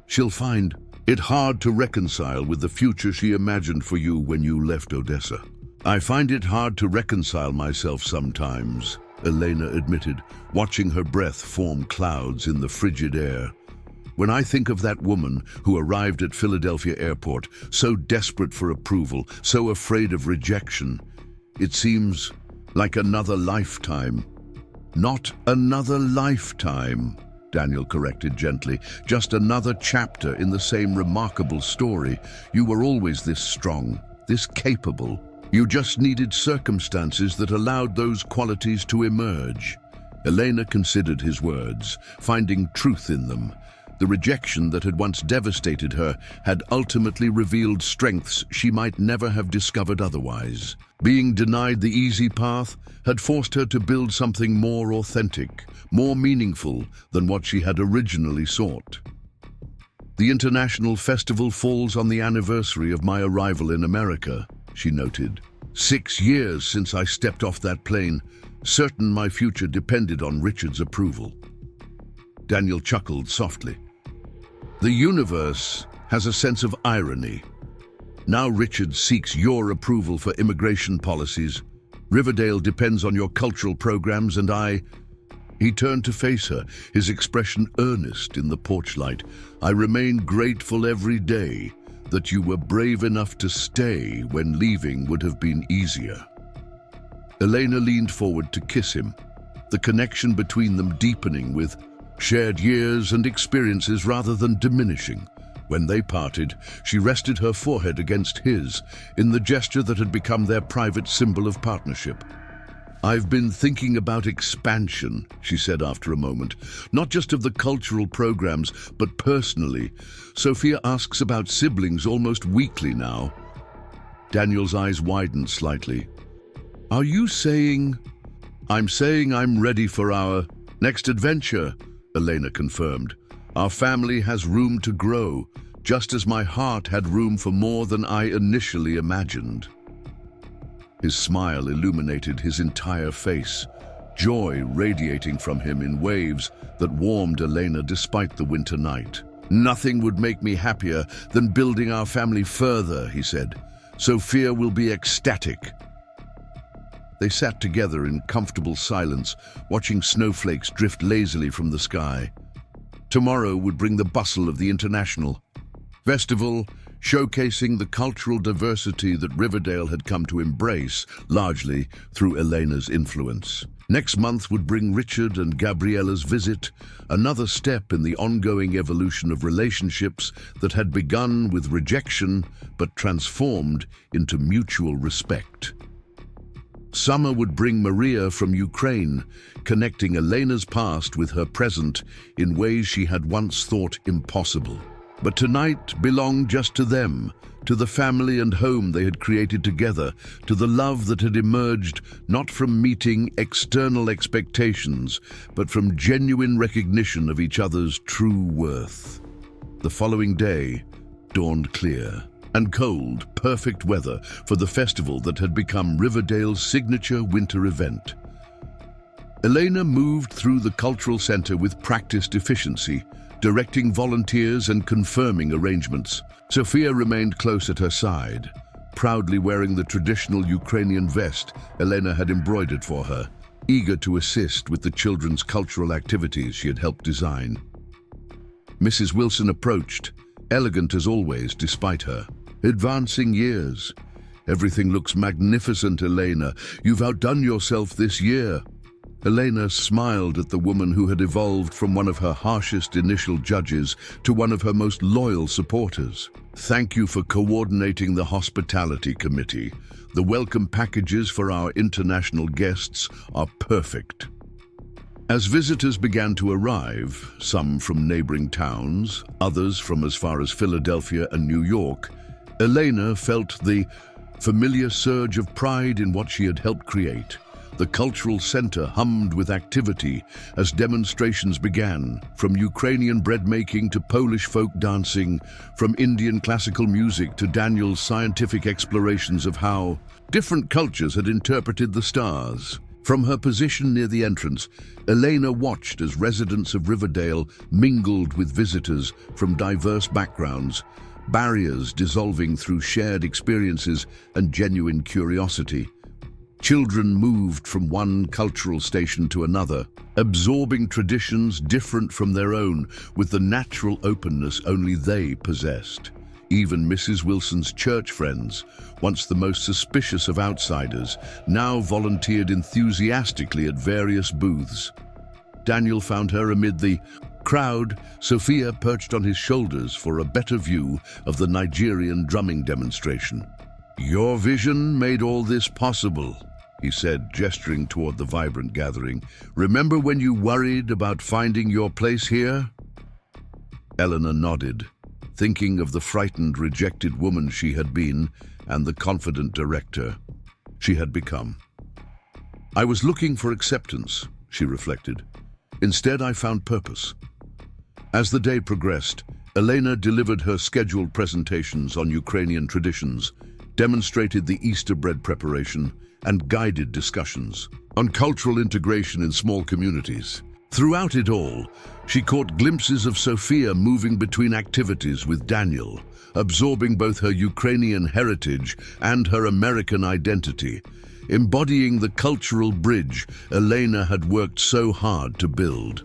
"She'll find it hard to reconcile with the future she imagined for you when you left Odessa." "I find it hard to reconcile myself sometimes," Elena admitted, watching her breath form clouds in the frigid air. "When I think of that woman who arrived at Philadelphia airport, so desperate for approval, so afraid of rejection, it seems like another lifetime." "Not another lifetime," Daniel corrected gently. "Just another chapter in the same remarkable story. You were always this strong, this capable. You just needed circumstances that allowed those qualities to emerge." Elena considered his words, finding truth in them. The rejection that had once devastated her had ultimately revealed strengths she might never have discovered otherwise. Being denied the easy path had forced her to build something more authentic, more meaningful than what she had originally sought. "The international festival falls on the anniversary of my arrival in America," she noted. 6 years since I stepped off that plane, certain my future depended on Richard's approval." Daniel chuckled softly. "The universe has a sense of irony. Now Richard seeks your approval for immigration policies. Riverdale depends on your cultural programs, and I..." He turned to face her, his expression earnest in the porch light. "I remain grateful every day that you were brave enough to stay when leaving would have been easier." Elena leaned forward to kiss him, the connection between them deepening with shared years and experiences rather than diminishing. When they parted, she rested her forehead against his in the gesture that had become their private symbol of partnership. "I've been thinking about expansion," she said after a moment, "not just of the cultural programs, but personally. Sophia asks about siblings almost weekly now." Daniel's eyes widened slightly. "Are you saying..." "I'm saying I'm ready for our next adventure," Elena confirmed. "Our family has room to grow, just as my heart had room for more than I initially imagined." His smile illuminated his entire face, joy radiating from him in waves that warmed Elena despite the winter night. "Nothing would make me happier than building our family further," he said. "Sophia will be ecstatic." They sat together in comfortable silence, watching snowflakes drift lazily from the sky. Tomorrow would bring the bustle of the international festival, showcasing the cultural diversity that Riverdale had come to embrace, largely through Elena's influence. Next month would bring Richard and Gabriella's visit, another step in the ongoing evolution of relationships that had begun with rejection but transformed into mutual respect. Summer would bring Maria from Ukraine, connecting Elena's past with her present in ways she had once thought impossible. But tonight belonged just to them, to the family and home they had created together, to the love that had emerged not from meeting external expectations, but from genuine recognition of each other's true worth. The following day dawned clear and cold, perfect weather for the festival that had become Riverdale's signature winter event. Elena moved through the cultural center with practiced efficiency, directing volunteers and confirming arrangements. Sophia remained close at her side, proudly wearing the traditional Ukrainian vest Elena had embroidered for her, eager to assist with the children's cultural activities she had helped design. Mrs. Wilson approached, elegant as always despite her advancing years. "Everything looks magnificent, Elena. You've outdone yourself this year." Elena smiled at the woman who had evolved from one of her harshest initial judges to one of her most loyal supporters. "Thank you for coordinating the hospitality committee. The welcome packages for our international guests are perfect." As visitors began to arrive, some from neighboring towns, others from as far as Philadelphia and New York, Elena felt the familiar surge of pride in what she had helped create. The cultural center hummed with activity as demonstrations began, from Ukrainian bread making to Polish folk dancing, from Indian classical music to Daniel's scientific explorations of how different cultures had interpreted the stars. From her position near the entrance, Elena watched as residents of Riverdale mingled with visitors from diverse backgrounds, barriers dissolving through shared experiences and genuine curiosity. Children moved from one cultural station to another, absorbing traditions different from their own with the natural openness only they possessed. Even Mrs. Wilson's church friends, once the most suspicious of outsiders, now volunteered enthusiastically at various booths. Daniel found her amid the crowd, Sophia perched on his shoulders for a better view of the Nigerian drumming demonstration. "Your vision made all this possible," he said, gesturing toward the vibrant gathering. "Remember when you worried about finding your place here?" Elena nodded, thinking of the frightened, rejected woman she had been and the confident director she had become. "I was looking for acceptance," she reflected. "Instead, I found purpose." As the day progressed, Elena delivered her scheduled presentations on Ukrainian traditions, demonstrated the Easter bread preparation, and guided discussions on cultural integration in small communities. Throughout it all, she caught glimpses of Sophia moving between activities with Daniel, absorbing both her Ukrainian heritage and her American identity, embodying the cultural bridge Elena had worked so hard to build.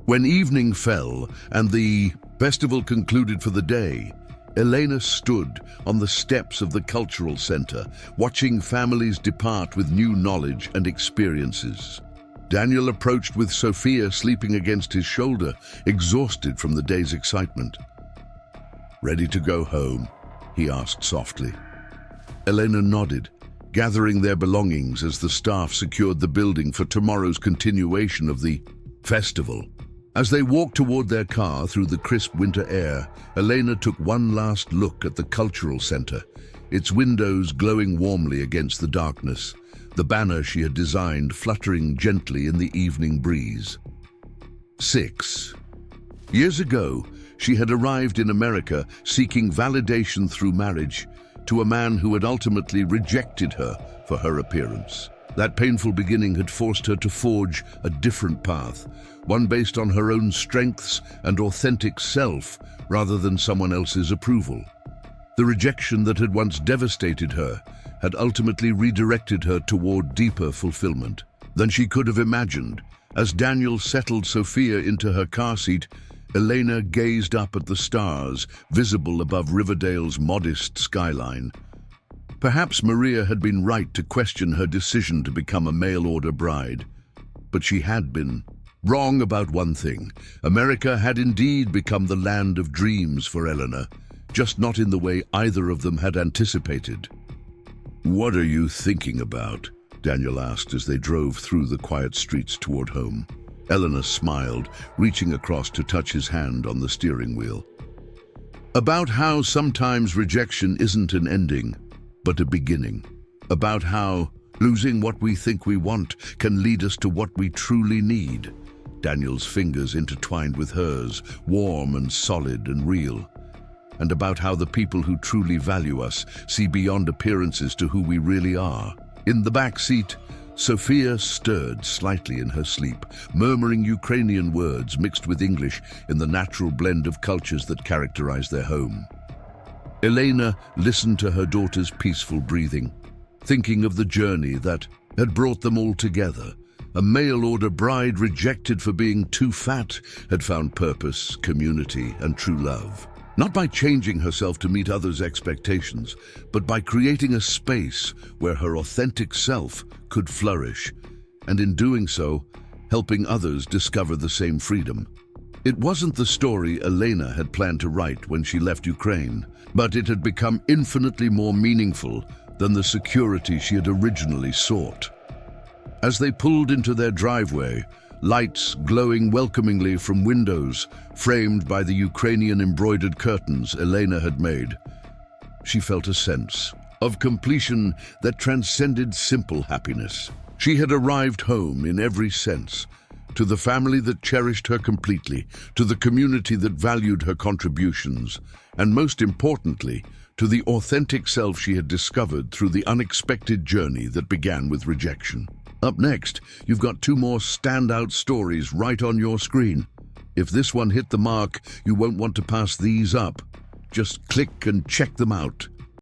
When evening fell and the festival concluded for the day, Elena stood on the steps of the cultural center, watching families depart with new knowledge and experiences. Daniel approached with Sophia sleeping against his shoulder, exhausted from the day's excitement. "Ready to go home?" he asked softly. Elena nodded, gathering their belongings as the staff secured the building for tomorrow's continuation of the festival. As they walked toward their car through the crisp winter air, Elena took one last look at the cultural center, its windows glowing warmly against the darkness, the banner she had designed fluttering gently in the evening breeze. 6 years ago, she had arrived in America seeking validation through marriage to a man who had ultimately rejected her for her appearance. That painful beginning had forced her to forge a different path, one based on her own strengths and authentic self rather than someone else's approval. The rejection that had once devastated her had ultimately redirected her toward deeper fulfillment than she could have imagined. As Daniel settled Sophia into her car seat, Elena gazed up at the stars visible above Riverdale's modest skyline. Perhaps Maria had been right to question her decision to become a mail-order bride, but she had been wrong about one thing. America had indeed become the land of dreams for Elena, just not in the way either of them had anticipated. "What are you thinking about?" Daniel asked as they drove through the quiet streets toward home. Elena smiled, reaching across to touch his hand on the steering wheel. About how sometimes rejection isn't an ending, but a beginning. About how losing what we think we want can lead us to what we truly need. Daniel's fingers intertwined with hers, warm and solid and real. And about how the people who truly value us see beyond appearances to who we really are. In the back seat, Sophia stirred slightly in her sleep, murmuring Ukrainian words mixed with English in the natural blend of cultures that characterize their home. Elena listened to her daughter's peaceful breathing, thinking of the journey that had brought them all together. A mail-order bride rejected for being too fat had found purpose, community, and true love. Not by changing herself to meet others' expectations, but by creating a space where her authentic self could flourish, and in doing so, helping others discover the same freedom. It wasn't the story Elena had planned to write when she left Ukraine, but it had become infinitely more meaningful than the security she had originally sought. As they pulled into their driveway, lights glowing welcomingly from windows framed by the Ukrainian embroidered curtains Elena had made, she felt a sense of completion that transcended simple happiness. She had arrived home in every sense, to the family that cherished her completely, to the community that valued her contributions, and most importantly, to the authentic self she had discovered through the unexpected journey that began with rejection. Up next, you've got two more standout stories right on your screen. If this one hit the mark, you won't want to pass these up. Just click and check them out.